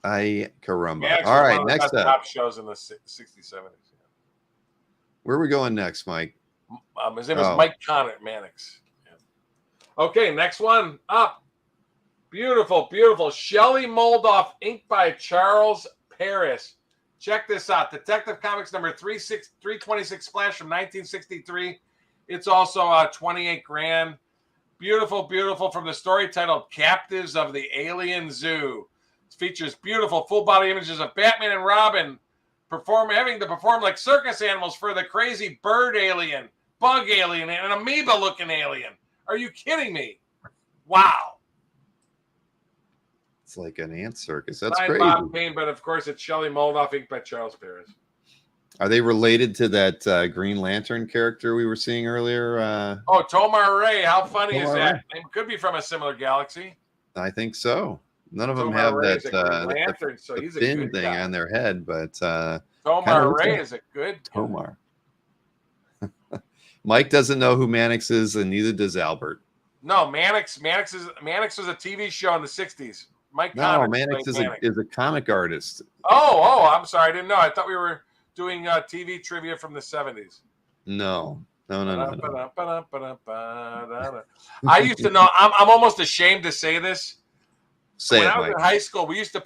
Caramba. Mannix All was right, one of the next best up. top shows in the 60s, 70s. Where are we going next, Mike? His name was Mike Connor Mannix. Yeah. Okay, next one up. Beautiful, beautiful. Shelley Moldoff, inked by Charles Paris. Check this out. Detective Comics number 326 Splash from 1963. It's also 28 grand. Beautiful, beautiful, from the story titled Captives of the Alien Zoo. It features beautiful full body images of Batman and Robin having to perform like circus animals for the crazy bird alien, bug alien, and an amoeba looking alien. Are you kidding me? Wow. It's like an ant circus. That's Signed crazy. Bob Kane, but of course it's Shelley Moldoff, inked by Charles Paris. Are they related to that Green Lantern character we were seeing earlier? Tomar Ray. How funny is Tomar that? Ray. It could be from a similar galaxy. I think so. None of them Tomar have Ray that is a Green Lantern, so the he's a fin good thing guy. on their head, but Tomar Ray is a good guy. Tomar. Mike doesn't know who Mannix is, and neither does Albert. No, Mannix was a TV show in the 60s. Mike No, Connor Mannix is a comic artist. Oh, I'm sorry. I didn't know. I thought we were doing TV trivia from the 70s. No. I used to know. I'm almost ashamed to say this. Say when it, I was Mike. in high school, I used to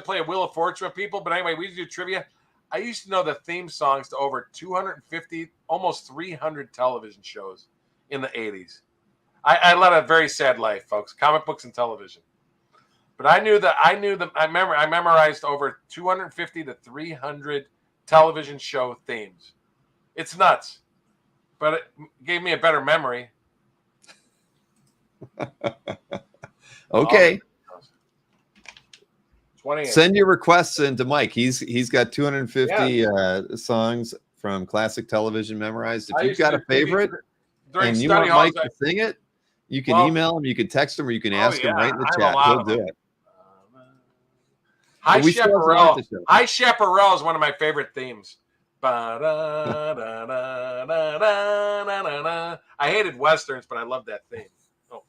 play a Wheel of Fortune with people. But anyway, we used to do trivia. I used to know the theme songs to over 250, almost 300 television shows in the 80s. I led a very sad life, folks. Comic books and television. But I memorized over 250 to 300 television show themes. It's nuts. But it gave me a better memory. Okay. 28. Send your requests in to Mike. He's got 250 songs from classic television memorized. If you've got a favorite and you want Mike to sing it, you can email him, you can text him, or you can ask him right in the chat. He'll do it. High Chaparral is one of my favorite themes. I hated Westerns, but I love that theme. Oh.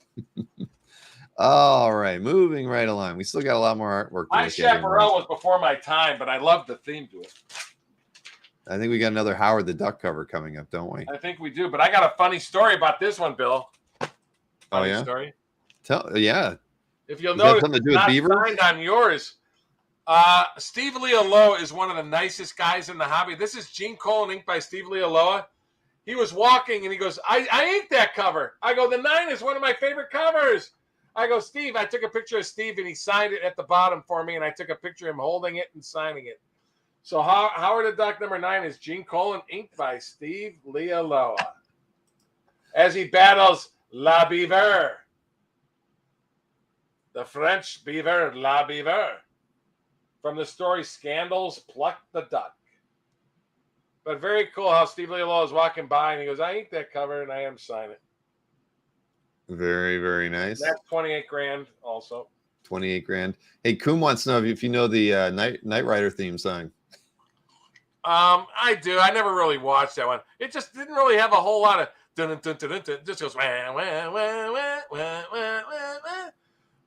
All right, moving right along. We still got a lot more artwork. High Chaparral was before my time, but I loved the theme to it. I think we got another Howard the Duck cover coming up, don't we? I think we do, but I got a funny story about this one, Bill. Funny story. If you'll notice, something to do with not beavers? signed on yours. Steve Lealoa is one of the nicest guys in the hobby. This is Gene Colan, inked by Steve Lealoa. He was walking and he goes, I inked that cover. I go, the 9 is one of my favorite covers. I go, Steve, I took a picture of Steve and he signed it at the bottom for me, and I took a picture of him holding it and signing it. So Howard the Duck number 9 is Gene Colan, inked by Steve Lealoa. As he battles La Beaver, the French beaver, La Beaver, from the story Scandals, Pluck the Duck. But very cool how Steve Lealoa is walking by and he goes, I inked that cover and I am signing it. Very, very nice. That's $28,000 also. 28 grand. Hey, Coom wants to know if you know the Knight Rider theme song. I do. I never really watched that one. It just didn't really have a whole lot of it just goes wah, wah, wah, wah, wah, wah, wah.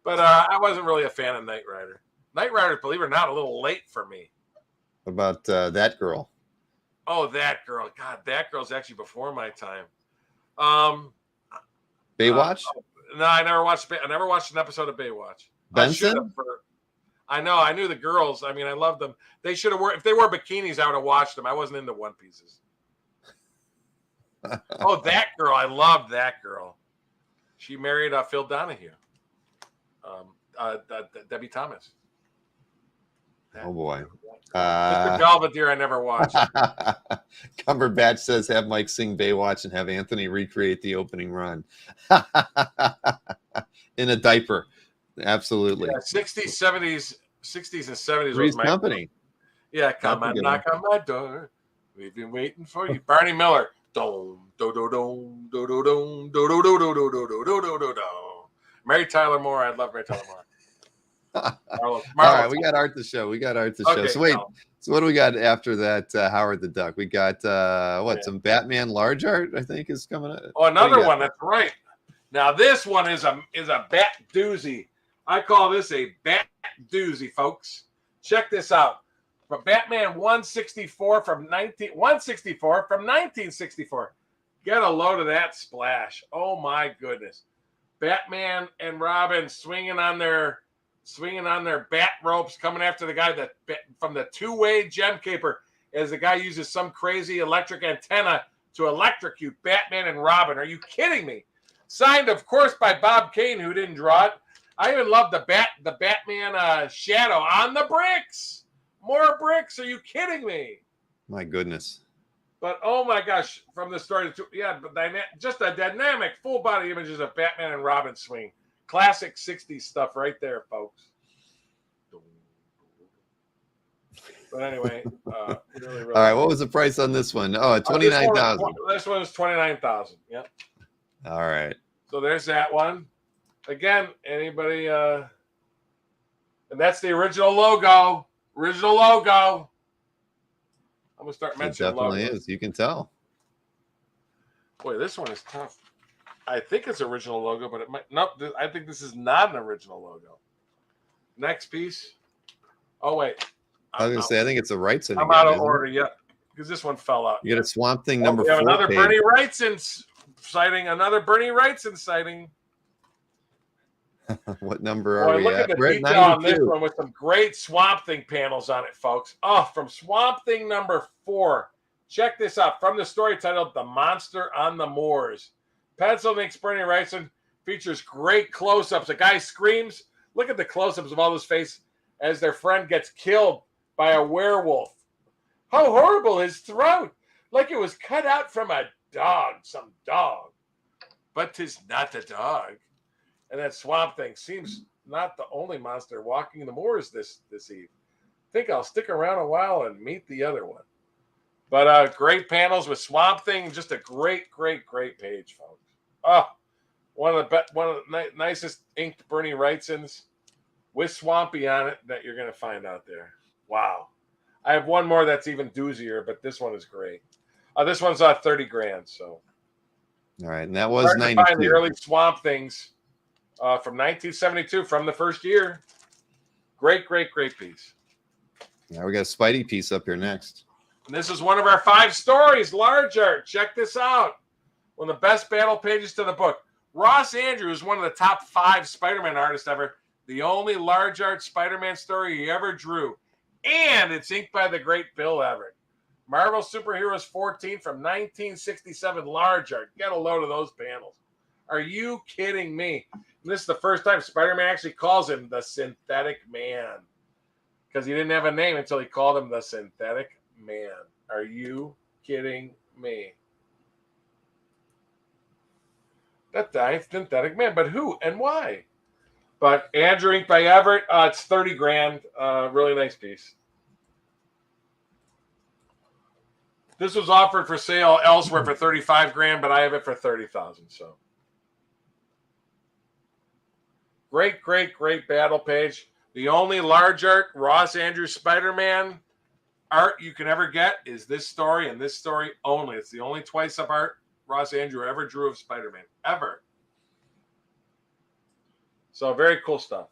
But I wasn't really a fan of Knight Rider. Knight Rider, believe it or not, a little late for me. About that girl. Oh, that girl. God, that girl's actually before my time. Baywatch? No, I never watched an episode of Baywatch. Benson? I know. I knew the girls. I mean, I loved them. They should have worn. If they wore bikinis, I would have watched them. I wasn't into one pieces. Oh, that girl. I loved that girl. She married Phil Donahue. Debbie Thomas. Oh, boy. Mr. Belvedere, I never watched. Cumberbatch says have Mike sing Baywatch and have Anthony recreate the opening run. In a diaper. Absolutely. Yeah, 60s and 70s Three's was my Company. Yeah, come on, knock on my door. We've been waiting for you. Barney Miller. Mary Tyler Moore. I love Mary Tyler Moore. All right, we got art to show. Okay, So wait, so what do we got after that? Howard the Duck. We got some Batman large art, I think, is coming up. Oh, another one. That's right. Now this one is a bat doozy. I call this a bat doozy, folks. Check this out. From Batman 164 from 1964. Get a load of that splash. Oh my goodness. Batman and Robin swinging on their bat ropes, coming after the guy from the two-way gem caper, as the guy uses some crazy electric antenna to electrocute Batman and Robin. Are you kidding me? Signed, of course, by Bob Kane, who didn't draw it. I even love the Batman shadow on the bricks. More bricks. Are you kidding me? My goodness. But oh my gosh, from the story, just a dynamic full body images of Batman and Robin swing. Classic 60s stuff right there, folks. But anyway, really. All right, what was the price on this one? Oh, 29,000. This one is 29,000. Yep. All right. So there's that one. Again, anybody? And that's the original logo. I'm gonna start mentioning. It definitely logos. is. You can tell. Boy, this one is tough. I think it's original logo, but it might not. I think this is not an original logo. Next piece. Oh wait. I was gonna say I think it's a Wrightson. I'm out of order yet because this one fell out. You got a Swamp Thing number 4. Another page. Bernie Wrightson sighting. What number are we look at? at the We're detail at on this 92. one with some great Swamp Thing panels on it, folks. Oh, from Swamp Thing number 4. Check this out. From the story titled The Monster on the Moors. Pencil inks Bernie Wrightson features great close-ups. A guy screams. Look at the close-ups of all his face as their friend gets killed by a werewolf. How horrible his throat. Like it was cut out from a dog, some dog. But 'tis not a dog. And that Swamp Thing seems not the only monster walking the moors this eve. Think I'll stick around a while and meet the other one. But great panels with Swamp Thing. Just a great page, folks. Oh, one of the nicest inked Bernie Wrightsons with Swampy on it that you're going to find out there. Wow. I have one more that's even doozier, but this one is great. This one's $30,000. So, all right, and that was 92. Find the early Swamp Things from 1972, from the first year. Great piece. Now we got a Spidey piece up here next. And this is one of our 5 stories, large art. Check this out. One of the best battle pages to the book. Ross Andrews, one of the top 5 Spider-Man artists ever. The only large art Spider-Man story he ever drew. And it's inked by the great Bill Everett. Marvel Superheroes 14 from 1967, large art. Get a load of those panels. Are you kidding me? And this is the first time Spider-Man actually calls him the Synthetic Man, because he didn't have a name until he called him the Synthetic Man. Are you kidding me? That Synthetic Man, but who and why? But Andrew inked by Everett, it's 30 grand. Really nice piece. This was offered for sale elsewhere for 35 grand, but I have it for 30,000. So great battle page. The only large art Ross Andrews Spider-Man art you can ever get is this story and this story only. It's the only twice up art Ross Andrews ever drew of Spider-Man, ever. So very cool stuff.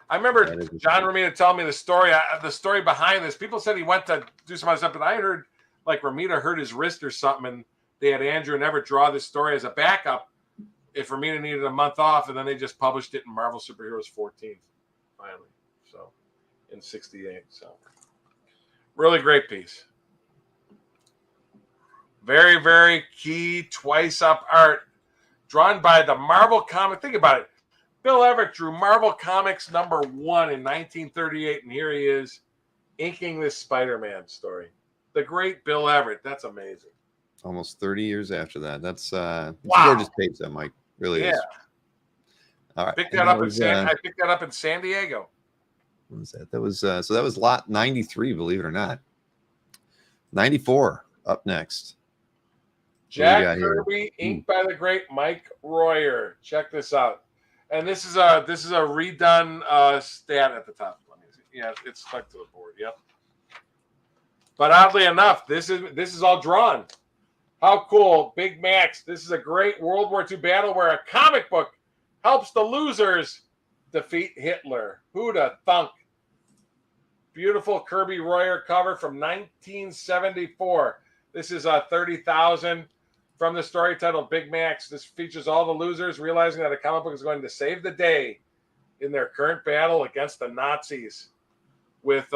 I remember John Romita telling me the story behind this. People said he went to do some other stuff, but I heard like Romita hurt his wrist or something, and they had Andrew and Everett draw this story as a backup if Romita needed a month off, and then they just published it in Marvel Superheroes 14 finally. So in 68. So really great piece. Very, very key twice up art drawn by the Marvel comic. Think about it. Bill Everett drew Marvel Comics #1 in 1938, and here he is inking this Spider-Man story. The great Bill Everett. That's amazing. Almost 30 years after that. That's wow. A gorgeous page, that Mike. Really is. All right. I picked that up in San Diego. What was that? That was so that was lot 93, believe it or not. 94 up next. Jack Kirby, inked by the great Mike Royer. Check this out. And this is a redone stat at the top. Let me see. Yeah, it's stuck to the board. Yep. But oddly enough, this is all drawn. How cool. Big Max. This is a great World War II battle where a comic book helps the losers defeat Hitler. Who'd have thunk? Beautiful Kirby Royer cover from 1974. This is 30,000 from the story titled Big Max. This features all the losers realizing that a comic book is going to save the day in their current battle against the Nazis. With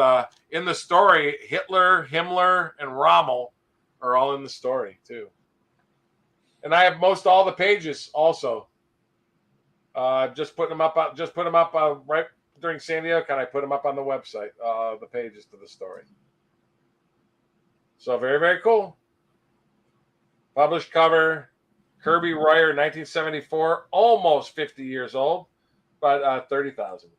in the story, Hitler, Himmler, and Rommel are all in the story too. And I have most all the pages also. Just putting them up. Right during San Diego. Can I put them up on the website? The pages to the story. So very, very cool. Published cover, Kirby Royer, 1974, almost 50 years old, but 30,000.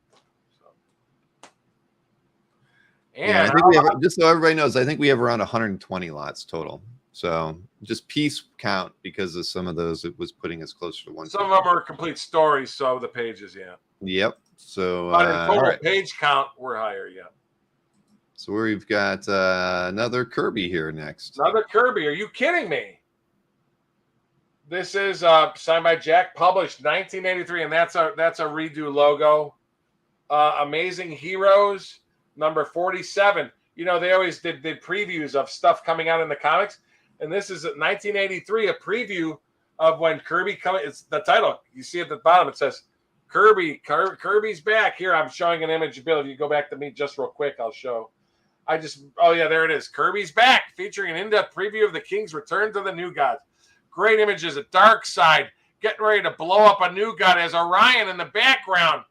And yeah, I think we have, just so everybody knows, I think we have around 120 lots total. So just piece count, because of some of those, it was putting us closer to one. Some of them are complete stories, so the pages, yeah. Yep. So but in total page count, we're higher, yeah. So we've got another Kirby here next. Another Kirby. Are you kidding me? This is signed by Jack, published 1983, and that's a redo logo. Amazing Heroes, number 47. You know, they always did previews of stuff coming out in the comics, and this is 1983, a preview of when Kirby comes. It's the title. You see at the bottom, it says Kirby's back. Here, I'm showing an image. Bill, if you go back to me just real quick, I'll show. Oh yeah, there it is. Kirby's back, featuring an in-depth preview of the King's return to the New Gods. Great images of Darkseid getting ready to blow up a New God as Orion in the background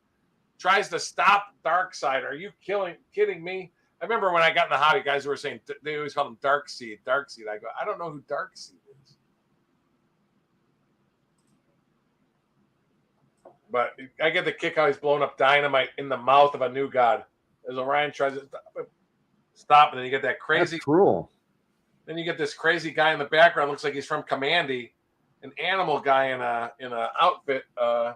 tries to stop Darkseid. Are you kidding me? I remember when I got in the hobby, guys were saying they always call him Darkseid. I go, I don't know who Darkseid is. But I get the kick how he's blowing up dynamite in the mouth of a New God as Orion tries to stop, and then you get that crazy. That's cruel. Then you get this crazy guy in the background. Looks like he's from Commandy, an animal guy in a outfit. I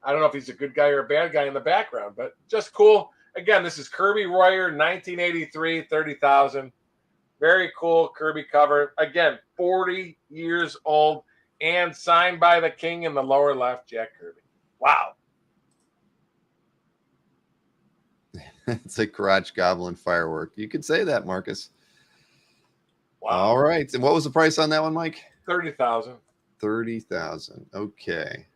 don't know if he's a good guy or a bad guy in the background, but just cool. Again, this is Kirby Royer, 1983, 30,000. Very cool Kirby cover. Again, 40 years old and signed by the King in the lower left, Jack Kirby. Wow. It's a crotch goblin firework. You could say that, Marcus. Wow. All right. And what was the price on that one, Mike? 30,000. 30,000. Okay.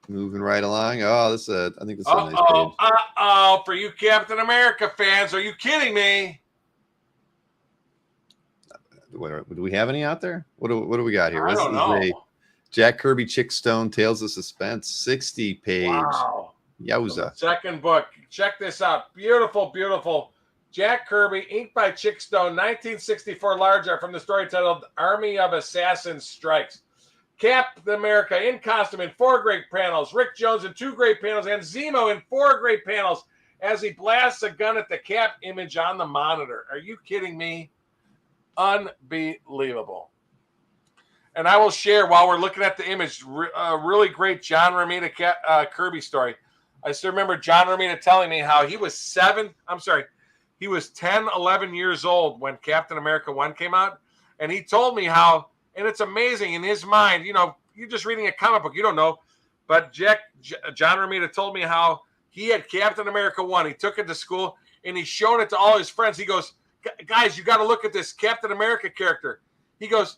Moving right along. Oh, this I think this is a nice page. For you Captain America fans, are you kidding me? Do we have any out there? What do we got here? I don't know. Jack Kirby, Chick Stone, Tales of Suspense, 60 page. Wow. Yowza. Second book. Check this out. Beautiful, beautiful. Jack Kirby, inked by Chick Stone, 1964 large art from the story titled Army of Assassins Strikes. Captain America in costume in 4 great panels, Rick Jones in 2 great panels, and Zemo in 4 great panels as he blasts a gun at the Cap image on the monitor. Are you kidding me? Unbelievable. And I will share, while we're looking at the image, a really great John Romita Kirby story. I still remember John Romita telling me how he was 10, 11 years old when Captain America 1 came out. And he told me how, and it's amazing in his mind, you know, you're just reading a comic book, you don't know. But John Romita told me how he had Captain America 1. He took it to school and he's shown it to all his friends. He goes, guys, you got to look at this Captain America character. He goes,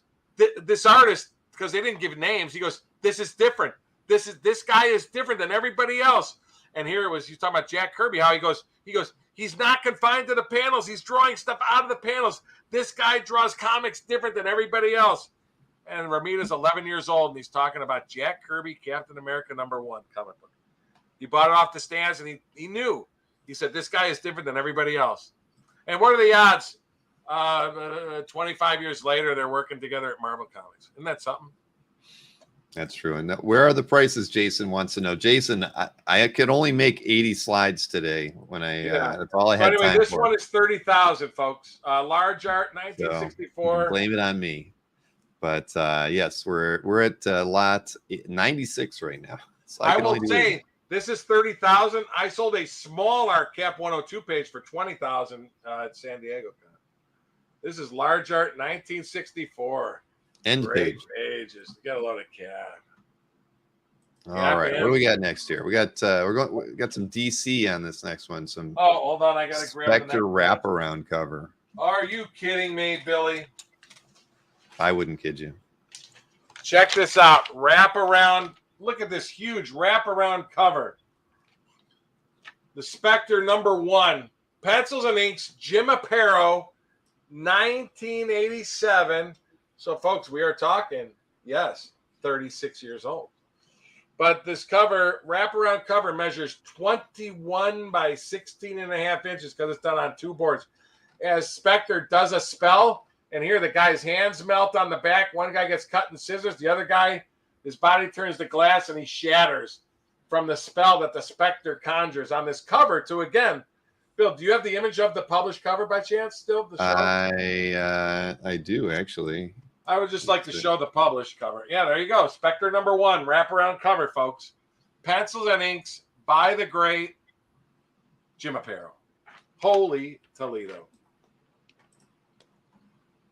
this artist, because they didn't give names, he goes, this is different. This guy is different than everybody else. And here it was, he's talking about Jack Kirby, how he goes, he's not confined to the panels. He's drawing stuff out of the panels. This guy draws comics different than everybody else. And Romita's 11 years old, and he's talking about Jack Kirby, Captain America #1 comic book. He bought it off the stands, and he knew. He said, this guy is different than everybody else. And what are the odds? 25 years later, they're working together at Marvel Comics. Isn't that something? That's true. And where are the prices? Jason wants to know. Jason, I could only make 80 slides today when that's all I had time this for. One is 30,000, folks. Large art, 1964. So blame it on me. But yes, we're at lot 96 right now. So I will say this is 30,000. I sold a small art Cap 102 page for 20,000 at San Diego. This is large art, 1964. End Great page. pages. Got a lot of Cap. All right, what do we got next here? We got we got some DC on this next one. Some hold on, I gotta grab Spectre wraparound cover. Are you kidding me, Billy? I wouldn't kid you. Check this out. Wraparound. Look at this huge wraparound cover. The Spectre #1. Pencils and inks. Jim Aparo. 1987. So, folks, we are talking, 36 years old. But this cover, wraparound cover, measures 21 by 16 and a half inches because it's done on 2 boards. As Spectre does a spell, and here the guy's hands melt on the back. One guy gets cut in scissors. The other guy, his body turns to glass, and he shatters from the spell that the Spectre conjures on this cover to, again, Bill, do you have the image of the published cover by chance still? I do, actually. I would just like to show the published cover. Yeah, there you go. Spectre #1, wraparound cover, folks. Pencils and inks by the great Jim Aparo. Holy Toledo.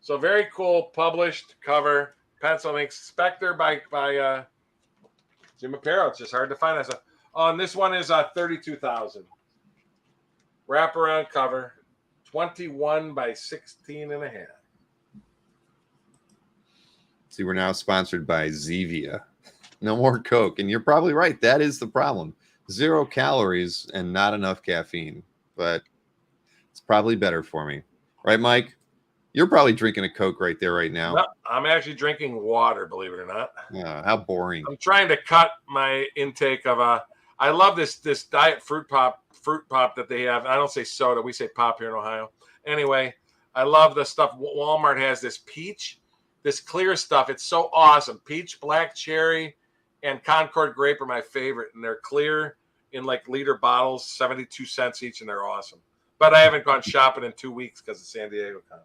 So very cool published cover. Pencil and inks. Spectre by Jim Aparo. It's just hard to find that. On this one is 32,000. Wraparound cover, 21 by 16 and a half. See, we're now sponsored by Zevia. No more Coke. And you're probably right. That is the problem. 0 calories and not enough caffeine. But it's probably better for me. Right, Mike? You're probably drinking a Coke right there right now. No, I'm actually drinking water, believe it or not. How boring. I'm trying to cut my intake of I love this diet fruit pop that they have. I don't say soda. We say pop here in Ohio. Anyway, I love the stuff. Walmart has this peach, this clear stuff. It's so awesome. Peach, black cherry, and Concord grape are my favorite. And they're clear in like liter bottles, 72 cents each, and they're awesome. But I haven't gone shopping in 2 weeks because of San Diego Con.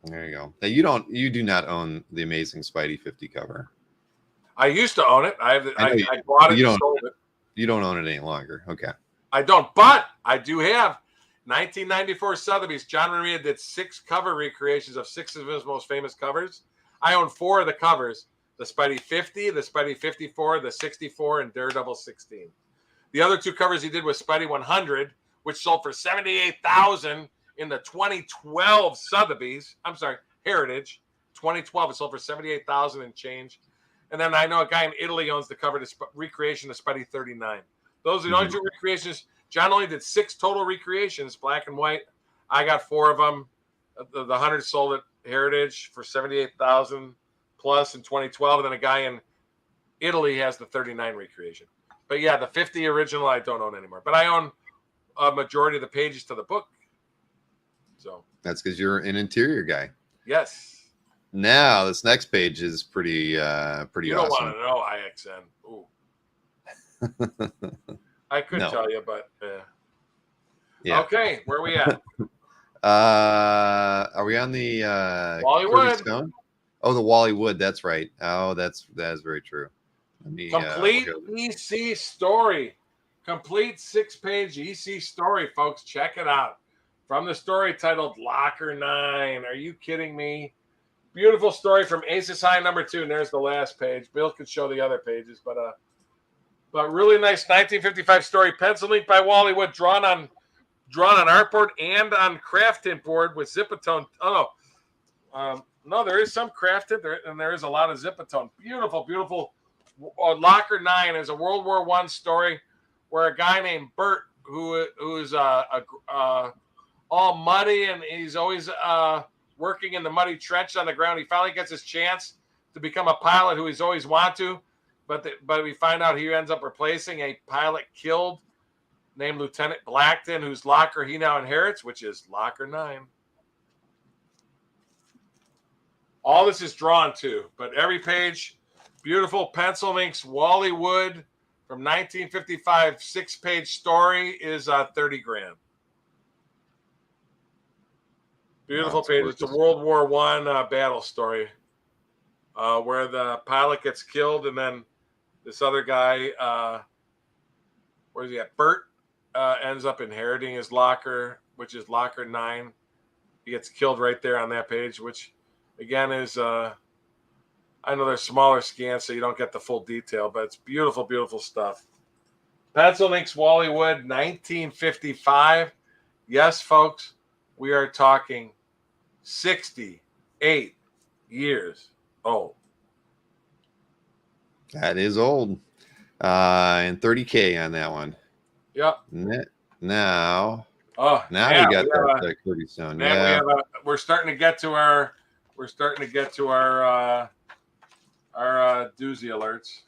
There you go. Now, you do not own the Amazing Spidey 50 cover. I used to own it. I bought it and sold it. You don't own it any longer. Okay. I don't, but I do have 1994 Sotheby's. John Romita did 6 cover recreations of 6 of his most famous covers. I own 4 of the covers: the Spidey 50, the Spidey 54, the 64, and Daredevil 16. The other 2 covers he did was Spidey 100, which sold for $78,000 in the 2012 Sotheby's. I'm sorry, Heritage. 2012, it sold for $78,000 and change. And then I know a guy in Italy owns the cover to recreation of Spidey 39. Those are the only 2 recreations. John only did 6 total recreations, black and white. I got 4 of them. The 100 sold at Heritage for $78,000 plus in 2012. And then a guy in Italy has the 39 recreation. But yeah, the 50 original I don't own anymore. But I own a majority of the pages to the book. So that's because you're an interior guy. Yes. Now this next page is pretty pretty you don't awesome. want to know IXN. Ooh. I could tell you, but yeah. Okay, where are we at? Are we on the Wally Kirby Wood? Stone? Oh, the Wally Wood. That's right. Oh, that is very true. Let me, Complete EC story. Complete 6-page EC story, folks. Check it out. From the story titled Locker 9. Are you kidding me? Beautiful story from Aces High #2. And there's the last page. Bill could show the other pages, but really nice 1955 story. Pencil ink by Wally Wood, drawn on artboard and on craft tint board with Zipatone. Oh no, no, there is some craft tint there, and there is a lot of Zipatone. Beautiful, beautiful. Locker 9 is a World War I story where a guy named Bert, who's all muddy, and he's always working in the muddy trench on the ground. He finally gets his chance to become a pilot who he's always wanted to, but we find out he ends up replacing a pilot killed named Lieutenant Blackton, whose locker he now inherits, which is Locker 9. All this is drawn too, but every page, beautiful pencil inks. Wally Wood from 1955 6-page story is $30,000. Beautiful page. It's a World War I battle story where the pilot gets killed, and then this other guy, where's he at? Bert ends up inheriting his locker, which is Locker 9. He gets killed right there on that page, which again is I know they're smaller scans, so you don't get the full detail, but it's beautiful, beautiful stuff. Pencil inks Wally Wood, 1955. Yes, folks, we are talking 68 years old. That is old. And $30,000 on that one. Yep. Now we got that Kirby Stone. Yeah. We're starting to get to our doozy alerts.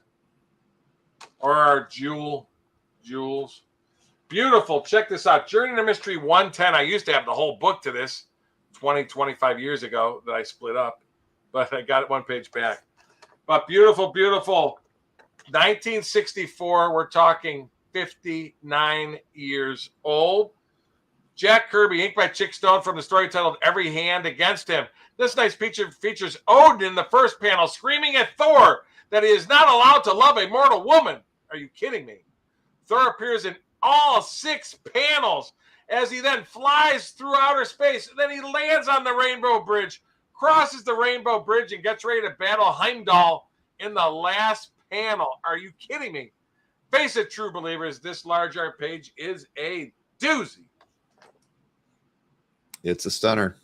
Or our jewels. Beautiful. Check this out. Journey to Mystery 110. I used to have the whole book to this 25 years ago that I split up, but I got it one page back. But beautiful, beautiful. 1964. We're talking 59 years old. Jack Kirby, inked by Chick Stone, from the story titled Every Hand Against Him. This nice picture features Odin in the first panel screaming at Thor that he is not allowed to love a mortal woman. Are you kidding me? Thor appears in all 6 panels as he then flies through outer space. Then he lands on the Rainbow Bridge, crosses the Rainbow Bridge, and gets ready to battle Heimdall in the last panel. Are you kidding me? Face it, true believers, this large art page is a doozy. It's a stunner.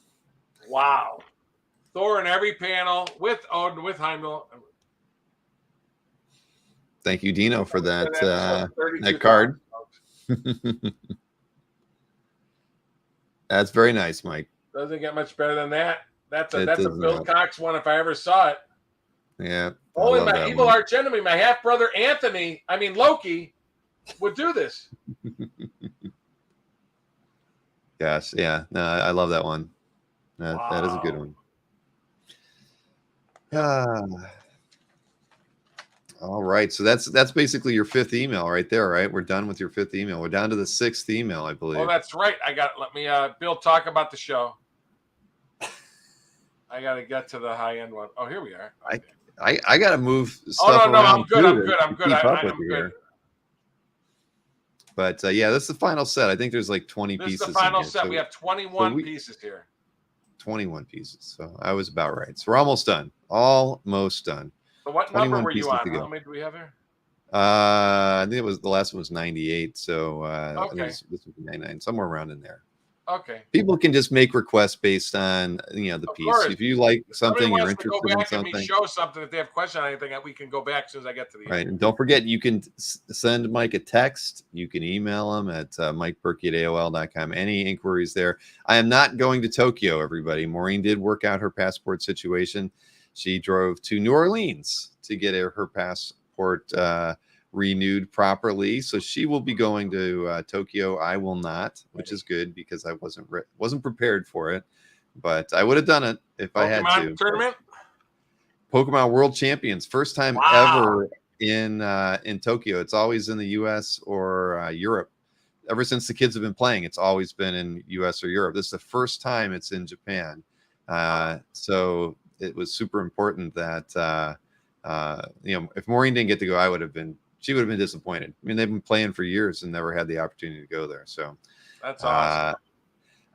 Wow. Thor in every panel with Odin, with Heimdall. Thank you, Dino, for that card. That's very nice, Mike. Doesn't get much better than that. That's a Bill Cox one if I ever saw it. Yeah. Only my evil arch enemy, my half brother Loki, would do this. Yes, yeah. No, I love that one. That is a good one. All right. So that's basically your 5th email right there, right? We're done with your 5th email. We're down to the 6th email, I believe. Oh, that's right. Let me Bill, talk about the show. I got to get to the high-end one. Oh, here we are. Okay. I got to move stuff around. I'm good. I'm good. I'm good. But yeah, this is the final set. I think there's like 20 pieces. This is the final set. We have 21 pieces here. 21 pieces. So I was about right. So we're almost done. Almost done. So what number were you on? How many do we have here? I think the last one was 98. So okay. This would be 99, somewhere around in there. Okay. People can just make requests based on the piece. Course. If you like something, you're interested go back in something. And show something. If they have questions on anything, we can go back as soon as I get to the right. And don't forget, you can send Mike a text. You can email him at MikeBurkey@AOL.com. Any inquiries there. I am not going to Tokyo, everybody. Maureen did work out her passport situation. She drove to New Orleans to get her passport passport renewed properly, so she will be going to Tokyo. I will not, which is good because I wasn't prepared for it, but I would have done it if I had to. Tournament? Pokemon World Champions, first time ever in Tokyo. It's always in the U.S. or Europe. Ever since the kids have been playing, it's always been in U.S. or Europe. This is the first time it's in Japan. So it was super important that if Maureen didn't get to go, she would have been disappointed. I mean, they've been playing for years and never had the opportunity to go there. So that's awesome.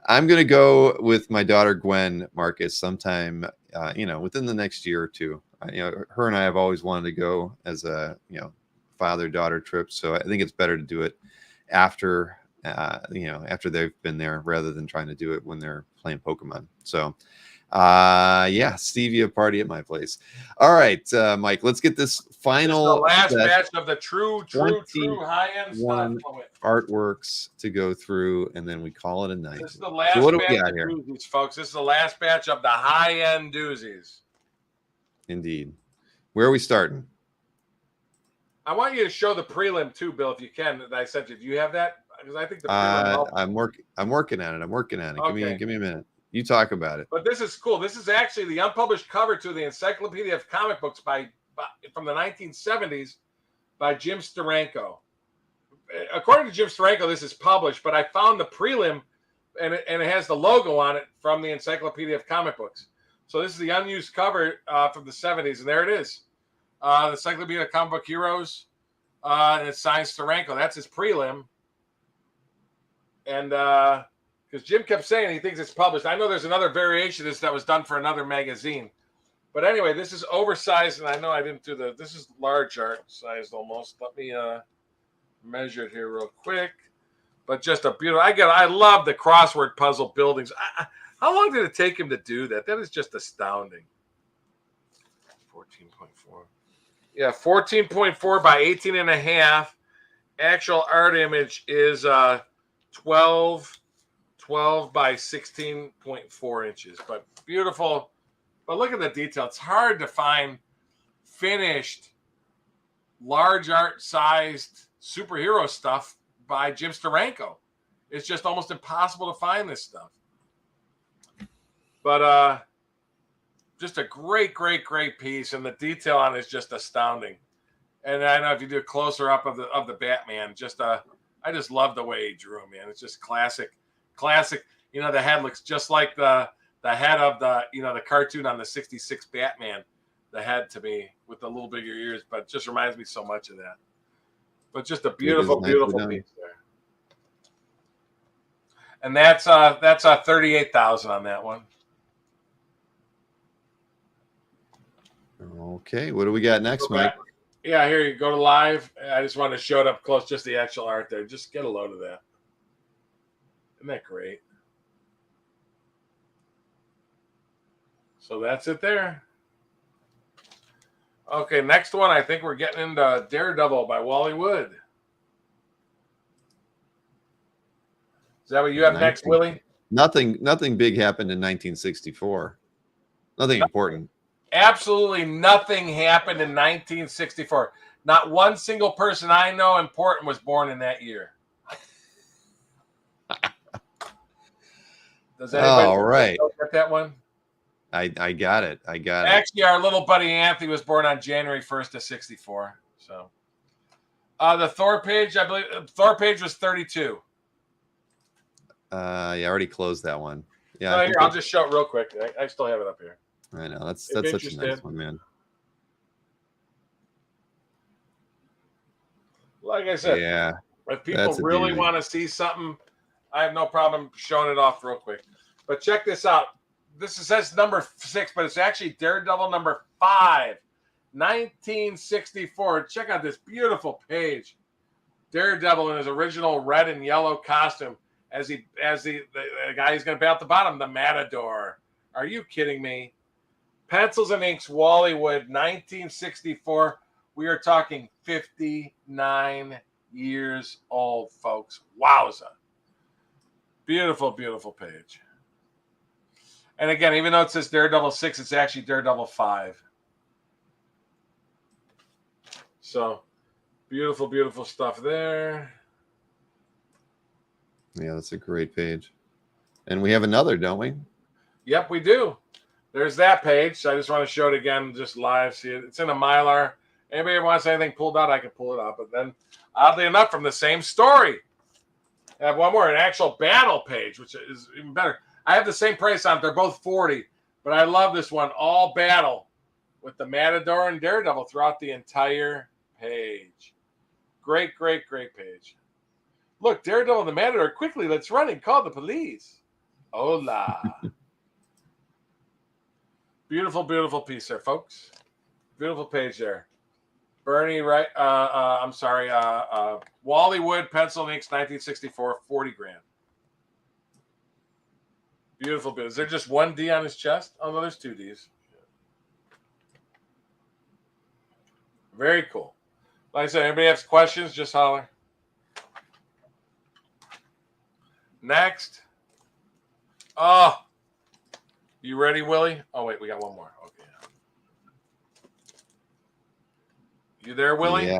I'm going to go with my daughter, Gwen Marcus, sometime, within the next year or two. Her and I have always wanted to go as a, father-daughter trip. So I think it's better to do it after they've been there rather than trying to do it when they're playing Pokemon. So, Stevia party at my place. All right, Mike, let's get this final last batch of the true high-end stuff artworks to go through, and then we call it a night. This is the last batch of doozies, folks. This is the last batch of the high-end doozies. Indeed. Where are we starting? I want you to show the prelim too, Bill, if you can. That I sent you. Do you have that? Because I think the prelim. I'm working on it. Okay. Give me a minute. You talk about it. But this is cool. This is actually the unpublished cover to the Encyclopedia of Comic Books from the 1970s by Jim Steranko. According to Jim Steranko, this is published, but I found the prelim, and it has the logo on it from the Encyclopedia of Comic Books. So this is the unused cover from the 70s, and there it is. The Encyclopedia of Comic Book Heroes, and it's signed Steranko. That's his prelim. And because Jim kept saying he thinks it's published. I know there's another variation of this that was done for another magazine. But anyway, this is oversized, and I know I didn't do this is large art sized almost. Let me measure it here real quick. But just a beautiful. I love the crossword puzzle buildings. How long did it take him to do that? That is just astounding. 14.4. Yeah, 14.4 by 18.5. Actual art image is 12 by 16.4 inches. But beautiful. But look at the detail. It's hard to find finished, large art sized superhero stuff by Jim Steranko. It's just almost impossible to find this stuff. But just a great piece, and the detail on it is just astounding. And I know if you do a closer up of the Batman, I just love the way he drew him, man. It's just classic. The head looks just like the head of the cartoon on the 66 Batman. The head to me with the little bigger ears, but it just reminds me so much of that. But just a beautiful piece there. And that's 38,000 on that one. Okay, what do we got next, Mike? Yeah, here you go to live. I just wanted to show it up close, just the actual art there. Just get a load of that. Isn't that great? So that's it there. Okay, next one. I think we're getting into Daredevil by Wally Wood. Is that what you have next, Willie? Nothing big happened in 1964. Nothing important. Absolutely nothing happened in 1964. Not one single person I know important was born in that year. Does anybody get that one? I got it. Actually, our little buddy Anthony was born on January 1st of 64. So the Thor page, I believe Thor page was 32. I already closed that one. Yeah. No, I'll just show it real quick. I still have it up here. I know that's such a nice one, man. Like I said, yeah. If people really want to see something, I have no problem showing it off real quick. But check this out. This says number 6, but it's actually Daredevil number 5, 1964. Check out this beautiful page. Daredevil in his original red and yellow costume as the guy he's going to bat the bottom, the Matador. Are you kidding me? Pencils and inks, Wally Wood, 1964. We are talking 59 years old, folks. Wowza. Beautiful, beautiful page. And again, even though it says Daredevil 6, it's actually Daredevil 5. So beautiful, beautiful stuff there. Yeah, that's a great page. And we have another, don't we? Yep, we do. There's that page. So I just want to show it again, just live. See it. It's in a Mylar. Anybody wants anything pulled out, I can pull it out. But then, oddly enough, from the same story, I have one more, an actual battle page, which is even better. I have the same price on it. They're both 40, but I love this one, all battle, with the Matador and Daredevil throughout the entire page. Great, great, great page. Look, Daredevil and the Matador, quickly, let's run and call the police. Hola. Beautiful, beautiful piece there, folks. Beautiful page there. Bernie, right? I'm sorry. Wally Wood, pencil and inks, 1964, 40 grand. Beautiful bit. Is there just one D on his chest? Oh, no, there's two Ds. Very cool. Like I said, anybody has questions, just holler. Next. Oh, you ready, Willie? Oh, wait, we got one more. Okay. You there, Willie? Yeah,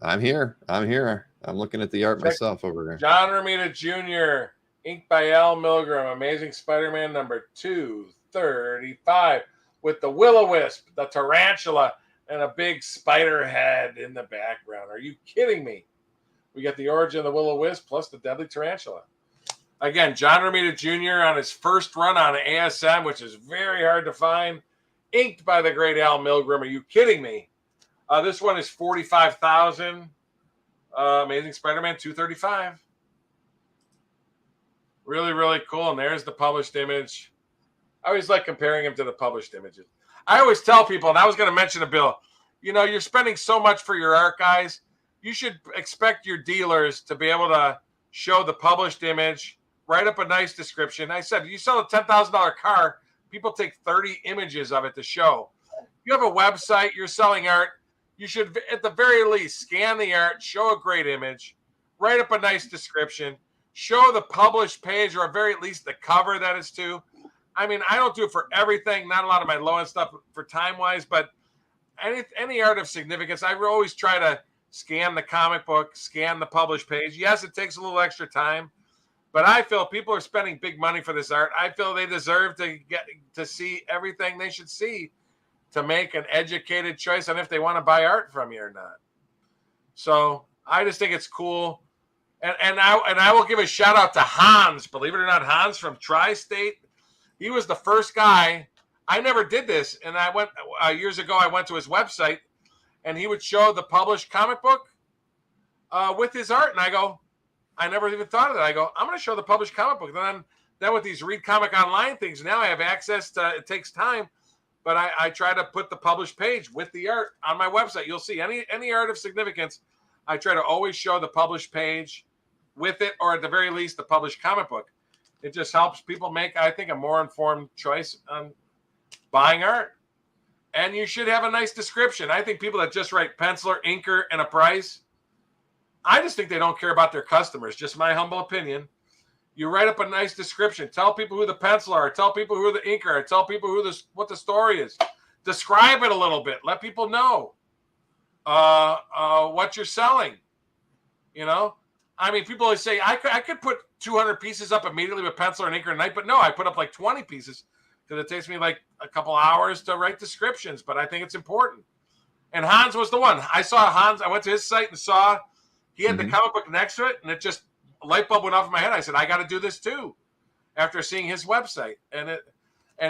I'm here. I'm looking at the art myself over here. John Romita Jr., inked by Al Milgram, Amazing Spider-Man number 235, with the Will-O-Wisp, the tarantula, and a big spider head in the background. Are you kidding me? We got the origin of the Will-O-Wisp plus the deadly tarantula. Again, John Romita Jr. on his first run on ASM, which is very hard to find, inked by the great Al Milgram. Are you kidding me? This one is $45,000. Amazing Spider-Man 235. Really, really cool. And there's the published image. I always like comparing him to the published images. I always tell people, and I was going to mention a bill, you know, you're spending so much for your art, guys. You should expect your dealers to be able to show the published image, write up a nice description. I said, you sell a $10,000 car, people take 30 images of it to show. You have a website, you're selling art, you should, at the very least, scan the art, show a great image, write up a nice description, show the published page, or at very least the cover that it's to. I mean, I don't do it for everything, not a lot of my low-end stuff for time-wise, but any art of significance, I always try to scan the comic book, scan the published page. Yes, it takes a little extra time, but I feel people are spending big money for this art. I feel they deserve to get to see everything they should see to make an educated choice on if they want to buy art from you or not. So I just think it's cool. And I will give a shout out to Hans, believe it or not, Hans from Tri-State. He was the first guy. I never did this. And I went years ago, I went to his website and he would show the published comic book with his art. And I go, I never even thought of that. I go, I'm going to show the published comic book. Then with these Read Comic Online things, now I have access to, it takes time, but I try to put the published page with the art on my website. You'll see any art of significance. I try to always show the published page with it, or at the very least, the published comic book. It just helps people make, I think, a more informed choice on buying art. And you should have a nice description. I think people that just write penciler, inker, and a price, I just think they don't care about their customers. Just my humble opinion. You write up a nice description. Tell people who the penciler are. Tell people who the inker are. Tell people what the story is. Describe it a little bit. Let people know what you're selling. You know? I mean, people always say, I could put 200 pieces up immediately with pencil and inker and night, but no, I put up like 20 pieces because it takes me like a couple hours to write descriptions, but I think it's important. And Hans was the one. I saw Hans. I went to his site and saw he had the comic book next to it, and it just, a light bulb went off in my head. I said, I got to do this too after seeing his website. And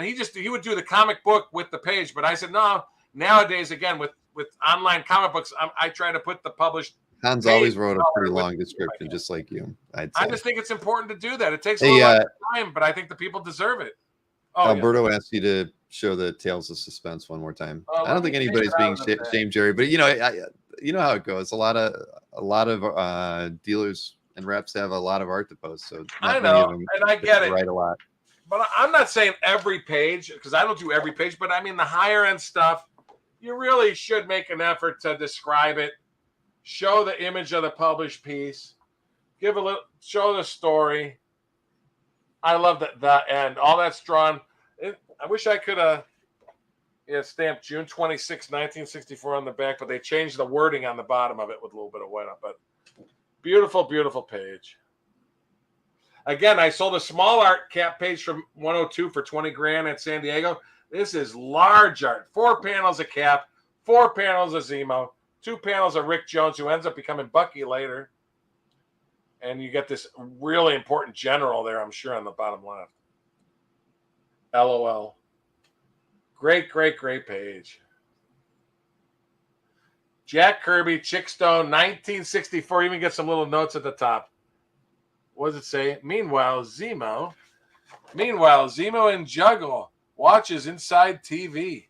he would do the comic book with the page, but I said, no, nowadays, again, with online comic books, I try to put the published. Hans always wrote a pretty long description, just like you. I just think it's important to do that. It takes a little time, but I think the people deserve it. Oh, Alberto asked you to show the Tales of Suspense one more time. I don't think anybody's being shamed, Jerry, but you know how it goes. A lot of dealers and reps have a lot of art to post, so I know, and I get it. Write a lot, but I'm not saying every page because I don't do every page. But I mean the higher end stuff, you really should make an effort to describe it. Show the image of the published piece. Show the story. I love that end. All that's drawn. I wish I could have. Yeah, stamped June 26, 1964 on the back, but they changed the wording on the bottom of it with a little bit of white on. But beautiful, beautiful page. Again, I sold a small art cap page from 102 for 20 grand at San Diego. This is large art. 4 panels of Cap, 4 panels of Zemo, 2 panels of Rick Jones, who ends up becoming Bucky later. And you get this really important general there, I'm sure, on the bottom left. LOL. Great, great, great page. Jack Kirby, Chickstone, 1964. Even get some little notes at the top. What does it say? Meanwhile, Zemo and Juggle watches Inside TV.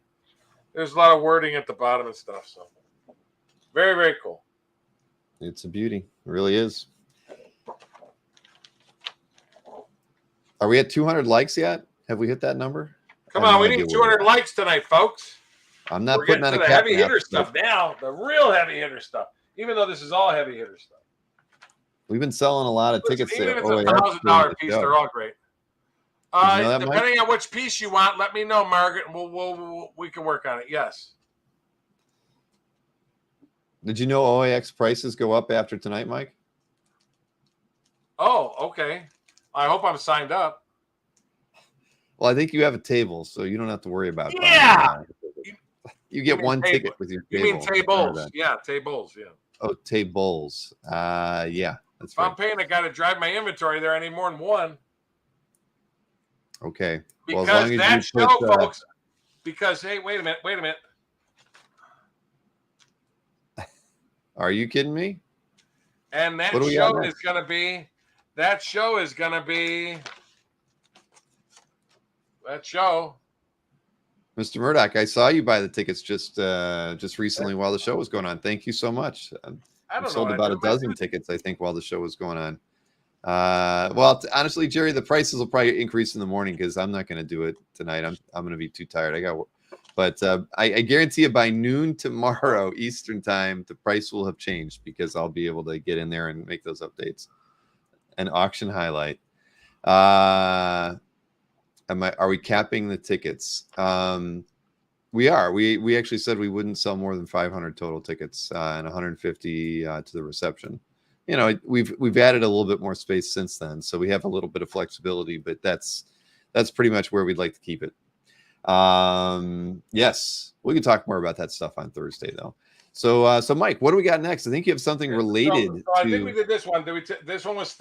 There's a lot of wording at the bottom and stuff. So very, very cool. It's a beauty. It really is. Are we at 200 likes yet? Have we hit that number? Come on, we need 200 likes tonight, folks. I'm not We're putting on getting a to the cap heavy hitter stuff now, the real heavy hitter stuff. Even though this is all heavy hitter stuff. We've been selling a lot of tickets. Even if it's $1,000 piece, they're all great. Depending on which piece you want, let me know, Margaret, and we can work on it. Yes. Did you know OAX prices go up after tonight, Mike? Oh, okay. I hope I'm signed up. Well, I think you have a table, so you don't have to worry about that. Yeah. You get one ticket with your table. You mean tables? Yeah, tables. Yeah. Oh, tables. Yeah. That's if I'm paying a guy to drive my inventory there, I need more than one. Okay. Because well, that show, folks. Because hey, wait a minute. Are you kidding me? And that show is going to be. That show. Mr. Murdoch, I saw you buy the tickets just recently while the show was going on. Thank you so much. I sold about a dozen tickets, I think, while the show was going on. Well, honestly, Jerry, the prices will probably increase in the morning because I'm not going to do it tonight. I'm going to be too tired. But I guarantee you by noon tomorrow Eastern time, the price will have changed because I'll be able to get in there and make those updates. An auction highlight. Are we capping the tickets? We are. We actually said we wouldn't sell more than 500 total tickets and 150 to the reception. You know, we've added a little bit more space since then, so we have a little bit of flexibility, but that's pretty much where we'd like to keep it. Yes, we can talk more about that stuff on Thursday, though. So Mike, what do we got next? I think you have something related. So I think we did this one. This one was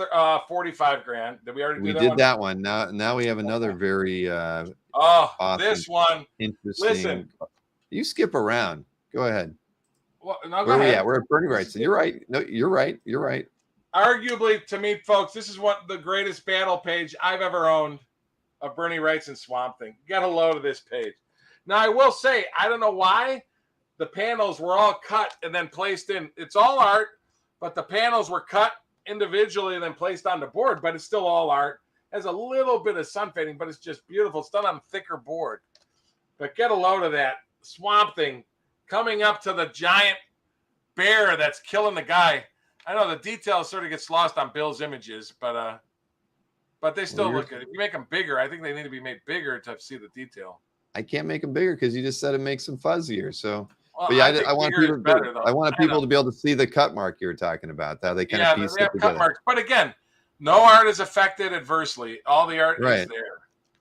45 grand. Did we already? We did that one. Now we have another very awesome, this one interesting. Listen, you skip around. Go ahead. Well, no, where are we at? We're at Bernie Wrightson. You're right. No, you're right. You're right. Arguably, to me, folks, this is the greatest battle page I've ever owned of Bernie Wrightson Swamp Thing. Get a load of this page. Now, I will say, I don't know why the panels were all cut and then placed in. It's all art, but the panels were cut individually and then placed on the board, but it's still all art. It has a little bit of sun fading, but it's just beautiful. It's done on a thicker board. But get a load of that Swamp Thing coming up to the giant bear that's killing the guy. I know the detail sort of gets lost on Bill's images, but they still look good. If you make them bigger, I think they need to be made bigger to see the detail. I can't make them bigger because you just said it makes them fuzzier. So, well, but yeah, I want people to be able to see the cut mark you're talking about. How they kind of piece it together. Cut marks. But again, no art is affected adversely. All the art is there.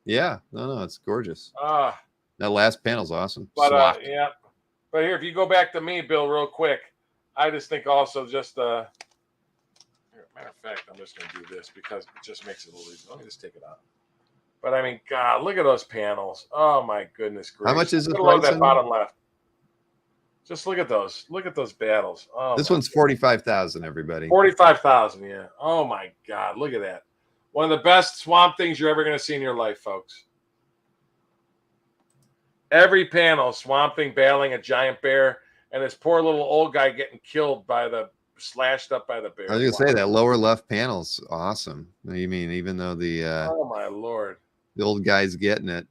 Yeah, no, it's gorgeous. That last panel's awesome. But yeah. But here, if you go back to me, Bill, real quick, I just think also just matter of fact, I'm just going to do this because it just makes it a little easier. Let me just take it out. But I mean, God, look at those panels. Oh my goodness gracious! How much is this? That bottom left. Just look at those. Look at those battles. Oh, this one's 45,000. Everybody. 45,000. Yeah. Oh my God! Look at that. One of the best Swamp Things you're ever going to see in your life, folks. Every panel, Swamp Thing battling a giant bear, and this poor little old guy getting killed slashed up by the bear. I was gonna say that lower left panel's awesome. You mean even though the oh my Lord, the old guy's getting it.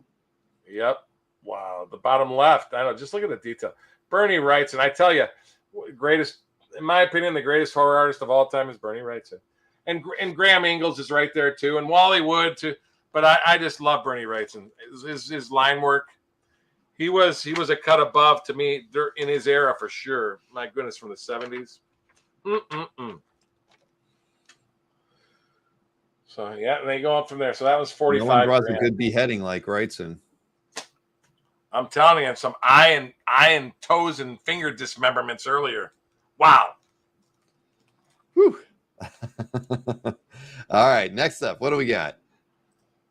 Yep. Wow. The bottom left. I know. Just look at the detail. Bernie Wrightson. I tell you, greatest, in my opinion, the greatest horror artist of all time is Bernie Wrightson, and Graham Ingalls is right there too, and Wally Wood too. But I just love Bernie Wrightson. His line work. He was a cut above to me in his era for sure. My goodness, from the 70s. So yeah, they go up from there. So that was 45. No one draws a good beheading like Wrightson. I'm telling you, some eye and toes and finger dismemberments earlier. Wow. Whew. All right, next up, what do we got?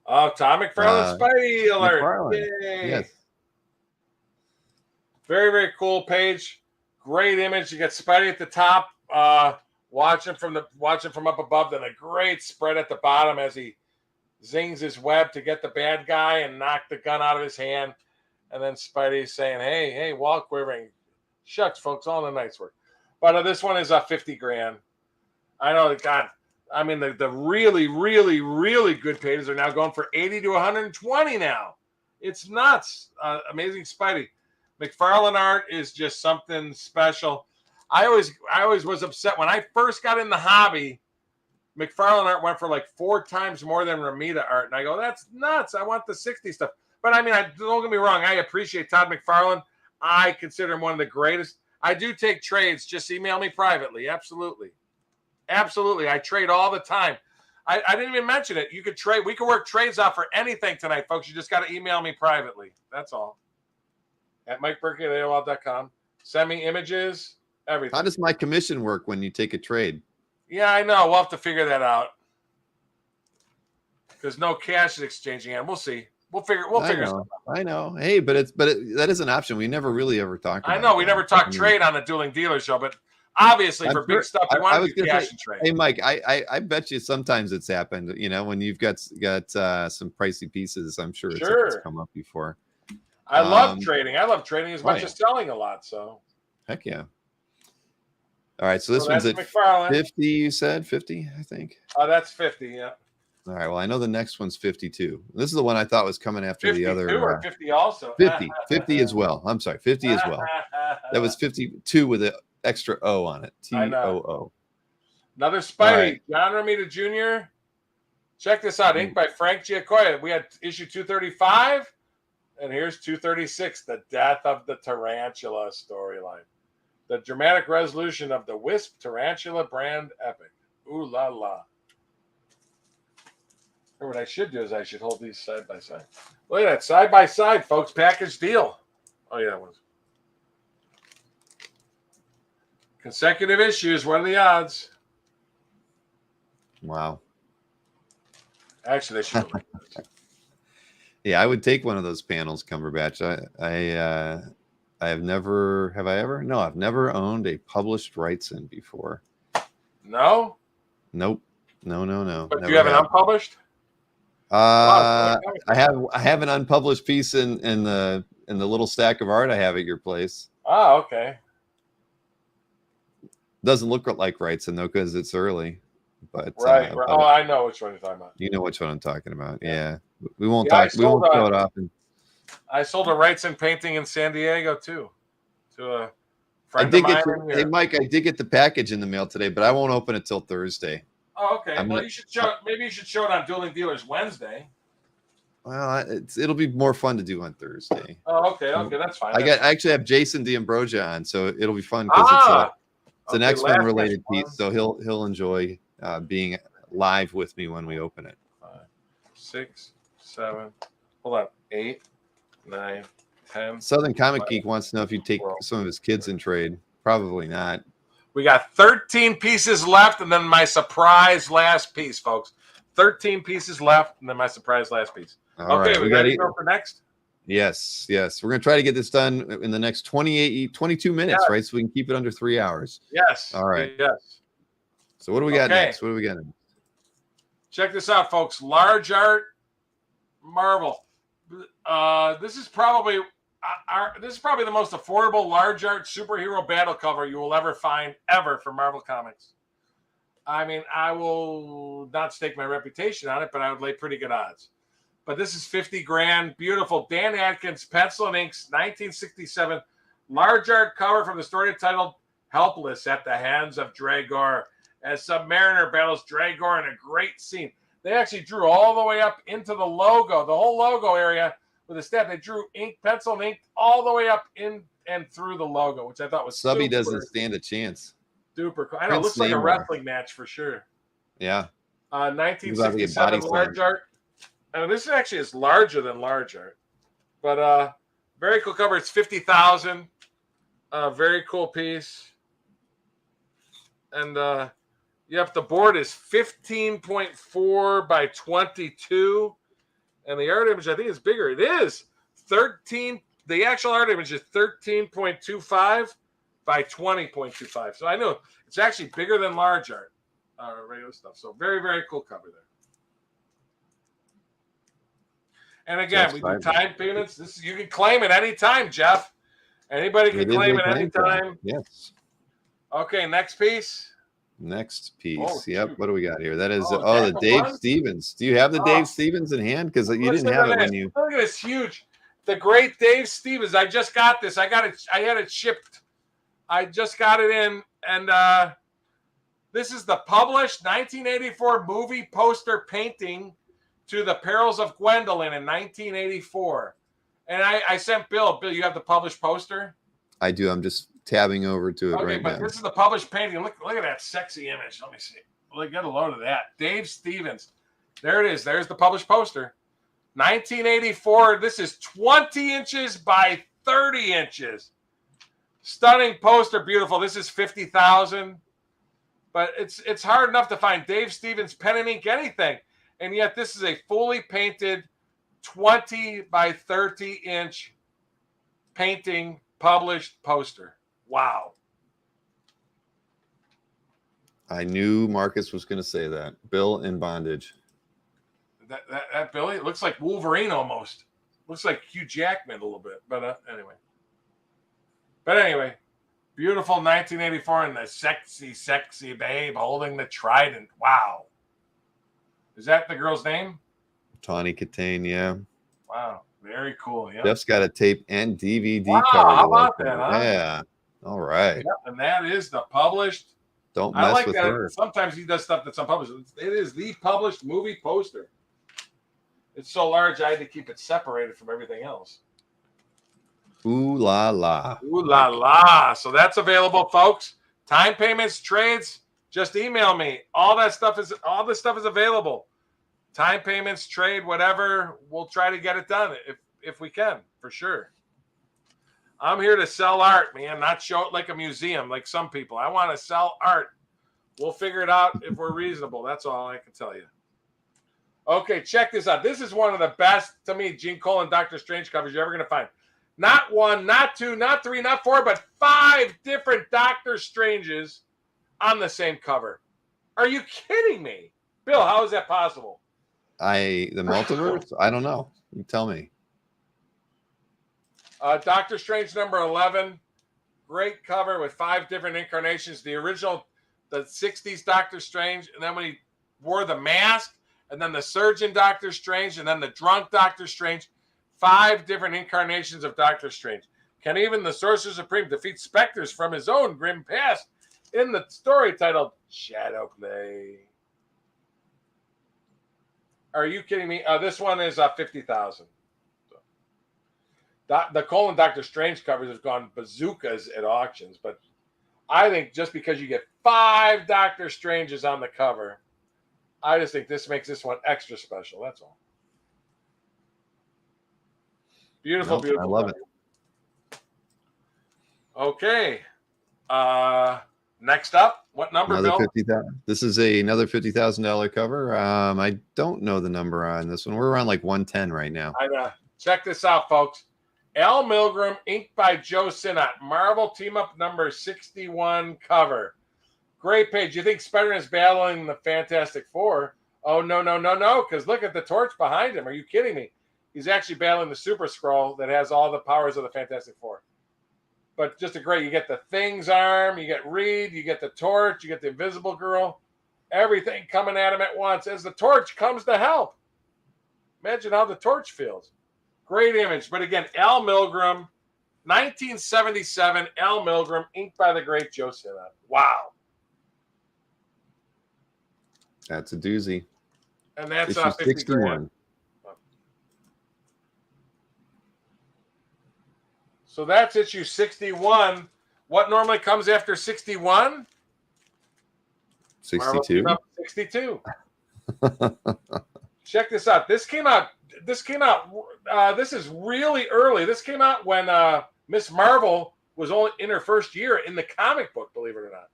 Oh, Tom McFarland Spidey alert. McFarland. Yay. Yes. Very, very cool page. Great image. You got Spidey at the top, watching from up above, then a great spread at the bottom as he zings his web to get the bad guy and knock the gun out of his hand. And then Spidey's saying, hey, wall quivering. Shucks, folks, all the night's work. But this one is 50 grand. I know, God. I mean, the really, really, really good pages are now going for 80 to 120 now. It's nuts. Amazing Spidey. McFarland art is just something special. I always was upset when I first got in the hobby. McFarland art went for like 4 times more than Romita art, and I go, that's nuts. I want the 60 stuff. But I mean, don't get me wrong. I appreciate Todd McFarland. I consider him one of the greatest. I do take trades. Just email me privately. Absolutely. I trade all the time. I didn't even mention it. You could trade. We can work trades out for anything tonight, folks. You just got to email me privately. That's all. At MikeBurkey@AOL.com. Send me images, everything. How does my commission work when you take a trade? Yeah, I know. We'll have to figure that out. Because no cash is exchanging, and we'll see. We'll figure something out. I know. Hey, but that is an option. We never really ever talked about. I know. We never talked trade on the Dueling Dealer show, but obviously for big stuff, we want to do cash and trade. Hey, Mike, I bet you sometimes it's happened. You know, when you've got some pricey pieces, I'm sure it's come up before. I love trading. I love trading as much as selling a lot. So heck yeah. All right, so this one's at McFarland. 50. You said 50, I think. Oh, that's 50. Yeah. All right. Well, I know the next one's 52. This is the one I thought was coming after the other. 52 or 50 also. 50 as well. I'm sorry, 50 as well. That was 52 with an extra O on it. TOO. Another Spidey, John Romita Jr. Check this out. Ink by Frank Giacoya. We had issue 235, and here's 236, the death of the tarantula storyline. The dramatic resolution of the Wisp Tarantula brand epic. Ooh la la. Or what I should do is I should hold these side by side. Look at that, side by side, folks. Package deal. Oh, yeah, that was. Consecutive issues. What are the odds? Wow. Actually, they should. Yeah, I would take one of those panels, Cumberbatch. I have never. Have I ever? No, I've never owned a published Wrightson before. No. Nope. No. But do you have an unpublished? I have an unpublished piece in the little stack of art I have at your place. Oh, okay. Doesn't look like Wrightson though because it's early. But right. Oh, I know which one you're talking about. You know which one I'm talking about. Yeah. We won't talk. We won't show it often. I sold a Wrightson painting in San Diego too, to a friend of mine. Hey, Mike, I did get the package in the mail today, but I won't open it till Thursday. Oh, okay. You should show. Maybe you should show it on Dueling Dealers Wednesday. Well, it'll be more fun to do on Thursday. Oh, okay. That's fine. I actually have Jason D'Ambrosia on, so it'll be fun because it's an X-Men related piece, so he'll enjoy being live with me when we open it. 5, 6, 7. Hold on. 8, 9, 10. Southern Comic Geek wants to know if you take some of his kids in trade. Probably not. We got 13 pieces left, and then my surprise last piece, folks. 13 pieces left, and then my surprise last piece. All okay, right. we got to go for next. Yes. We're going to try to get this done in the next 22 minutes, right? So we can keep it under 3 hours. Yes. All right. Yes. So what do we got next? What do we got? Check this out, folks. Large art Marvel. This is probably the most affordable large art superhero battle cover you will ever find for Marvel Comics. I mean, I will not stake my reputation on it, but I would lay pretty good odds. But this is 50 grand. Beautiful. Dan Atkins, pencil and inks, 1967. Large art cover from the story titled Helpless at the Hands of Dragor, as Submariner battles Dragor in a great scene. They actually drew all the way up into the logo. The whole logo area with a stamp. They drew pencil and ink all the way up in and through the logo, which I thought was Subby doesn't stand a chance. Super cool. I know, it looks like a wrestling match for sure. Yeah. 1967 large art. I mean, this actually is larger than large art. But very cool cover. It's 50,000. Very cool piece. And yep, the board is 15.4 by 22. And the art image, I think, is bigger. It is 13. The actual art image is 13.25 by 20.25. So I know it's actually bigger than large art, regular stuff. So very, very cool cover there. And again, we do time payments. This you can claim it anytime, Jeff. Anybody can claim it anytime. Yes. Okay, next piece. Next piece. Oh, yep. What do we got here? That is the the Dave one? Stevens. Do you have the Dave Stevens in hand? Because you didn't have it when you. Look at this huge. The great Dave Stevens. I just got this. I got it. I had it shipped. I just got it in, and this is the published 1984 movie poster painting to The Perils of Gwendolyn in 1984. And I sent Bill. Bill, you have the published poster? I do. I'm just tabbing over to it right now. Okay, but this is the published painting. Look at that sexy image. Let me see. Look, get a load of that. Dave Stevens. There it is. There's the published poster. 1984. This is 20 inches by 30 inches. Stunning poster. Beautiful. This is 50,000. But it's hard enough to find Dave Stevens pen and ink anything. And yet this is a fully painted 20 by 30 inch painting published poster. Wow. I knew Marcus was going to say that. Bill in bondage. That Billy, it looks like Wolverine almost. Looks like Hugh Jackman a little bit. But anyway. Beautiful 1984 and the sexy babe holding the trident. Wow. Is that the girl's name? Tawny Katane, yeah. Wow. Very cool. Yeah. Jeff's got a tape and DVD cover. How about that, huh? Yeah. All right. Yep, and that is the published. Don't mess with her. Sometimes he does stuff that's unpublished. It is the published movie poster. It's so large, I had to keep it separated from everything else. Ooh la la. Ooh la la. So that's available, folks. Time payments, trades. Just email me. All this stuff is available. Time payments, trade, whatever. We'll try to get it done if we can, for sure. I'm here to sell art, man, not show it like a museum like some people. I want to sell art. We'll figure it out if we're reasonable. That's all I can tell you. Okay, check this out. This is one of the best, to me, Gene Cole and Dr. Strange covers you're ever going to find. Not one, not two, not three, not four, but 5 different Dr. Stranges on the same cover. Are you kidding me? Bill, how is that possible? The multiverse? I don't know. You tell me. Doctor Strange number 11. Great cover with 5 different incarnations. The original, the 60s Doctor Strange, and then when he wore the mask, and then the surgeon Doctor Strange, and then the drunk Doctor Strange. 5 different incarnations of Doctor Strange. Can even the Sorcerer Supreme defeat specters from his own grim past in the story titled Shadow Play? Are you kidding me? This one is 50,000. The Cole and Doctor Strange covers have gone bazookas at auctions, but I think just because you get 5 Doctor Stranges on the cover, I just think this makes this one extra special. That's all. Beautiful, beautiful. I love it. Okay. Next up, what number, another Bill? 50,000. This is another $50,000 cover. I don't know the number on this one. We're around like 110 right now. Check this out, folks. Al Milgrom, inked by Joe Sinnott. Marvel Team Up number 61 cover. Great page. You think Spider-Man is battling the Fantastic Four? Oh, no, because look at the torch behind him. Are you kidding me? He's actually battling the Super Skrull that has all the powers of the Fantastic Four. But just you get the Thing's arm, you get Reed, you get the torch, you get the Invisible Girl, everything coming at him at once as the torch comes to help. Imagine how the torch feels. Great image. But again, Al Milgrom, 1977, Al Milgrom, inked by the great Joe Sinnott. Wow. That's a doozy. And that's issue 61. So that's issue 61. What normally comes after 61? 62. 62. Check this out. This came out. This is really early. This came out when Miss Marvel was only in her first year in the comic book, believe it or not.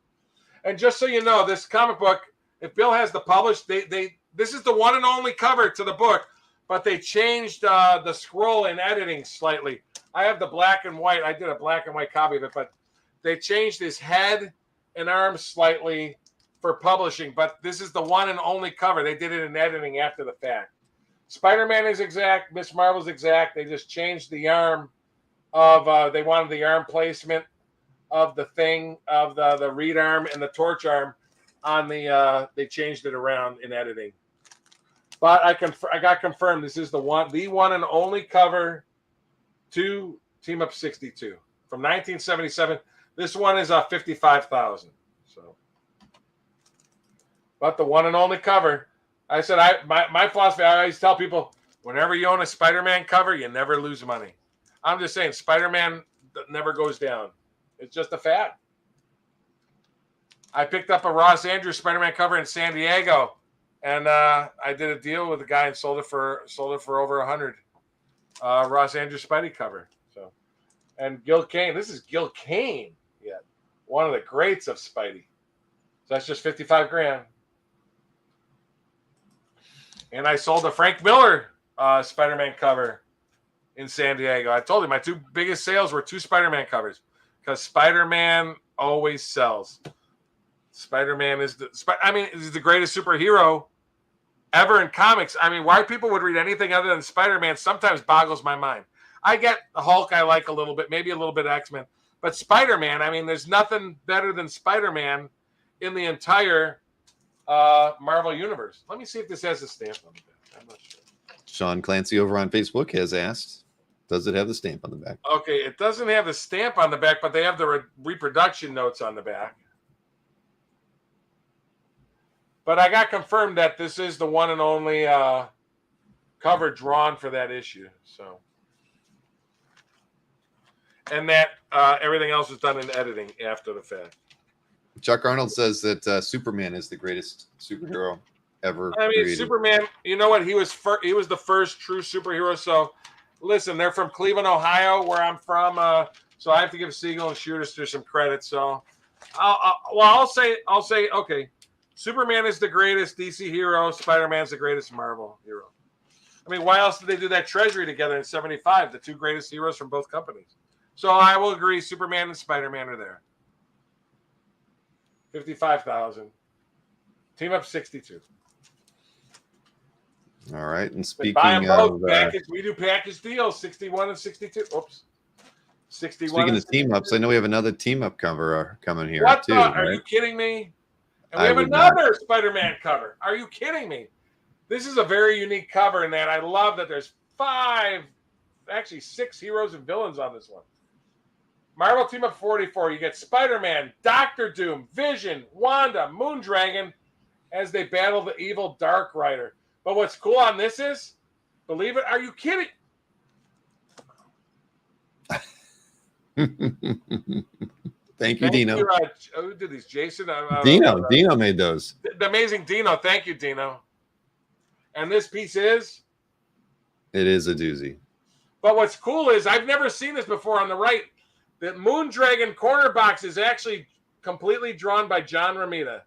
And just so you know, this comic book, if Bill has the published, this is the one and only cover to the book, but they changed the scroll in editing slightly. I have the black and white. I did a black and white copy of it, but they changed his head and arms slightly for publishing. But this is the one and only cover. They did it in editing after the fact. Spider-Man is exact. Miss Marvel's exact. They just changed the arm of. They wanted the arm placement of the thing of the reed arm and the torch arm on the. They changed it around in editing. But I got confirmed. This is the one and only cover to Team Up 62 from 1977. This one is 55,000. So, but the one and only cover. I said my philosophy. I always tell people, whenever you own a Spider-Man cover, you never lose money. I'm just saying, Spider-Man never goes down. It's just a fact. I picked up a Ross Andrews Spider-Man cover in San Diego, and I did a deal with a guy and sold it for over 100. Ross Andrews Spidey cover. So, and Gil Kane. This is Gil Kane. Yeah, one of the greats of Spidey. So that's just 55 grand. And I sold a Frank Miller Spider-Man cover in San Diego. I told you my two biggest sales were 2 Spider-Man covers because Spider-Man always sells. Spider-Man is is the greatest superhero ever in comics. I mean, why people would read anything other than Spider-Man sometimes boggles my mind. I get the Hulk I like a little bit, maybe a little bit X-Men. But Spider-Man, I mean, there's nothing better than Spider-Man in the entire Marvel Universe. Let me see if this has a stamp on the back. I'm not sure. Sean Clancy over on Facebook has asked, does it have the stamp on the back? Okay, it doesn't have the stamp on the back, but they have the reproduction notes on the back. But I got confirmed that this is the one and only cover drawn for that issue. So, and that everything else was done in editing after the fact. Chuck Arnold says that Superman is the greatest superhero ever. I mean, created. Superman. You know what? He was the first true superhero. So, listen, they're from Cleveland, Ohio, where I'm from. So I have to give Siegel and Schuster some credit. So, I'll say, okay. Superman is the greatest DC hero. Spider-Man's the greatest Marvel hero. I mean, why else did they do that Treasury together in 75? The two greatest heroes from both companies. So I will agree, Superman and Spider-Man are there. 55,000. Team Up 62. All right. And speaking of we do package deals, 61 and 62. Oops. 61. Speaking of team ups, I know we have another team up cover coming here. What too, Are right? you kidding me? And we have another Spider-Man cover. Are you kidding me? This is a very unique cover in that I love that there's 6 heroes and villains on this one. Marvel Team Up 44. You get Spider-Man, Doctor Doom, Vision, Wanda, Moondragon as they battle the evil Dark Rider. But what's cool on this is, believe it, are you kidding? Thank you, Dino. Who did these? Jason? Dino made those. The amazing Dino. Thank you, Dino. And this piece is? It is a doozy. But what's cool is, I've never seen this before on the right. The Moondragon corner box is actually completely drawn by John Romita.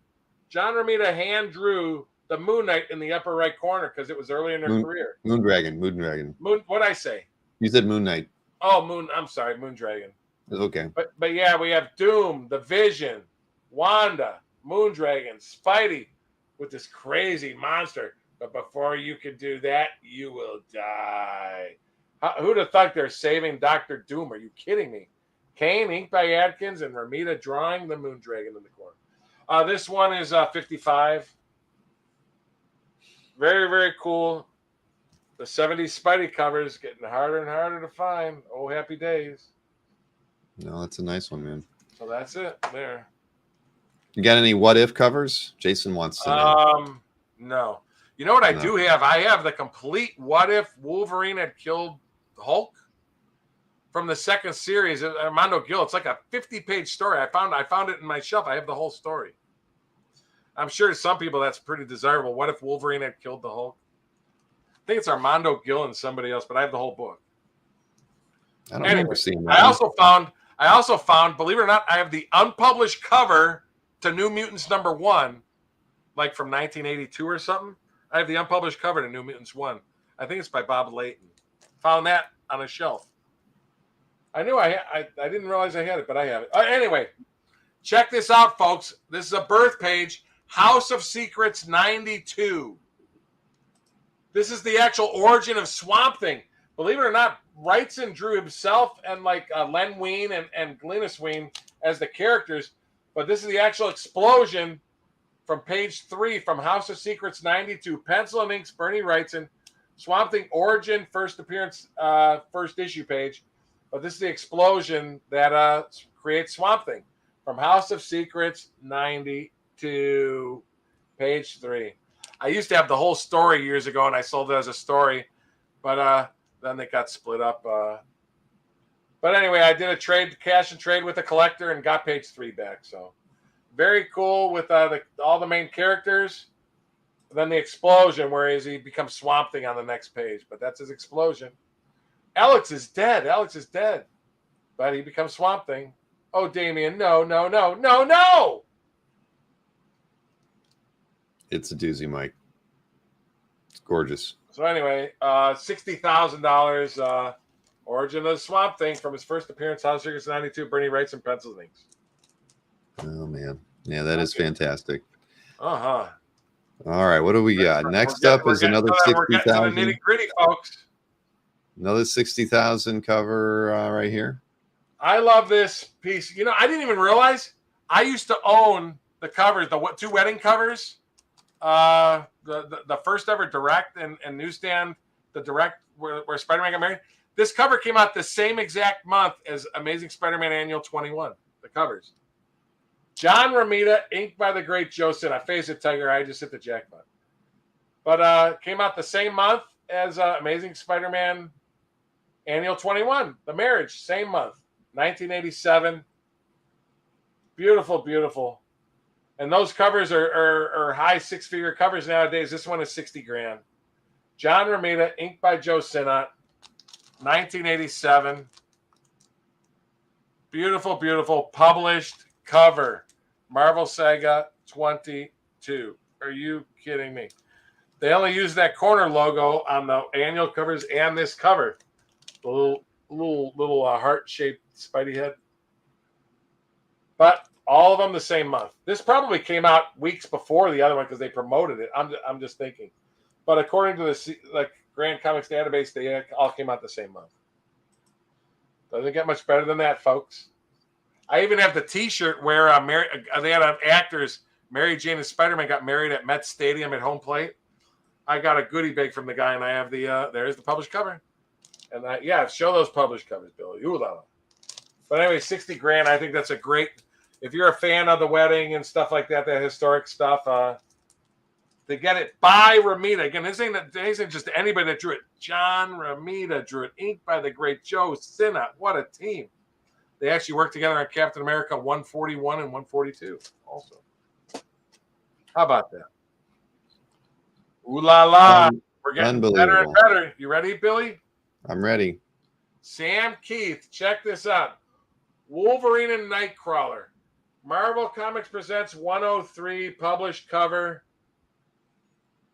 John Romita hand drew the Moon Knight in the upper right corner because it was early in their career. Moondragon. What'd I say? You said Moon Knight. Oh, I'm sorry, Moondragon. Okay. But yeah, we have Doom, the Vision, Wanda, Moondragon, Spidey with this crazy monster. But before you can do that, you will die. Who'd have thought they're saving Dr. Doom? Are you kidding me? Kane, inked by Adkins, and Romita drawing the Moondragon in the corner. This one is 55. Very, very cool. The 70s Spidey covers getting harder and harder to find. Oh, happy days. No, that's a nice one, man. So that's it there. You got any what if covers? Jason wants to know. No. You know what I do have? I have the complete what if Wolverine had killed Hulk from the second series, Armando Gil. It's like a 50-page story. I found it in my shelf. I have the whole story. I'm sure to some people that's pretty desirable. What if Wolverine had killed the Hulk? I think it's Armando Gil and somebody else, but I have the whole book. I don't remember seeing that. I also found, believe it or not, I have the unpublished cover to New Mutants #1, like from 1982 or something. I have the unpublished cover to New Mutants 1. I think it's by Bob Layton. Found that on a shelf. I knew I didn't realize I had it, but I have it. Anyway, check this out, folks. This is a birth page. House of Secrets 92. This is the actual origin of Swamp Thing. Believe it or not, Wrightson drew himself and like Len Wein and Glynis Wein as the characters. But this is the actual explosion from page 3 from House of Secrets 92. Pencil and inks, Bernie Wrightson. Swamp Thing origin, first appearance, first issue page. But this is the explosion that creates Swamp Thing from House of Secrets 92, page 3. I used to have the whole story years ago, and I sold it as a story, but then they got split up. But anyway, I did a cash and trade with a collector, and got page 3 back. So very cool with all the main characters. Then the explosion, where he becomes Swamp Thing on the next page. But that's his explosion. Alex is dead. But he becomes Swamp Thing. Oh, Damien, no. It's a doozy, Mike. It's gorgeous. So anyway, $60,000 origin of the Swamp Thing from his first appearance, House of Secrets 92, Bernie Wrightson, pencils and inks. Oh, man. Yeah, that is fantastic. Uh-huh. All right, what do we got? Next up is another 60,000. Nitty-gritty, folks. Another 60,000 cover right here. I love this piece. You know, I didn't even realize I used to own the covers, the 2 wedding covers. The first ever direct and newsstand, the direct where Spider-Man got married. This cover came out the same exact month as Amazing Spider-Man Annual 21. The covers. John Romita, inked by the great Joe Sin. I face it, Tiger. I just hit the jackpot. But came out the same month as Amazing Spider-Man Annual 21. The marriage, same month, 1987. Beautiful, beautiful. And those covers are high 6-figure covers nowadays. This one is $60,000. John Romita, inked by Joe Sinnott, 1987. Beautiful, beautiful. Published cover. Marvel Saga 22. Are you kidding me? They only use that corner logo on the annual covers and this cover. The little heart-shaped Spidey head. But all of them the same month. This probably came out weeks before the other one because they promoted it. I'm just thinking. But according to the Grand Comics database, they all came out the same month. Doesn't get much better than that, folks. I even have the T-shirt where they had actors, Mary Jane and Spider-Man got married at Met Stadium at home plate. I got a goodie bag from the guy, and I have there's the published cover. And show those published covers, Billy. Ooh la la. But anyway, $60,000. I think that's a great. If you're a fan of the wedding and stuff like that, that historic stuff, to get it by Romita. Again, this ain't just anybody that drew it. John Romita drew it, inked by the great Joe Sinnott. What a team. They actually worked together on Captain America 141 and 142 also. How about that? Ooh la la. We're getting better and better. You ready, Billy? I'm ready. Sam Keith, check this out. Wolverine and Nightcrawler. Marvel Comics presents 103 published cover.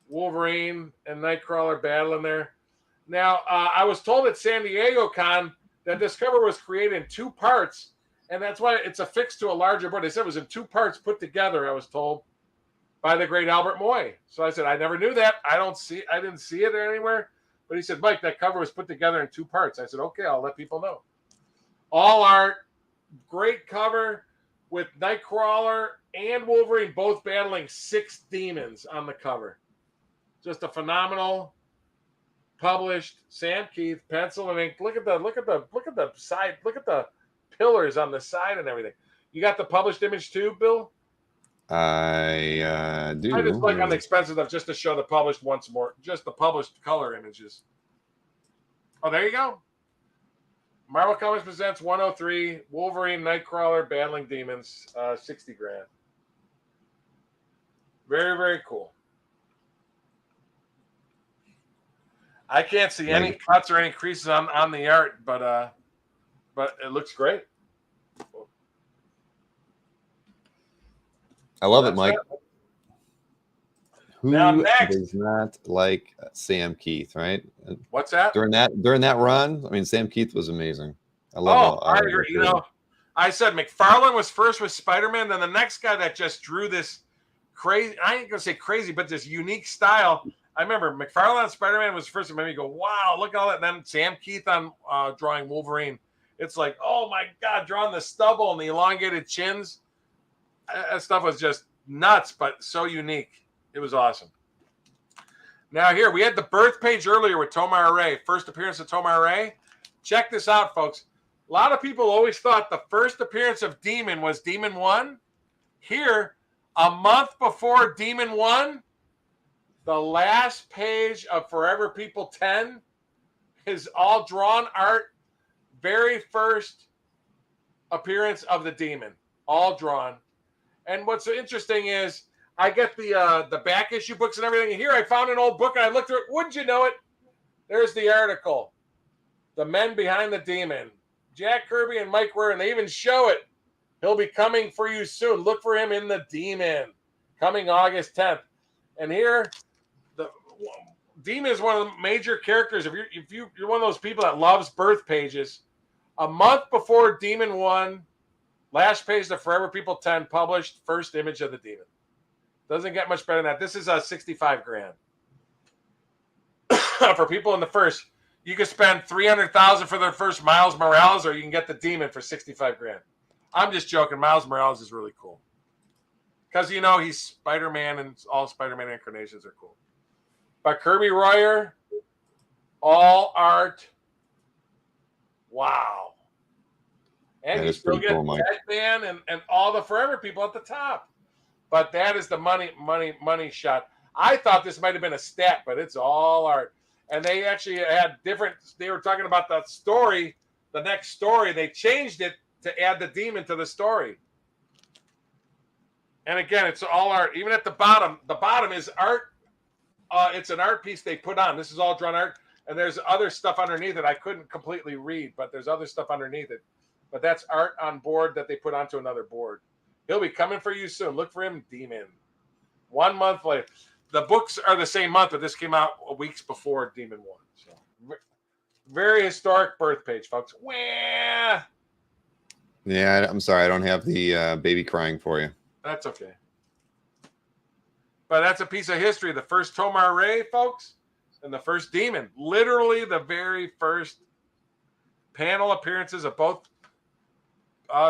Wolverine and Nightcrawler battling there. Now, I was told at San Diego Con that this cover was created in 2 parts, and that's why it's affixed to a larger board. They said it was in 2 parts put together, I was told, by the great Albert Moy. So I said, I never knew that. I didn't see it anywhere. But he said, Mike, that cover was put together in 2 parts. I said, okay, I'll let people know. All art, great cover with Nightcrawler and Wolverine both battling 6 demons on the cover. Just a phenomenal published Sam Keith pencil and ink. Look at the side. Look at the pillars on the side and everything. You got the published image too, Bill? I do. I just like on the expensive stuff just to show the published once more. Just the published color images. Oh, there you go. Marvel Comics presents 103 Wolverine Nightcrawler Battling Demons, 60 grand. Very, very cool. I can't see any cuts or any creases on the art, but it looks great. I love it, Mike. That. Who does not like Sam Keith, right? What's that? During that run, I mean, Sam Keith was amazing. I love I said McFarland was first with Spider-Man, then the next guy that just drew this crazy, I ain't gonna say crazy, but this unique style. I remember McFarland on Spider-Man was first, and made me go, wow, look at all that. And then Sam Keith on drawing Wolverine. It's like, oh my God, drawing the stubble and the elongated chins. That stuff was just nuts, but so unique. It was awesome. Now here, we had the birth page earlier with Tomar Ray. First appearance of Tomar Ray. Check this out, folks. A lot of people always thought the first appearance of Demon was Demon 1. Here, a month before Demon 1, the last page of Forever People 10 is all drawn art. Very first appearance of the Demon. All drawn. And what's interesting is I get the back issue books and everything. And here I found an old book and I looked through it. Wouldn't you know it? There's the article. The Men Behind the Demon. Jack Kirby and Mike Ware, and they even show it. He'll be coming for you soon. Look for him in the Demon. Coming August 10th. And here, the Demon is one of the major characters. If you're one of those people that loves birth pages, a month before Demon 1, last page of Forever People 10 published, first image of the Demon. Doesn't get much better than that. This is 65 grand. For people in the first, you can spend $300,000 for their first Miles Morales, or you can get the Demon for 65 grand. I'm just joking. Miles Morales is really cool. Because, he's Spider-Man, and all Spider-Man incarnations are cool. But Kirby Royer, all art. Wow. And you still get Batman and all the Forever People at the top. But that is the money shot. I thought this might have been a stat, but it's all art. And they actually had they were talking about the story, the next story. They changed it to add the Demon to the story. And again, it's all art. Even at the bottom is art. It's an art piece they put on. This is all drawn art. And there's other stuff underneath it I couldn't completely read, but there's other stuff underneath it. But that's art on board that they put onto another board. He'll be coming for you soon. Look for him, Demon. 1 month later. The books are the same month, but this came out weeks before Demon 1. So, very historic birth page, folks. Wah! Yeah, I'm sorry. I don't have the baby crying for you. That's okay. But that's a piece of history. The first Tomar Ray, folks, and the first Demon. Literally the very first panel appearances of both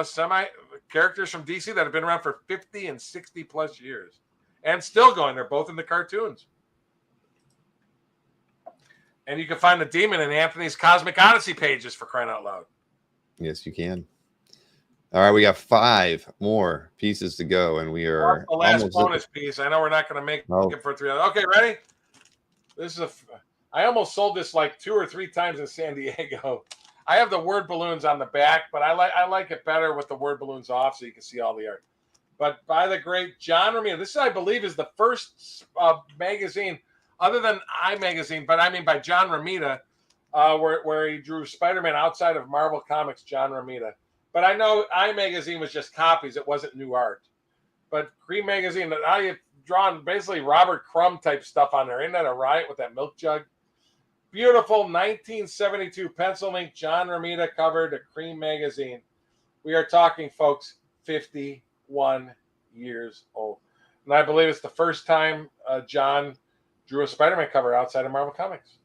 semi-characters from DC that have been around for 50 and 60 plus years. And still going. They're both in the cartoons. And you can find the Demon in Anthony's Cosmic Odyssey pages, for crying out loud. Yes, you can. All right, we got 5 more pieces to go, and we are the last bonus piece. I know we're not going to make it for 3 hours. Okay, ready? This is I almost sold this like 2 or 3 times in San Diego. I have the word balloons on the back, but I like it better with the word balloons off, so you can see all the art. But by the great John Romita, this I believe is the first magazine, other than iMagazine, but I mean by John Romita, where he drew Spider-Man outside of Marvel Comics. John Romita. But I know iMagazine was just copies; it wasn't new art. But Cream Magazine, I have drawn basically Robert Crumb type stuff on there. Isn't that a riot with that milk jug? Beautiful 1972 pencil ink John Romita cover to Cream Magazine. We are talking, folks, 51 years old. And I believe it's the first time John drew a Spider-Man cover outside of Marvel Comics.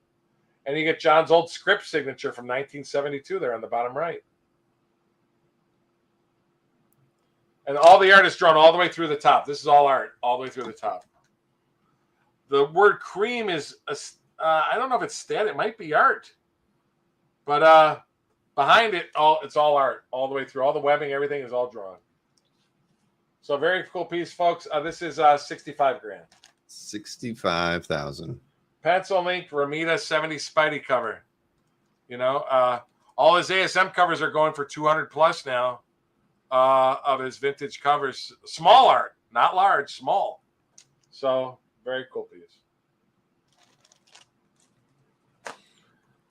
And you get John's old script signature from 1972 there on the bottom right. And all the art is drawn all the way through the top. This is all art, all the way through the top. The word cream is, I don't know if it's static. It might be art. But behind it, it's all art, all the way through. All the webbing, everything is all drawn. So a very cool piece, folks. This is 65 grand. 65,000. Pencil ink Romita 70 Spidey cover. All his ASM covers are going for 200 plus now of his vintage covers. Small art, not large, small. So very cool piece.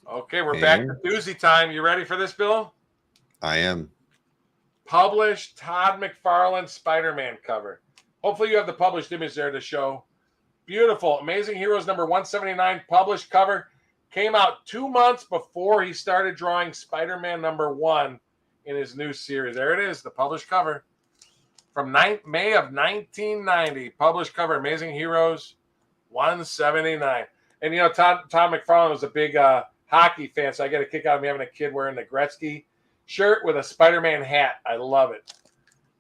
Okay, we're back to doozy time. You ready for this, Bill? I am. Published Todd McFarlane Spider-Man cover. Hopefully you have the published image there to show. Beautiful. Amazing Heroes number 179 published cover. Came out 2 months before he started drawing Spider-Man number 1 in his new series. There it is, the published cover. From May of 1990. Published cover, Amazing Heroes 179. And, you know, Todd McFarlane was a big hockey fan, so I get a kick out of me having a kid wearing the Gretzky shirt with a Spider-Man hat. I love it.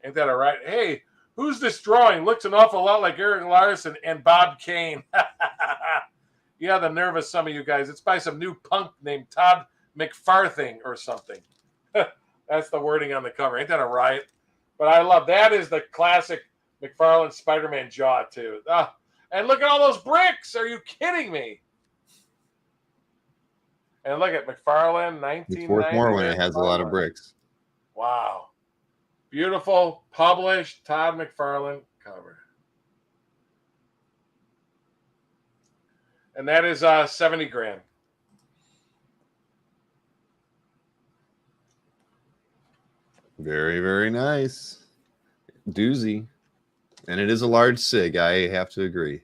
Ain't that all right? Hey, who's this drawing? Looks an awful lot like Eric Larson and Bob Kane. Yeah, the nerve of some of you guys. It's by some new punk named Todd McFarthing or something. That's the wording on the cover. Ain't that a riot? But I love that. Is the classic McFarlane Spider-Man jaw, too. And look at all those bricks. Are you kidding me? And look at McFarlane, 1990. Fourth more when it has a lot of bricks. Wow. Beautiful, published Todd McFarlane cover. And that is 70 grand. Very, very nice. Doozy. And it is a large SIG. I have to agree.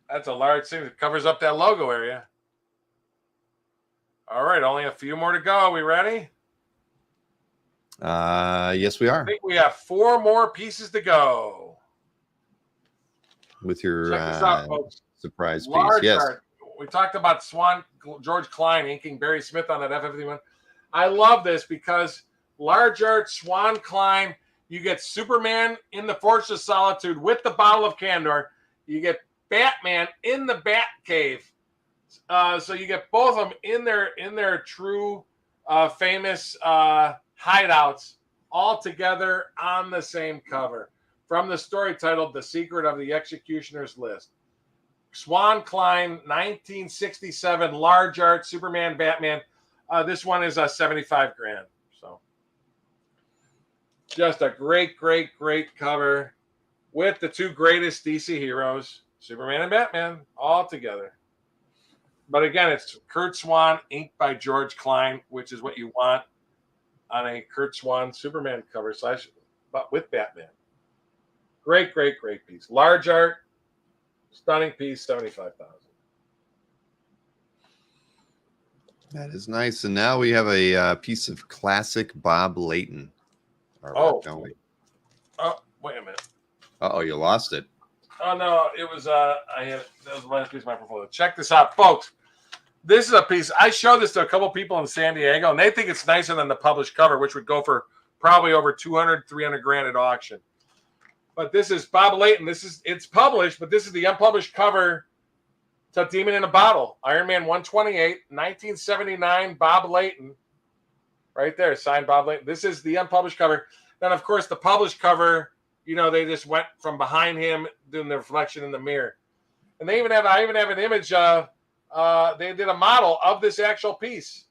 That's a large thing that covers up that logo area. All right, only a few more to go. We ready? Yes, we are. I think we have 4 more pieces to go. With your Check this out, folks. Surprise Large piece. Yes. art. We talked about George Klein inking Barry Smith on that F-51. I love this because large art, Swan Klein, you get Superman in the Fortress of Solitude with the bottle of Candor. You get Batman in the Batcave. So you get both of them in their true famous hideouts all together on the same cover. From the story titled The Secret of the Executioner's List. Swan Klein, 1967, large art, Superman, Batman. This one is 75 grand. So just a great, great, great cover with the 2 greatest DC heroes, Superman and Batman, all together. But again, it's Kurt Swan, inked by George Klein, which is what you want on a Kurt Swan Superman cover but with Batman. Great, great, great piece. Large art, stunning piece, 75,000. That is nice. And now we have a piece of classic Bob Layton. Oh, don't we? Oh, wait a minute. Uh-oh, you lost it. Oh no, it was that was the last piece of my portfolio. Check this out, folks. This is a piece. I showed this to a couple people in San Diego, and they think it's nicer than the published cover, which would go for probably over 200, 300 grand at auction. But this is Bob Layton. It's published, but this is the unpublished cover to Demon in a Bottle. Iron Man 128, 1979, Bob Layton. Right there, signed Bob Layton. This is the unpublished cover. Then, of course, the published cover, you know, they just went from behind him doing the reflection in the mirror. And I even have an image. They did a model of this actual piece.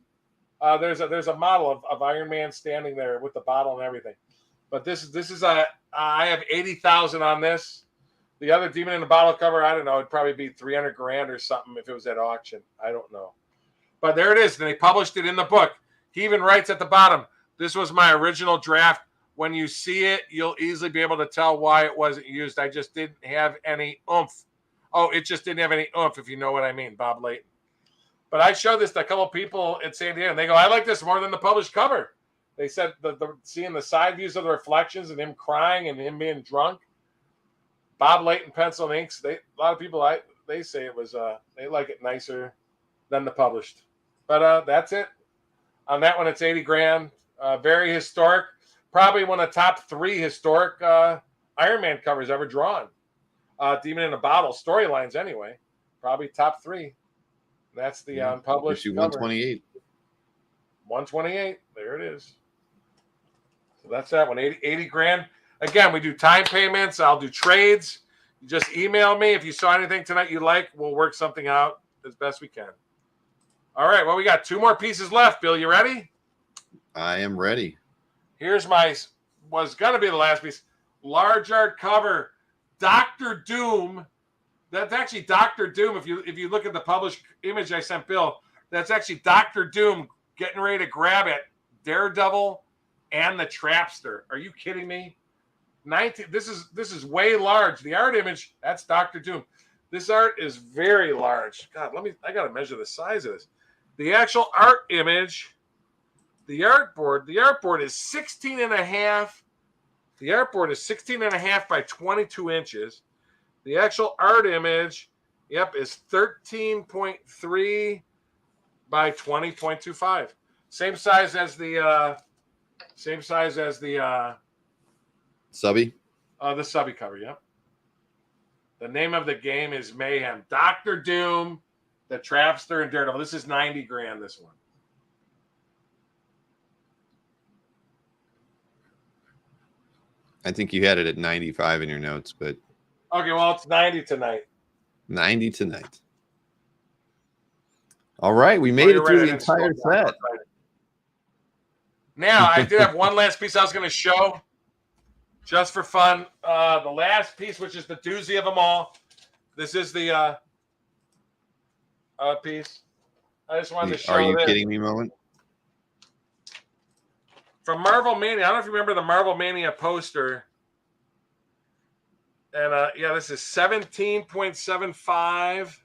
There's a model of Iron Man standing there with the bottle and everything. But this is I have 80,000 on this. The other Demon in a Bottle cover, I don't know, it'd probably be 300 grand or something if it was at auction. I don't know. But there it is. And they published it in the book. He even writes at the bottom, this was my original draft. When you see it, you'll easily be able to tell why it wasn't used. I just didn't have any oomph. Oh, it just didn't have any oomph, if you know what I mean, Bob Layton. But I showed this to a couple people at San Diego, and they go, I like this more than the published cover. They said seeing the side views of the reflections and him crying and him being drunk. Bob Layton pencil and inks. A lot of people they say it was they like it nicer than the published. But that's it. On that one, it's 80 grand. Very historic. Probably one of the top 3 historic Iron Man covers ever drawn. Demon in a Bottle storylines anyway. Probably top 3. That's the unpublished issue cover. 128. 128. There it is. So that's that one. 80 grand. Again, we do time payments. I'll do trades. You just email me if you saw anything tonight you like. We'll work something out as best we can. All right. Well, we got 2 more pieces left. Bill, you ready? I am ready. Here's was going to be the last piece. Large art cover, Dr. Doom. That's actually Dr. Doom. If you look at the published image I sent Bill, that's actually Dr. Doom getting ready to grab at Daredevil and the Trapster. Are you kidding me? 19. This is way large. The art image, that's Dr. Doom. This art is very large. God, I gotta measure the size of this. The actual art image, the artboard is 16 and a half. The artboard is 16 and a half by 22 inches. The actual art image, is 13.3 by 20.25. Same size as the Subby? The subby cover, yep. The name of the game is Mayhem. Dr. Doom, the Trapster, and Daredevil. This is 90 grand, this one. I think you had it at 95 in your notes, but... Okay, well, it's 90 tonight. 90 tonight. All right, we made it through the entire set. Now, I did have one last piece I was going to show. Just for fun, the last piece, which is the doozy of them all. This is the piece. I just wanted to show this. Are you kidding me moment? From Marvel Mania. I don't know if you remember the Marvel Mania poster. And, this is 17.75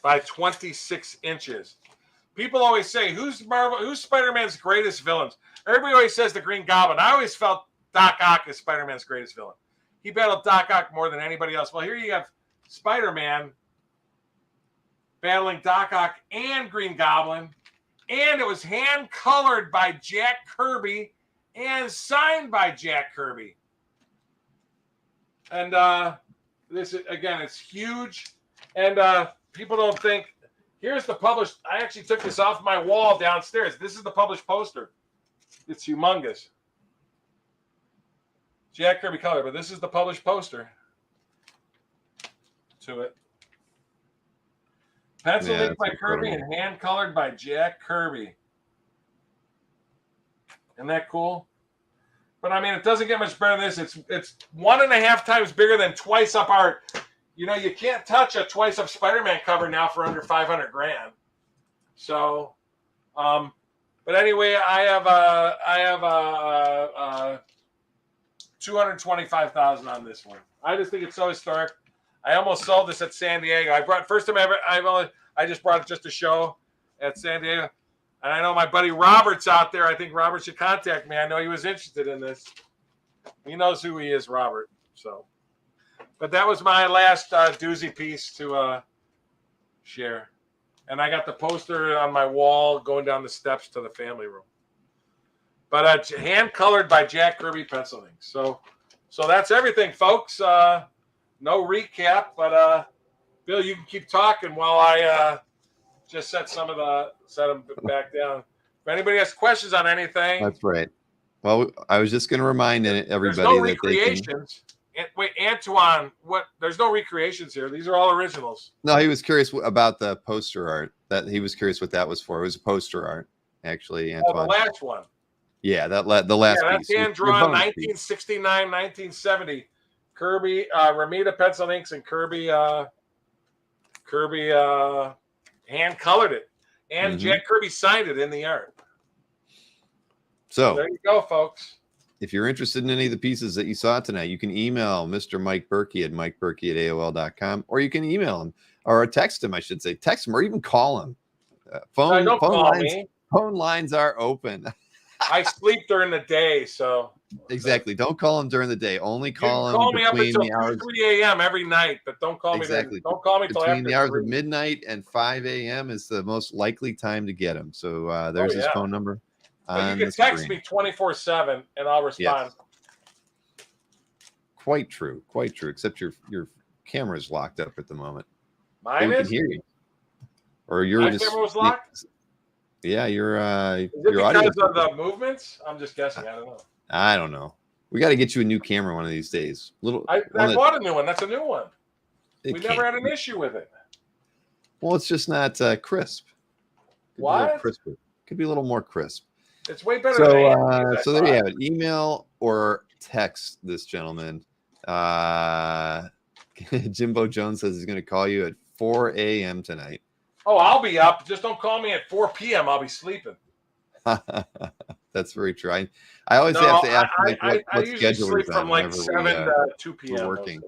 by 26 inches. People always say, who's Spider-Man's greatest villains? Everybody always says the Green Goblin. I always felt Doc Ock is Spider-Man's greatest villain. He battled Doc Ock more than anybody else. Well, here you have Spider-Man battling Doc Ock and Green Goblin, and it was hand-colored by Jack Kirby and signed by Jack Kirby. And this, again, it's huge, and people don't think, here's the published, I actually took this off my wall downstairs. This is the published poster. It's humongous. Jack Kirby color, but this is the published poster to it. Pencil ink by Kirby and hand colored by Jack Kirby. Isn't that cool? But I mean, it doesn't get much better than this. It's 1.5 times bigger than Twice Up art. You know, you can't touch a Twice Up Spider-Man cover now for under 500 grand. So, but anyway, I have 225,000 on this one. I just think it's so historic. I almost sold this at San Diego. First time ever. I just brought it just to show at San Diego, and I know my buddy Robert's out there. I think Robert should contact me. I know he was interested in this. He knows who he is, Robert. So, but that was my last doozy piece to share, and I got the poster on my wall going down the steps to the family room. But hand colored by Jack Kirby pencil ink. So that's everything, folks. No recap, but Bill, you can keep talking while I just set them back down. If anybody has questions on anything, that's right. Well, I was just going to remind everybody there's no that recreations. Wait, Antoine, what? There's no recreations here. These are all originals. No, he was curious about the poster art. That he was curious what that was for. It was poster art, actually. Antoine. Oh, the last one. Yeah, the last piece. That's hand drawn, 1969, 1970. Kirby, Romita pencil inks, and Kirby hand colored it, and Jack Kirby signed it in the art. So there you go, folks. If you're interested in any of the pieces that you saw tonight, you can email Mr. Mike Burkey at MikeBurkey@AOL.com, or you can email him or text him, I should say. Text him or even call him. Phone lines are open. I sleep during the day, so exactly. Don't call him during the day. Only call him. Call me up until 3 a.m. every night, but don't call me. Exactly. Don't call me till between after the hours 3. of midnight and 5 a.m. is the most likely time to get him. So there's his phone number. But you can text me 24/7 and I'll respond. Yes. Quite true. Quite true. Except your camera is locked up at the moment. Mine is. Can hear you. Or your camera was locked. Yeah, your is it because audio of the movements? I'm just guessing. I don't know. We got to get you a new camera one of these days. I bought a new one. That's a new one. We never had an issue with it. Well, it's just not crisp. What? Could be a little more crisp. It's way better. Than so there you have it. Email or text this gentleman. Jimbo Jones says he's going to call you at 4 a.m. tonight. Oh, I'll be up. Just don't call me at 4 p.m. I'll be sleeping. That's very true. I always have to ask what schedule sleep from like 7 to 2 p.m. working.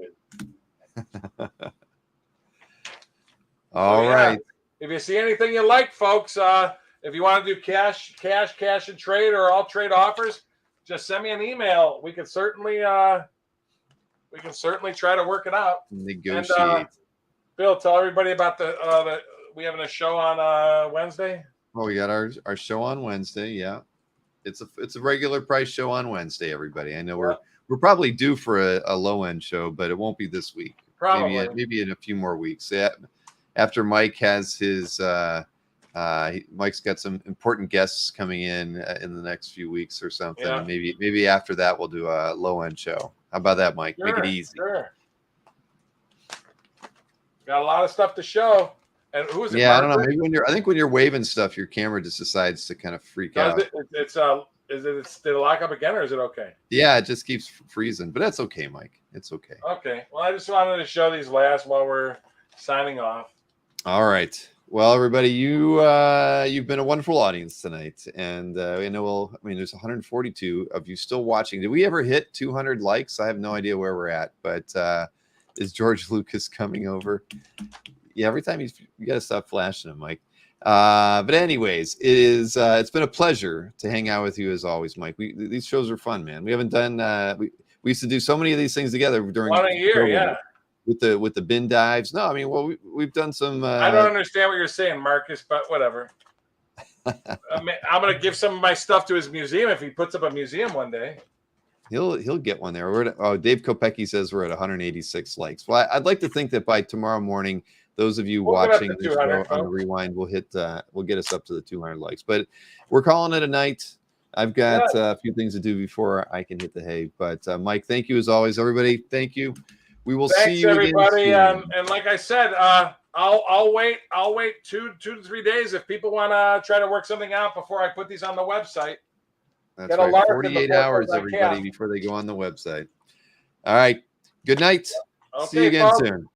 All right. If you see anything you like, folks, if you want to do cash and trade, or all trade offers, just send me an email. We can certainly try to work it out. Negotiate. And, Bill, tell everybody about the we having a show on Wednesday. Oh, we got our show on Wednesday. Yeah, it's a regular price show on Wednesday. Everybody, I know we're probably due for a low end show, but it won't be this week. Probably maybe in a few more weeks. Yeah, after Mike has his Mike's got some important guests coming in the next few weeks or something. Yeah. Maybe after that we'll do a low end show. How about that, Mike? Sure, make it easy. Sure. Got a lot of stuff to show. And who is it? Yeah, Margaret? I don't know. Maybe when you're waving stuff, your camera just decides to kind of freak out. Did it lock up again, or is it okay? Yeah, it just keeps freezing, but that's okay, Mike. It's okay. Okay. Well, I just wanted to show these last while we're signing off. All right. Well, everybody, you've been a wonderful audience tonight, and I know. There's 142 of you still watching. Did we ever hit 200 likes? I have no idea where we're at, but is George Lucas coming over? Yeah, every time you got to stop flashing him, Mike. But anyways, it's been a pleasure to hang out with you as always, Mike. These shows are fun, man. We haven't done we used to do so many of these things together during one a year, yeah. With the bin dives. No, we've done some. I don't understand what you're saying, Marcus, but whatever. I'm gonna give some of my stuff to his museum if he puts up a museum one day. He'll get one there. Dave Kopecki says we're at 186 likes. Well, I'd like to think that by tomorrow morning, those of you watching the show on the rewind will get us up to the 200 likes. But we're calling it a night. I've got a few things to do before I can hit the hay. But Mike, thank you as always, everybody. Thank you. We will see you everybody. Again and like I said, I'll wait 2 to 3 days if people want to try to work something out before I put these on the website. That's right. 48 hours, everybody, before they go on the website. All right. Good night. Okay, see you again soon.